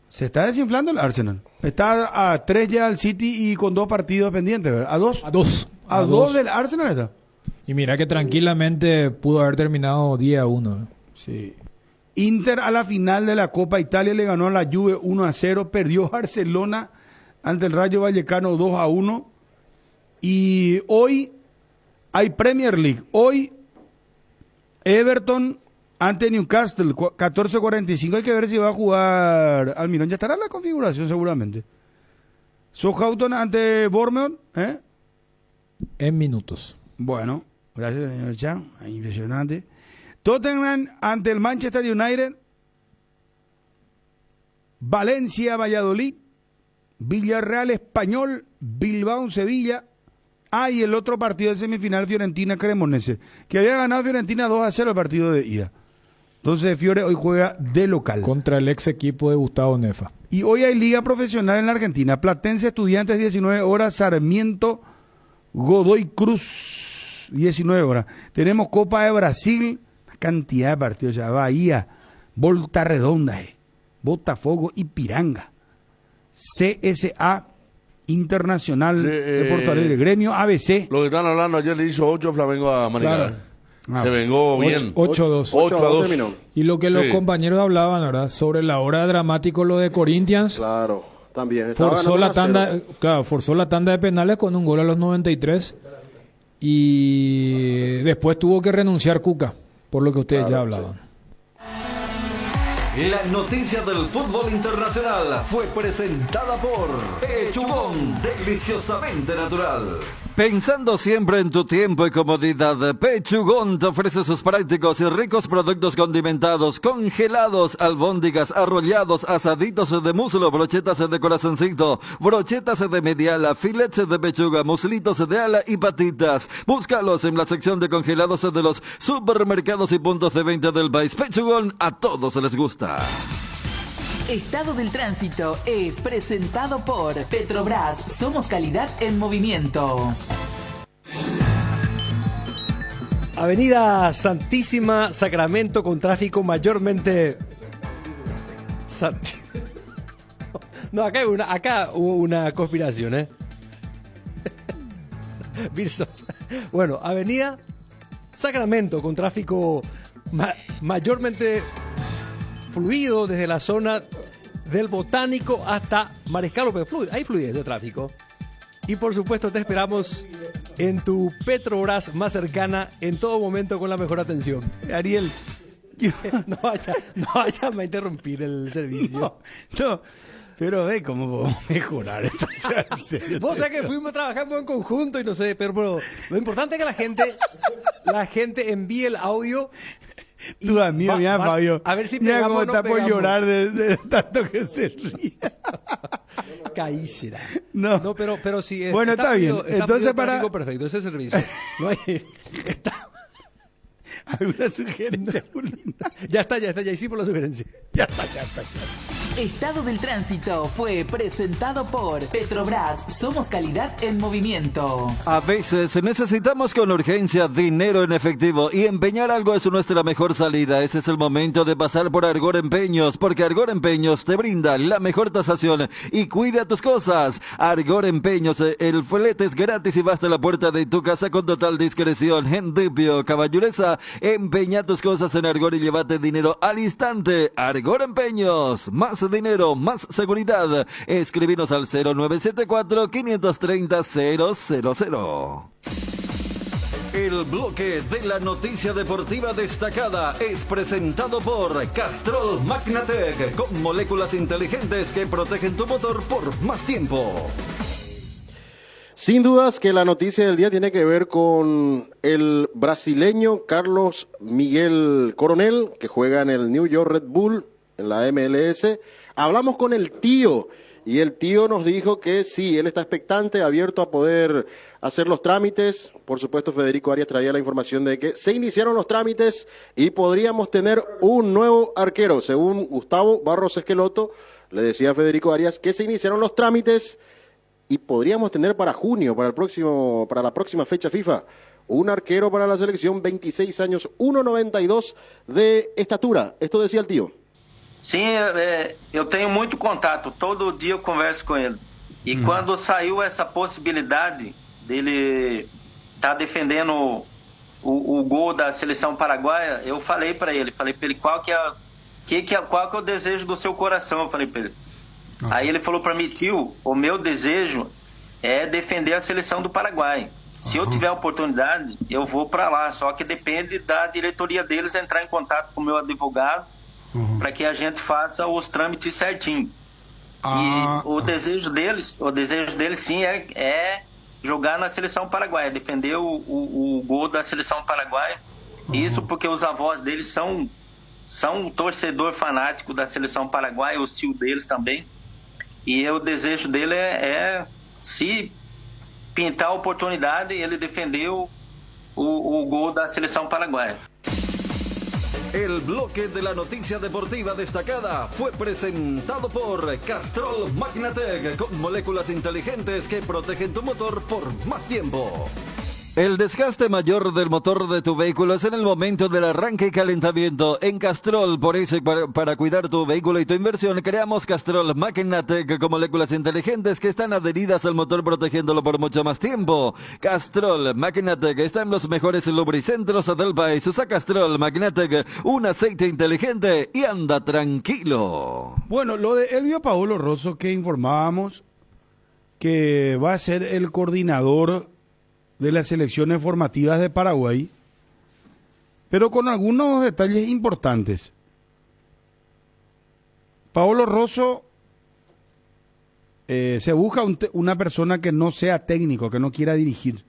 Se está desinflando el Arsenal. Está a 3 ya el City y con 2 partidos pendientes, ¿verdad? ¿A 2? A 2 del Arsenal está. Y mira que tranquilamente pudo haber terminado 10-1. Sí. Inter a la final de la Copa Italia le ganó a la Juve 1-0, perdió Barcelona ante el Rayo Vallecano 2-1 y hoy hay Premier League. Hoy Everton ante Newcastle 14:45. Hay que ver si va a jugar Almirón. Ya estará en la configuración seguramente. Southampton ante Bournemouth, en minutos. Bueno, gracias señor Chan, impresionante. Tottenham ante el Manchester United, Valencia, Valladolid, Villarreal, Español, Bilbao, Sevilla. Y el otro partido de semifinal, Fiorentina, Cremonese, que había ganado Fiorentina 2-0 el partido de ida. Entonces Fiore hoy juega de local. Contra el ex equipo de Gustavo Nefa. Y hoy hay liga profesional en la Argentina. Platense, Estudiantes, 19 horas. Sarmiento, Godoy Cruz, 19 horas. Tenemos Copa de Brasil, cantidad de partidos, ya Bahía, Volta Redonda, Botafogo y Piranga, CSA Internacional de Porto Alegre, Gremio ABC. Lo que están hablando, ayer le hizo 8 Flamengo a Maricá. Claro. Se vengó bien. 8-2. 8-2. Y lo que los compañeros hablaban, ¿verdad? Sobre la hora dramático lo de Corinthians. Claro, también. Forzó la tanda de penales con un gol a los 93 y después tuvo que renunciar Cuca, por lo que ustedes ya hablaban. La noticia del fútbol internacional fue presentada por Pechugón, deliciosamente natural. Pensando siempre en tu tiempo y comodidad, Pechugón te ofrece sus prácticos y ricos productos condimentados, congelados, albóndigas, arrollados, asaditos de muslo, brochetas de corazoncito, brochetas de mediala, filetes de pechuga, muslitos de ala y patitas. Búscalos en la sección de congelados de los supermercados y puntos de venta del país. Pechugón, a todos les gusta. Estado del tránsito es presentado por Petrobras. Somos calidad en movimiento. Avenida Santísima Sacramento con tráfico mayormente... No, acá hubo una conspiración, Bueno, Avenida Sacramento con tráfico mayormente fluido desde la zona del Botánico hasta Mariscal López. Hay fluidez de tráfico. Y por supuesto te esperamos en tu Petrobras más cercana en todo momento con la mejor atención. Ariel, no vaya a interrumpir el servicio. No, pero ve cómo podemos mejorar esto. Vos sabés que fuimos trabajando en conjunto y no sé, pero lo importante es que la gente envíe el audio. Tú a mí, mira, Fabio. A ver si mira pegamos, cómo está no por pegamos. llorar de tanto que se ríe. Caísera. No, pero sí. Bueno, está bien. Entonces para perfecto, ese servicio. No hay. ¿Alguna sugerencia? Ya está, ya hicimos la sugerencia. Ya está. Estado del tránsito fue presentado por Petrobras. Somos calidad en movimiento. A veces necesitamos con urgencia dinero en efectivo y empeñar algo es nuestra mejor salida. Ese es el momento de pasar por Argor Empeños, porque Argor Empeños te brinda la mejor tasación y cuida tus cosas. Argor Empeños, el flete es gratis y va hasta la puerta de tu casa con total discreción. Hendipio, caballureza, empeña tus cosas en Argor y llévate dinero al instante. Argor Empeños, más dinero, más seguridad. Escribinos al 0974-530-000. El bloque de la noticia deportiva destacada es presentado por Castrol Magnatec, con moléculas inteligentes que protegen tu motor por más tiempo. Sin dudas que la noticia del día tiene que ver con el brasileño Carlos Miguel Coronel, que juega en el New York Red Bull, en la MLS. Hablamos con el tío, y el tío nos dijo que sí, él está expectante, abierto a poder hacer los trámites. Por supuesto, Federico Arias traía la información de que se iniciaron los trámites y podríamos tener un nuevo arquero. Según Gustavo Barros Esqueloto, le decía a Federico Arias que se iniciaron los trámites y podríamos tener para junio, para la próxima fecha FIFA, un arquero para la selección, 26 años, 1,92 de estatura. Esto decía el tío. Sim, eu tenho muito contato, todo dia eu converso com ele. E quando saiu essa possibilidade dele estar defendendo o gol da seleção paraguaia, eu falei para ele qual que é o desejo do seu coração, eu falei para ele. Aí ele falou para mim, tio, o meu desejo é defender a seleção do Paraguai. Se eu tiver a oportunidade, eu vou para lá, só que depende da diretoria deles entrar em contato com o meu advogado para que a gente faça os trâmites certinho. E o desejo deles sim é jogar na seleção paraguaia, defender o gol da seleção paraguaia. Isso porque os avós deles são um torcedor fanático da seleção paraguaia, o tio deles também. E o desejo dele é se pintar a oportunidade, ele defender o gol da seleção paraguaia. El bloque de la noticia deportiva destacada fue presentado por Castrol Magnatec, con moléculas inteligentes que protegen tu motor por más tiempo. El desgaste mayor del motor de tu vehículo es en el momento del arranque y calentamiento. En Castrol, por eso, para cuidar tu vehículo y tu inversión, creamos Castrol Magnatec con moléculas inteligentes que están adheridas al motor protegiéndolo por mucho más tiempo. Castrol Magnatec está en los mejores lubricentros del país. Usa Castrol Magnatec, un aceite inteligente y anda tranquilo. Bueno, lo de Elvio Paolo Rosso que informábamos que va a ser el coordinador de las selecciones formativas de Paraguay, pero con algunos detalles importantes. Paolo Rosso se busca una persona que no sea técnico, que no quiera dirigir,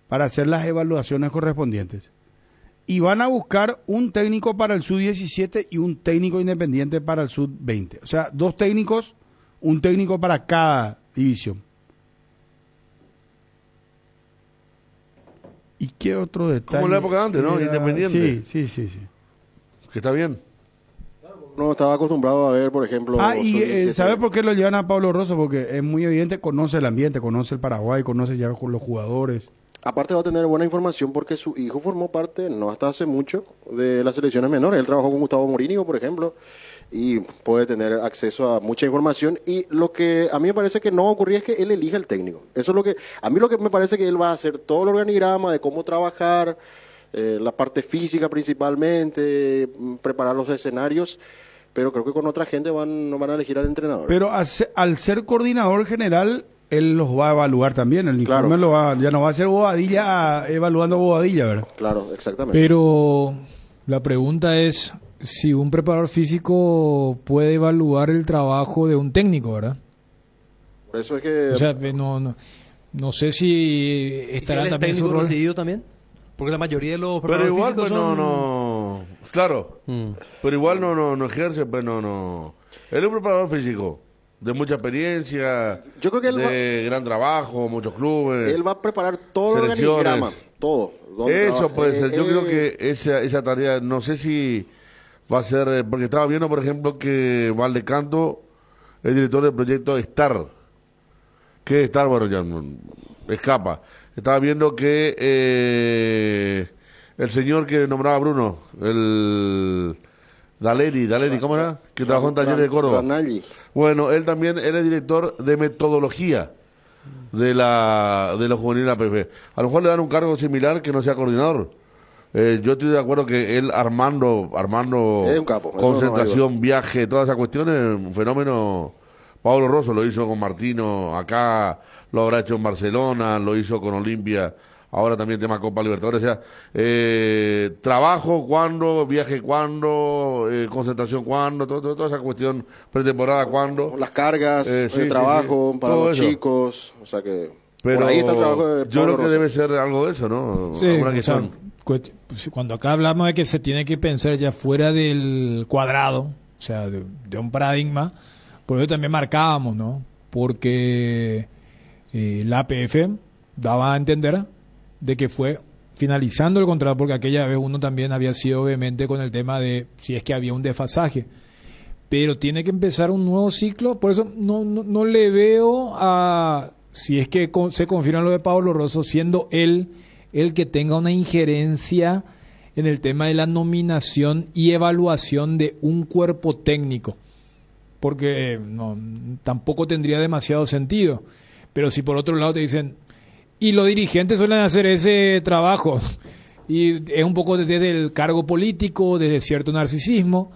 para hacer las evaluaciones correspondientes. Y van a buscar un técnico para el Sub-17 y un técnico independiente para el Sub-20. O sea, 2 técnicos, un técnico para cada división. ¿Y qué otro detalle? Como en la época de antes, ¿no? Independiente. Sí. Que está bien. No estaba acostumbrado a ver, por ejemplo... ¿sabe por qué lo llevan a Pablo Rosso? Porque es muy evidente, conoce el ambiente, conoce el Paraguay, conoce ya con los jugadores. Aparte va a tener buena información porque su hijo formó parte, no hasta hace mucho, de las selecciones menores. Él trabajó con Gustavo Morínigo, por ejemplo, y puede tener acceso a mucha información. Y lo que a mí me parece que no va a ocurrir es que él elija el técnico. Eso es lo que a mí lo que me parece que él va a hacer todo el organigrama de cómo trabajar, la parte física principalmente, preparar los escenarios. Pero creo que con otra gente no van a elegir al entrenador. Pero al ser coordinador general, él los va a evaluar también. El informe ya no va a ser Bobadilla evaluando Bobadilla, ¿verdad? Claro, exactamente. Pero la pregunta es si un preparador físico puede evaluar el trabajo de un técnico, ¿verdad? Por eso es que... O sea, no sé si estará también su rol. Residido también? Porque la mayoría de los pero igual pues no claro, pero igual no ejerce, pues no. Él es un preparador físico de mucha experiencia, yo creo que él gran trabajo, muchos clubes. Él va a preparar todo el organigrama, todo. Eso puede ser. Yo creo que esa tarea, no sé si va a ser, porque estaba viendo, por ejemplo, que Valdecanto es director del proyecto STAR. ¿Qué es STAR? Bueno, ya escapa. Estaba viendo que el señor que nombraba Bruno, el Daleri, ¿cómo era? Que trabajó en Talleres de Córdoba. Bueno, él también era director de metodología de los juveniles de la PF. A lo mejor le dan un cargo similar que no sea coordinador. Yo estoy de acuerdo que él armando es un capo, concentración, viaje, todas esas cuestiones, un fenómeno. Pablo Rosso lo hizo con Martino acá, lo habrá hecho en Barcelona, lo hizo con Olimpia, ahora también tema Copa Libertadores. O sea, trabajo cuándo, viaje cuándo, concentración cuándo, toda esa cuestión, pretemporada cuándo. Las cargas, el trabajo para los chicos, o sea que... Pero por ahí está el trabajo de yo creo que Rosso. debe ser algo de eso, ¿no? Sí, cuando acá hablamos de que se tiene que pensar ya fuera del cuadrado, o sea, de un paradigma, por eso también marcábamos, ¿no? Porque la APF daba a entender de que fue finalizando el contrato, porque aquella vez uno también había sido obviamente con el tema de si es que había un desfasaje, pero tiene que empezar un nuevo ciclo. Por eso no le veo a, si es que se confirma lo de Pablo Rosso, siendo él el que tenga una injerencia en el tema de la nominación y evaluación de un cuerpo técnico, porque tampoco tendría demasiado sentido. Pero si por otro lado te dicen, y los dirigentes suelen hacer ese trabajo, Y es un poco desde el cargo político, desde cierto narcisismo,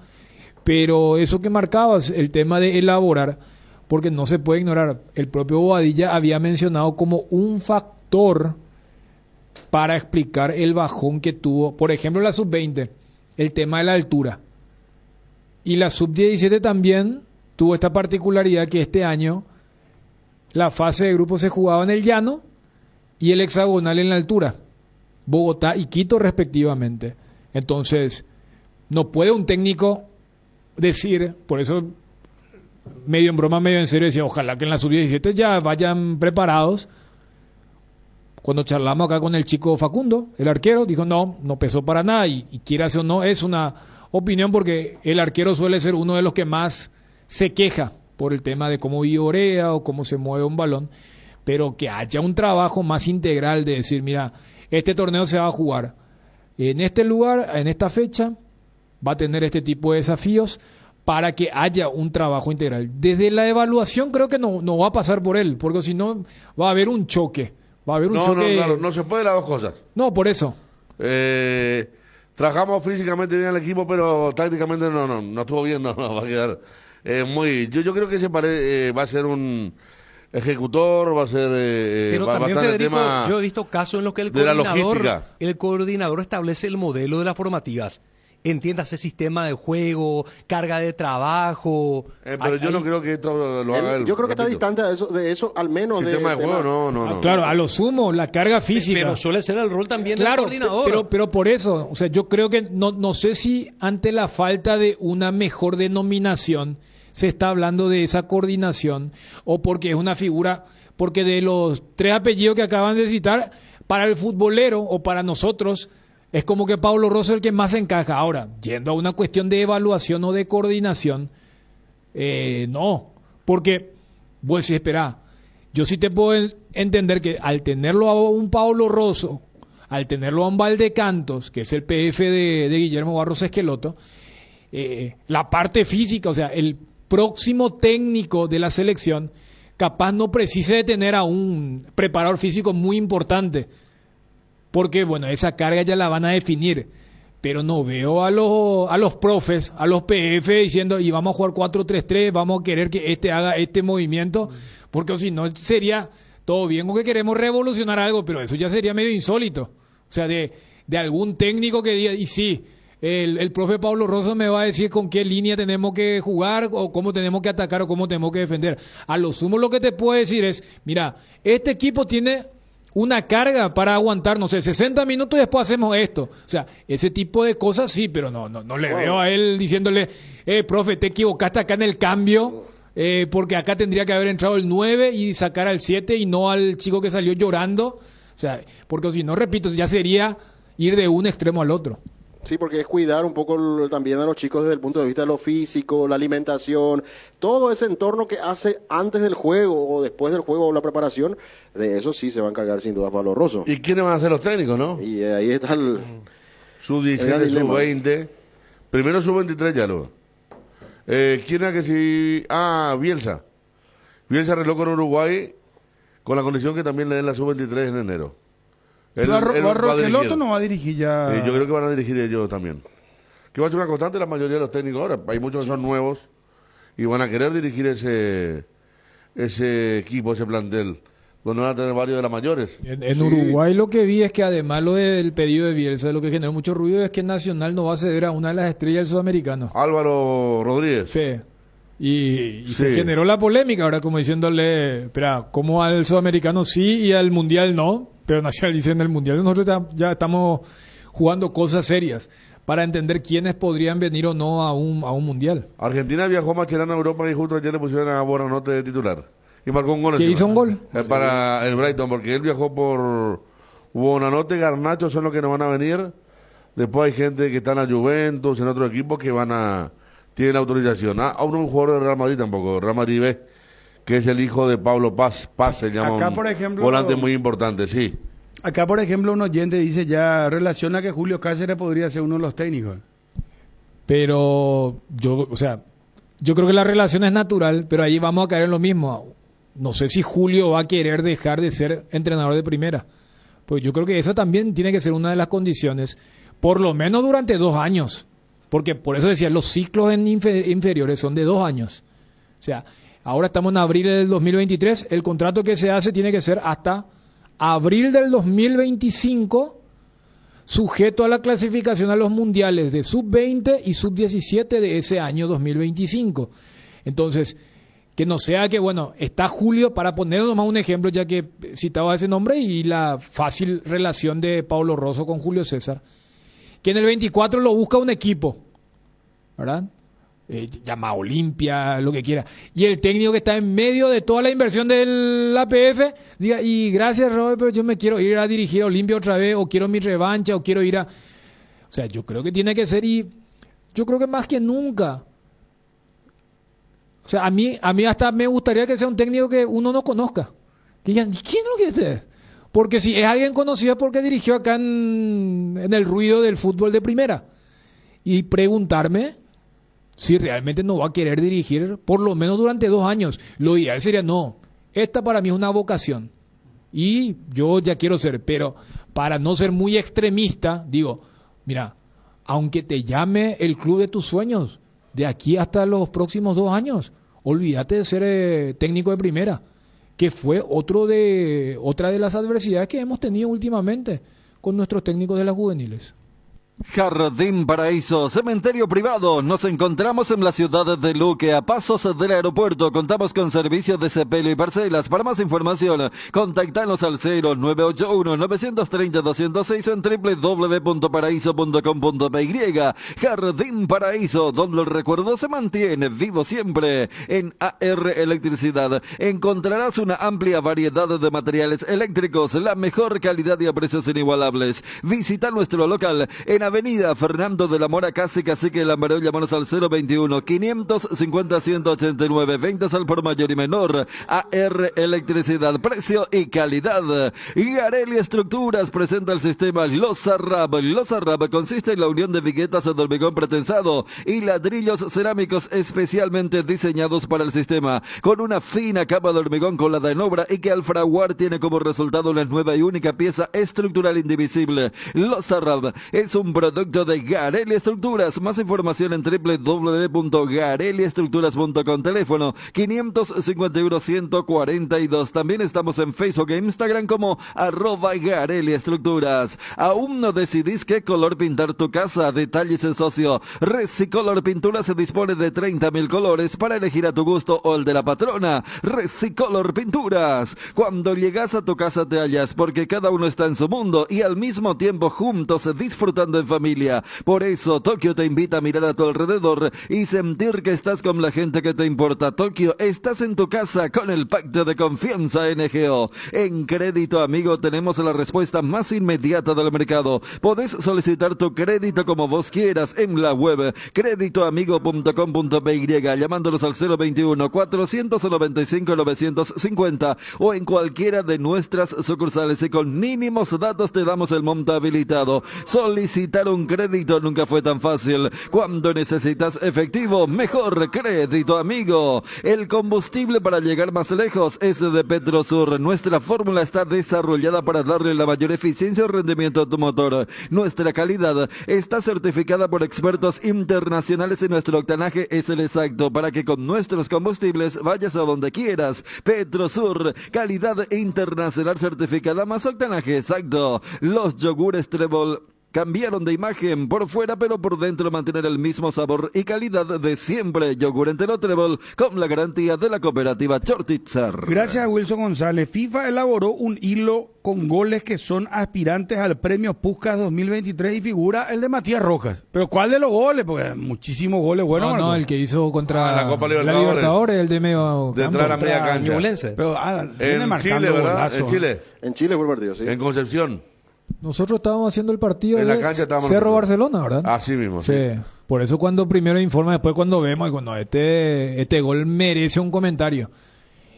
pero eso que marcabas, el tema de elaborar, porque no se puede ignorar, el propio Bobadilla había mencionado como un factor para explicar el bajón que tuvo, por ejemplo, la sub-20, el tema de la altura. Y la sub-17 también tuvo esta particularidad que este año la fase de grupo se jugaba en el llano y el hexagonal en la altura, Bogotá y Quito respectivamente. Entonces, no puede un técnico decir, por eso medio en broma, medio en serio, decía, ojalá que en la sub-17 ya vayan preparados. Cuando charlamos acá con el chico Facundo, el arquero, dijo no pesó para nada, y quieras o no, es una opinión porque el arquero suele ser uno de los que más se queja por el tema de cómo viorea o cómo se mueve un balón, pero que haya un trabajo más integral de decir, mira, este torneo se va a jugar en este lugar, en esta fecha, va a tener este tipo de desafíos, para que haya un trabajo integral. Desde la evaluación creo que no va a pasar por él, porque si no va a haber un choque. Va a haber un choque. Claro, no se puede las dos cosas. No, por eso. Trabajamos físicamente bien el equipo, pero tácticamente no estuvo bien, no va a quedar muy... Yo creo que va a ser un ejecutor, va a ser... pero también, Federico, yo he visto casos en los que el coordinador establece el modelo de las formativas. Entiéndase sistema de juego, carga de trabajo. Pero yo no creo que esto lo haga él. Yo creo que está distante de eso, al menos. Sistema de juego, no. Claro, a lo sumo, la carga física. Pero suele ser el rol también del coordinador. Pero por eso, o sea, yo creo que no sé si ante la falta de una mejor denominación se está hablando de esa coordinación, o porque es una figura, porque de los 3 apellidos que acaban de citar, para el futbolero o para nosotros, es como que Pablo Rosso es el que más encaja. Ahora, yendo a una cuestión de evaluación o de coordinación, no, porque, pues espera, yo sí te puedo entender que al tenerlo a un Pablo Rosso, al tenerlo a un Valdecantos, que es el PF de Guillermo Barros Esqueloto, la parte física, o sea, el próximo técnico de la selección, capaz no precise de tener a un preparador físico muy importante, porque bueno, esa carga ya la van a definir, pero no veo a los profes, a los PF diciendo, y vamos a jugar 4-3-3, vamos a querer que este haga este movimiento, porque si no sería todo bien, porque queremos revolucionar algo, pero eso ya sería medio insólito, o sea, de algún técnico que diga, y sí, el profe Pablo Rosso me va a decir con qué línea tenemos que jugar, o cómo tenemos que atacar, o cómo tenemos que defender. A lo sumo lo que te puedo decir es, mira, este equipo tiene una carga para aguantar, no sé, 60 minutos y después hacemos esto. O sea, ese tipo de cosas sí, pero no le veo a él diciéndole, profe, te equivocaste acá en el cambio, porque acá tendría que haber entrado el 9 y sacar al 7 y no al chico que salió llorando. O sea, porque si no, repito, ya sería ir de un extremo al otro. Sí, porque es cuidar un poco también a los chicos desde el punto de vista de lo físico, la alimentación, todo ese entorno que hace antes del juego o después del juego o la preparación, de eso sí se va a encargar sin duda Pablo Rosso. ¿Y quiénes van a ser los técnicos, no? Y ahí está el... Sub-17, sub-20, primero sub-23 ya lo. ¿Quién era que sí? Bielsa. Bielsa arregló con Uruguay con la condición que también le den la sub-23 en enero. El otro no va a dirigir ya. Yo creo que van a dirigir ellos también. Que va a ser una constante la mayoría de los técnicos ahora. Hay muchos que son nuevos y van a querer dirigir ese equipo, ese plantel, donde van a tener varios de las mayores. En Uruguay lo que vi es que además lo del pedido de Bielsa, lo que generó mucho ruido es que Nacional no va a ceder a una de las estrellas del sudamericano. Álvaro Rodríguez. Sí. Y se generó la polémica ahora como diciéndole, espera, ¿cómo al sudamericano sí y al mundial no? Pero Nacional dice en el mundial nosotros ya estamos jugando cosas serias para entender quiénes podrían venir o no a un mundial. Argentina viajó a Mascherano a Europa y justo ayer le pusieron a Buonanotte de titular. Y marcó un gol. ¿Quién hizo un gol? Para el Brighton, porque él viajó por Buonanotte, Garnacho son los que no van a venir. Después hay gente que está en la Juventus, en otro equipo que tienen autorización. Aún un jugador de Real Madrid tampoco, Real Madrid B, que es el hijo de Pablo Paz se llama. Acá, por ejemplo, volante muy importante, sí. Acá, por ejemplo, un oyente dice ya relaciona que Julio Cáceres podría ser uno de los técnicos. Pero yo creo que la relación es natural, pero ahí vamos a caer en lo mismo. No sé si Julio va a querer dejar de ser entrenador de primera, Pues yo creo que esa también tiene que ser una de las condiciones, por lo menos durante 2 años, porque por eso decía, los ciclos en inferiores son de 2 años. O sea, ahora estamos en abril del 2023, el contrato que se hace tiene que ser hasta abril del 2025, sujeto a la clasificación a los mundiales de sub-20 y sub-17 de ese año 2025. Entonces, que no sea que, bueno, está Julio, para poner nomás un ejemplo, ya que citaba ese nombre, y la fácil relación de Paulo Rosso con Julio César, que en el 24 lo busca un equipo, ¿verdad? Llama Olimpia, lo que quiera, y el técnico que está en medio de toda la inversión del APF diga, y gracias Robert, pero yo me quiero ir a dirigir a Olimpia otra vez, o quiero mi revancha, o quiero ir a... O sea, yo creo que tiene que ser, y yo creo que más que nunca, o sea, a mí hasta me gustaría que sea un técnico que uno no conozca, que digan, ¿quién es lo que es? Porque si es alguien conocido es porque dirigió acá en el ruido del fútbol de primera, y preguntarme si realmente no va a querer dirigir por lo menos durante 2 años. Lo ideal sería, no, esta para mí es una vocación y yo ya quiero ser, pero para no ser muy extremista, digo, mira, aunque te llame el club de tus sueños, de aquí hasta los próximos 2 años, olvídate de ser técnico de primera, que fue otra de las adversidades que hemos tenido últimamente con nuestros técnicos de las juveniles. Jardín Paraíso, cementerio privado. Nos encontramos en la ciudad de Luque, a pasos del aeropuerto. Contamos con servicios de sepelio y parcelas. Para más información, contactanos al 0981-930-206 en www.paraíso.com.py. Jardín Paraíso, donde el recuerdo se mantiene vivo siempre. En AR Electricidad encontrarás una amplia variedad de materiales eléctricos, la mejor calidad y a precios inigualables. Visita nuestro local en Avenida Fernando de la Mora, casi Cacique de Lambarón. Llámanos al 021-550-189. Ventas al por mayor y menor. AR Electricidad, precio y calidad. Gareli Estructuras presenta el sistema Lozarrab. Lozarrab consiste en la unión de viguetas o de hormigón pretensado y ladrillos cerámicos especialmente diseñados para el sistema, con una fina capa de hormigón colada en obra y que al fraguar tiene como resultado una nueva y única pieza estructural indivisible. Lozarrab es un producto de Gareli Estructuras. Más información en www.gareliestructuras.com. Teléfono 551-142. También estamos en Facebook e Instagram como @Gareli Estructuras. ¿Aún no decidís qué color pintar tu casa? Detalles en socio. Resicolor Pintura se dispone de 30.000 colores para elegir a tu gusto o el de la patrona. Resicolor Pinturas. Cuando llegas a tu casa te hallas, porque cada uno está en su mundo y al mismo tiempo juntos disfrutando en familia. Por eso Tokio te invita a mirar a tu alrededor y sentir que estás con la gente que te importa. Tokio, estás en tu casa con el pacto de confianza NGO. En Crédito Amigo tenemos la respuesta más inmediata del mercado. Podés solicitar tu crédito como vos quieras en la web creditoamigo.com.py, llamándolos al 021-495-950 o en cualquiera de nuestras sucursales, y con mínimos datos te damos el monto habilitado. Solicitar un crédito nunca fue tan fácil. Cuando necesitas efectivo, mejor Crédito Amigo. El combustible para llegar más lejos es de Petrosur. Nuestra fórmula está desarrollada para darle la mayor eficiencia y rendimiento a tu motor. Nuestra calidad está certificada por expertos internacionales y nuestro octanaje es el exacto para que con nuestros combustibles vayas a donde quieras. Petrosur, calidad internacional certificada más octanaje exacto. Los yogures Trébol cambiaron de imagen por fuera, pero por dentro mantener el mismo sabor y calidad de siempre. Yogur entero Trébol con la garantía de la cooperativa Chortitzer. Gracias a Wilson González. FIFA elaboró un hilo con goles que son aspirantes al premio Puskás 2023 y figura el de Matías Rojas. ¿Pero cuál de los goles? Porque muchísimos goles buenos. No, el que hizo contra la Copa la Libertadores, el de medio detrás de la media cancha. Pero, en Chile, ¿verdad? Golazo. En Chile fue el partido, sí. En Concepción. Nosotros estábamos haciendo el partido en la de cancha Cerro Barcelona, ¿verdad? Así mismo, sí. Por eso cuando primero informa, después cuando vemos, y cuando este gol merece un comentario.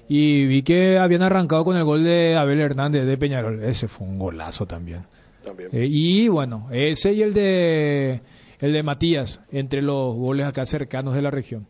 Y vi que habían arrancado con el gol de Abel Hernández de Peñarol. Ese fue un golazo también. Y bueno, ese y el de Matías, entre los goles acá cercanos de la región.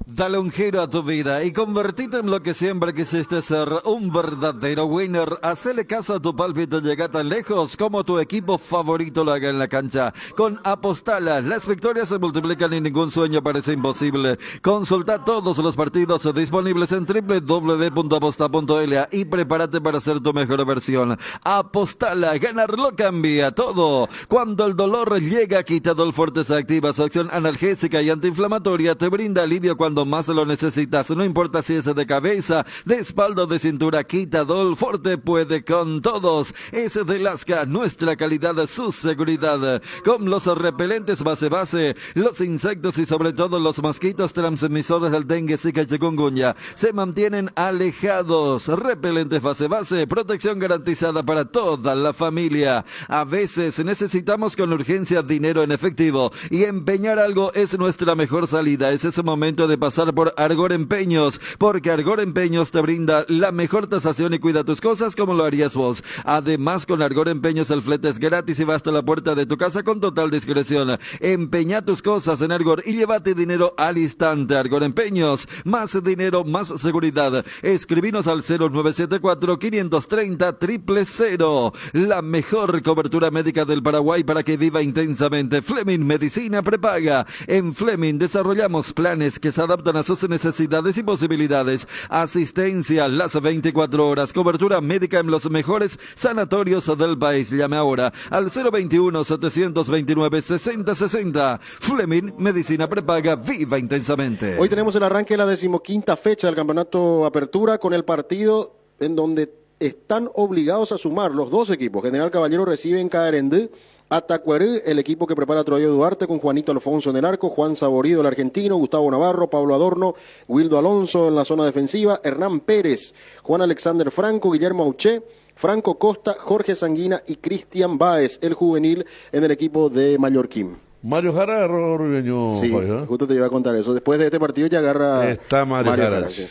Dale un giro a tu vida y convertite en lo que siempre quisiste ser, un verdadero winner. Hacele caso a tu pálpito, llega tan lejos como tu equipo favorito lo haga en la cancha. Con Apostala, las victorias se multiplican y ningún sueño parece imposible. Consulta todos los partidos disponibles en www.aposta.la y prepárate para ser tu mejor versión. Apostala, ganarlo cambia todo. Cuando el dolor llega, Quitadol Forte se activa. Su acción analgésica y antiinflamatoria te brinda alivio cuando más lo necesitas. No importa si es de cabeza, de espalda o de cintura, Quitadol Forte puede con todos. Es de Lasca, nuestra calidad, su seguridad. Con los repelentes base, los insectos y sobre todo los mosquitos transmisores del dengue, zika y chikungunya se mantienen alejados. Repelentes base, protección garantizada para toda la familia. A veces necesitamos con urgencia dinero en efectivo y empeñar algo es nuestra mejor salida. Es ese momento de pasar por Argor Empeños, porque Argor Empeños te brinda la mejor tasación y cuida tus cosas como lo harías vos. Además, con Argor Empeños el flete es gratis y va hasta la puerta de tu casa con total discreción. Empeña tus cosas en Argor y llévate dinero al instante. Argor Empeños, más dinero, más seguridad. Escribinos al 0974-530-000. La mejor cobertura médica del Paraguay para que viva intensamente. Fleming Medicina Prepaga. En Fleming desarrollamos planes que se adaptan a sus necesidades y posibilidades. Asistencia las 24 horas. Cobertura médica en los mejores sanatorios del país. Llame ahora al 021-729-6060. Fleming Medicina Prepaga. Viva intensamente. Hoy tenemos el arranque de la 15ª fecha del Campeonato Apertura con el partido en donde están obligados a sumar los dos equipos. General Caballero recibe en Caerendú a Tacuarú, el equipo que prepara Troyo Duarte con Juanito Alfonso en el arco, Juan Saborido el argentino, Gustavo Navarro, Pablo Adorno, Wildo Alonso en la zona defensiva, Hernán Pérez, Juan Alexander Franco, Guillermo Auché, Franco Costa, Jorge Sanguina y Cristian Báez, el juvenil en el equipo de Mallorquín. Mario Jara agarró Rubeño. Sí, justo te iba a contar eso. Después de este partido ya agarra está Mario Jara. Sí.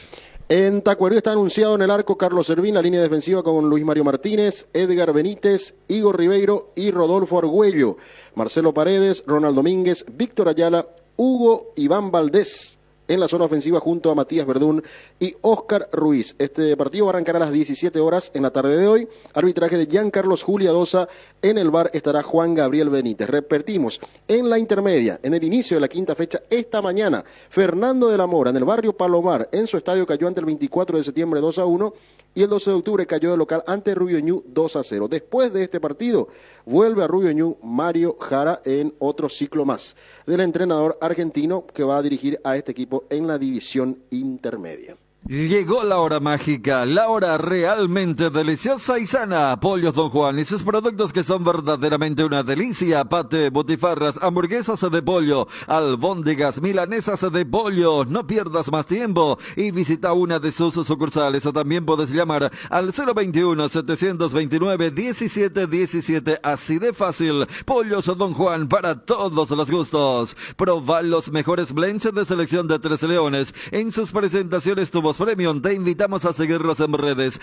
En Tacuarú está anunciado en el arco Carlos Servín, la línea defensiva con Luis Mario Martínez, Edgar Benítez, Igor Ribeiro y Rodolfo Argüello, Marcelo Paredes, Ronald Domínguez, Víctor Ayala, Hugo Iván Valdés en la zona ofensiva junto a Matías Verdún y Óscar Ruiz. Este partido va a arrancar a las 17 horas en la tarde de hoy. Arbitraje de Giancarlos Julia Dosa. En el VAR estará Juan Gabriel Benítez. Repetimos, en la intermedia, en el inicio de la 5ª fecha, esta mañana, Fernando de la Mora, en el barrio Palomar, en su estadio cayó ante el 24 de septiembre 2-1 y el 12 de octubre cayó de local ante Rubio Ñu 2-0. Después de este partido, vuelve a Rubio Ñu Mario Jara en otro ciclo más del entrenador argentino que va a dirigir a este equipo en la división intermedia. Llegó la hora mágica, la hora realmente deliciosa y sana. Pollos Don Juan y sus productos que son verdaderamente una delicia. Pate, botifarras, hamburguesas de pollo, albóndigas, milanesas de pollo. No pierdas más tiempo y visita una de sus sucursales o también puedes llamar al 021-729-1717. Así de fácil. Pollos Don Juan para todos los gustos. Proba los mejores blends de selección de Tres Leones en sus presentaciones tuvo Premium. Te invitamos a seguirlos en redes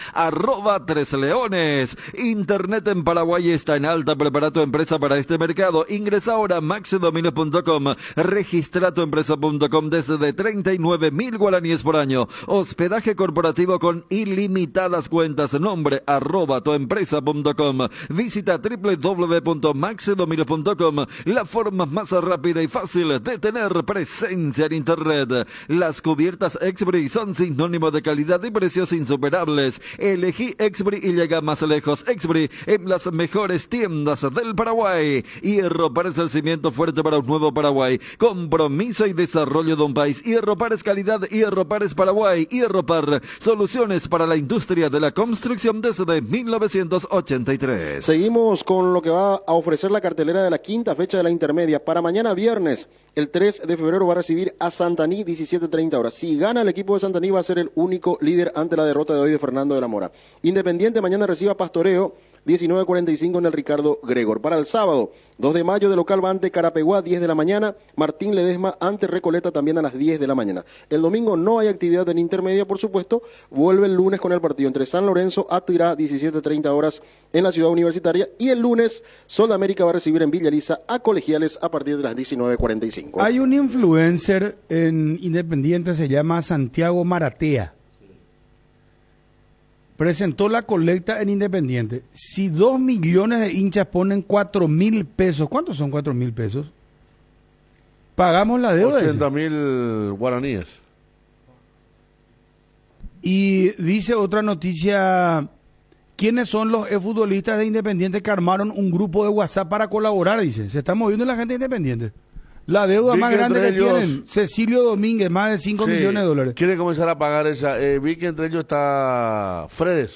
@Tres Leones. Internet en Paraguay está en alta. Prepara tu empresa para este mercado. Ingresa ahora a maxidominio.com. Registra tu empresa.com desde 39.000 guaraníes por año. Hospedaje corporativo con ilimitadas cuentas. Nombre @tuempresa.com. Visita www.maxidominio.com. La forma más rápida y fácil de tener presencia en Internet. Las cubiertas Exbri son sinónimo de calidad y precios insuperables. Elegí Exbri y llega más lejos. Exbri en las mejores tiendas del Paraguay. Hierro Par es el cimiento fuerte para un nuevo Paraguay. Compromiso y desarrollo de un país. Hierro Par es calidad. Hierro Par es Paraguay. Hierro Par, soluciones para la industria de la construcción desde 1983. Seguimos con lo que va a ofrecer la cartelera de la 5ª fecha de la intermedia. Para mañana viernes, el 3 de febrero, va a recibir a Santaní 17:30 horas. Si gana el equipo de Santaní, va a ser el único líder ante la derrota de hoy de Fernando de la Mora. Independiente mañana recibe a Pastoreo 19:45 en el Ricardo Gregor. Para el sábado, 2 de mayo, de local va ante Carapeguá, 10 de la mañana. Martín Ledesma ante Recoleta también a las 10 de la mañana. El domingo no hay actividad en intermedia, por supuesto. Vuelve el lunes con el partido entre San Lorenzo, Atirá, 17:30 horas en la Ciudad Universitaria. Y el lunes, Sol de América va a recibir en Villaliza a Colegiales a partir de las 19:45. Hay un influencer en Independiente, se llama Santiago Maratea. Presentó la colecta en Independiente. Si 2 millones de hinchas ponen 4.000 pesos, ¿cuántos son 4.000 pesos? Pagamos la deuda. 80.000 guaraníes. Y dice otra noticia, ¿quiénes son los futbolistas de Independiente que armaron un grupo de WhatsApp para colaborar? Dice, se está moviendo la gente de Independiente. La deuda Vi más que grande que entre ellos- tienen, Cecilio Domínguez, más de 5 Sí, millones de dólares. Quiere comenzar a pagar esa. Vi que entre ellos está Fredes,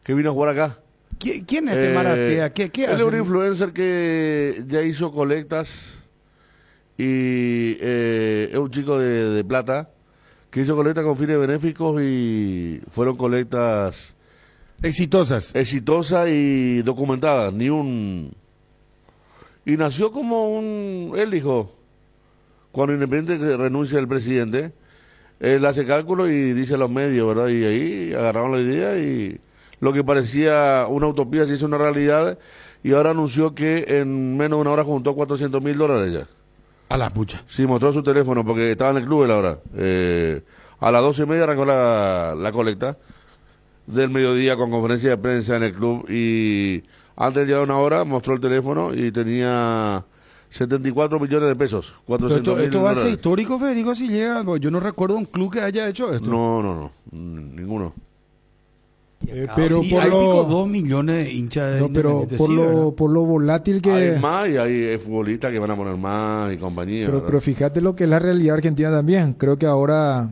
que vino a jugar acá. ¿Quién es este Maratea? ¿Qué Él hace? es un influencer que ya hizo colectas y es un chico de Plata que hizo colectas con fines benéficos y fueron colectas exitosas y documentadas. Y nació como él dijo, cuando Independiente renuncia el presidente, él hace cálculos y dice a los medios, ¿verdad? Y ahí agarraron la idea y lo que parecía una utopía se hizo una realidad y ahora anunció que en menos de una hora juntó $400.000 ya. A la pucha. Sí, mostró su teléfono porque estaba en el club él ahora. A las 12:30 arrancó la colecta del mediodía con conferencia de prensa en el club y antes de llegar una hora mostró el teléfono y tenía 74 millones de pesos. 400.000 Esto va a ser dólares. histórico, Federico, si llega. Yo no recuerdo un club que haya hecho esto. No, ninguno. Pero y por hay lo- pico 2 millones de hinchas de No, pero Independiente, por sí, ¿verdad? por lo volátil que... Hay más y hay futbolistas que van a poner más y compañía. Pero, ¿verdad? pero fíjate lo que es la realidad argentina también. Creo que ahora,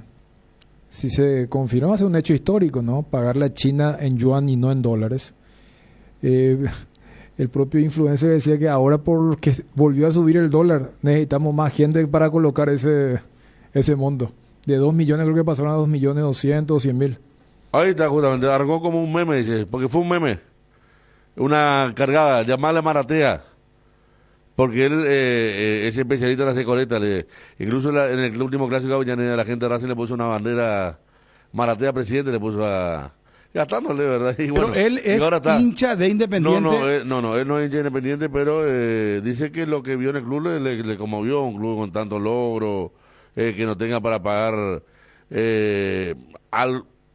si se confirma, va a ser un hecho histórico, ¿no? Pagarle a China en yuan y no en dólares. El propio influencer decía que ahora, porque volvió a subir el dólar, necesitamos más gente para colocar ese monto. De 2 millones creo que pasaron a 2.200.000, 100.000. Ahí está, justamente, arrancó como un meme, dice, porque fue un meme. Una cargada, llamarle Maratea. Porque él es especialista en hacer colectas. Incluso en el último clásico de Avellaneda, la gente de Racing le puso una bandera Maratea presidente, le puso a... gastándole, ¿verdad? Y Pero bueno, él y es ahora está. hincha de Independiente. No, él no es hincha de Independiente, pero dice que lo que vio en el club le conmovió, un club con tantos logros, que no tenga para pagar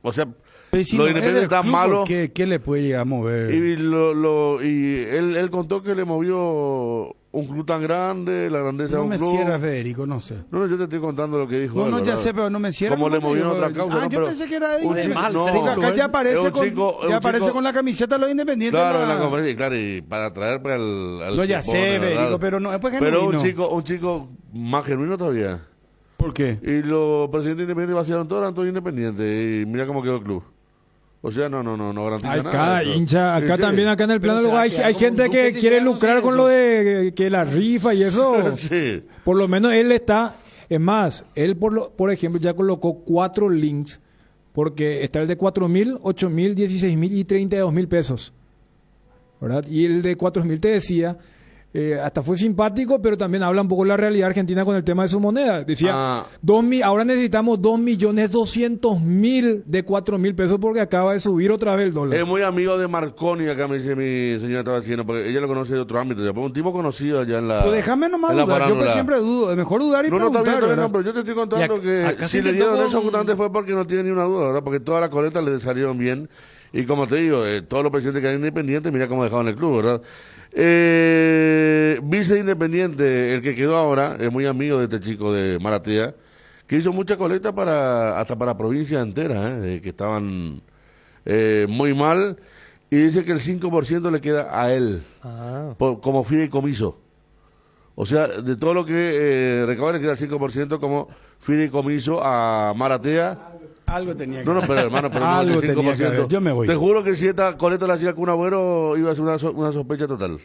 o sea, Pero si lo no de es Independiente del está club, malo. ¿qué le puede llegar a mover? Y él contó que le movió un club tan grande, la grandeza de No un me club. cierra, Federico, no sé. No, yo te estoy contando lo que dijo él, No, ya ¿verdad? sé, pero no me cierra. Como le ¿cómo te movió en digo? otra causa, ¿no? Yo Pero pensé que era de un chico- Independiente. no, Porque acá ya aparece, es un chico- con la camiseta de los Independientes. Claro, en la conferencia, y claro, y para traer pues, al No, ya sé, ¿verdad? Federico, pero no, es pues Pero genuino. un chico más genuino todavía. ¿Por qué? Y los presidentes independientes vaciaron todo, eran todos independientes. Y mira cómo quedó el club. O sea, no garantiza Hay nada. cada esto. hincha, acá Sí, también, acá en el Pero plano, se va a hay quedar como gente un que duque quiere sin lucrar con lo de que la rifa y eso. Sí. Por lo menos él está, es más, él por ejemplo ya colocó 4 links, porque está el de 4.000, 8.000, 16.000 y 32.000 pesos, ¿verdad? Y el de 4.000 te decía, hasta fue simpático, pero también habla un poco de la realidad argentina con el tema de su moneda. Decía, ahora necesitamos 2.200.000 de 4.000 pesos porque acaba de subir otra vez el dólar. Es muy amigo de Marconi, acá me dice mi señora estaba diciendo, porque ella lo conoce de otro ámbito. Ya, pues, un tipo conocido allá en la. Pues déjame nomás en la dudar, yo pues farándula. siempre dudo, es mejor dudar y No, preguntar, está bien, ¿verdad? no, pero yo te estoy contando Y que acá si se le dieron intentó eso con- justamente fue porque no tiene ni una duda, ¿verdad? Porque todas las colectas le salieron bien. Y como te digo, todos los presidentes que eran independientes, mira cómo dejaron el club, ¿verdad? Vice Independiente, el que quedó ahora, es muy amigo de este chico de Maratea, que hizo mucha colecta hasta para provincias enteras, que estaban muy mal, y dice que el 5% le queda a él, como fideicomiso. O sea, de todo lo que recauda le queda el 5% como fideicomiso a Maratea. Algo tenía que No, ver. pero hermano, pero no Algo el tenía que 5%. ver. Yo me voy. Te juro que si esta coleta la hacía con un Agüero, iba a ser una sospecha total.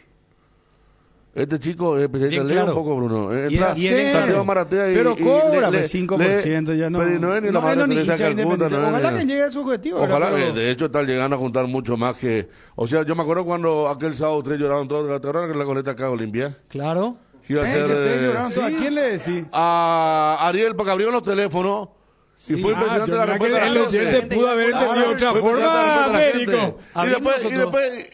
Este chico es especialista, lee claro. un poco, Bruno. Y era Santiago Maratea pero cobra le- 5%, ya no. Pero no es ni la No, madre no, ni Teresa hincha Calcuta, independiente. no es Ojalá ni- que llegue a su objetivo. Ojalá ¿verdad? que de hecho están llegando a juntar mucho más que... O sea, yo me acuerdo cuando aquel sábado ustedes lloraron todos, ¿te acuerdas que la coleta acá Olimpia? Claro. Iba a ser, que ustedes lloraron todos. ¿A quién le decís? a Ariel, porque abrieron los teléfonos y fue impresionante la respuesta de la el oyente gente. pudo haber entendido de otra Fue forma, impresionante la respuesta de la Américo. gente. Y después,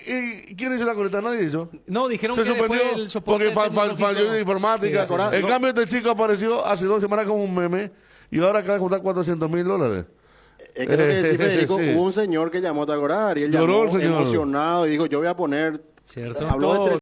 ¿y quién hizo la coleta? Nadie hizo. No, dijeron Se que después suspendió el soporte porque tecnológico- falló de informática. Sí, sí. En cambio, este chico apareció hace 2 semanas como un meme y ahora acaba de juntar $400,000. Es que lo que decía Federico, Sí. hubo un señor que llamó a Tagorar y él Lloró llamó el señor. emocionado y dijo, yo voy a poner... Cierto. Habló de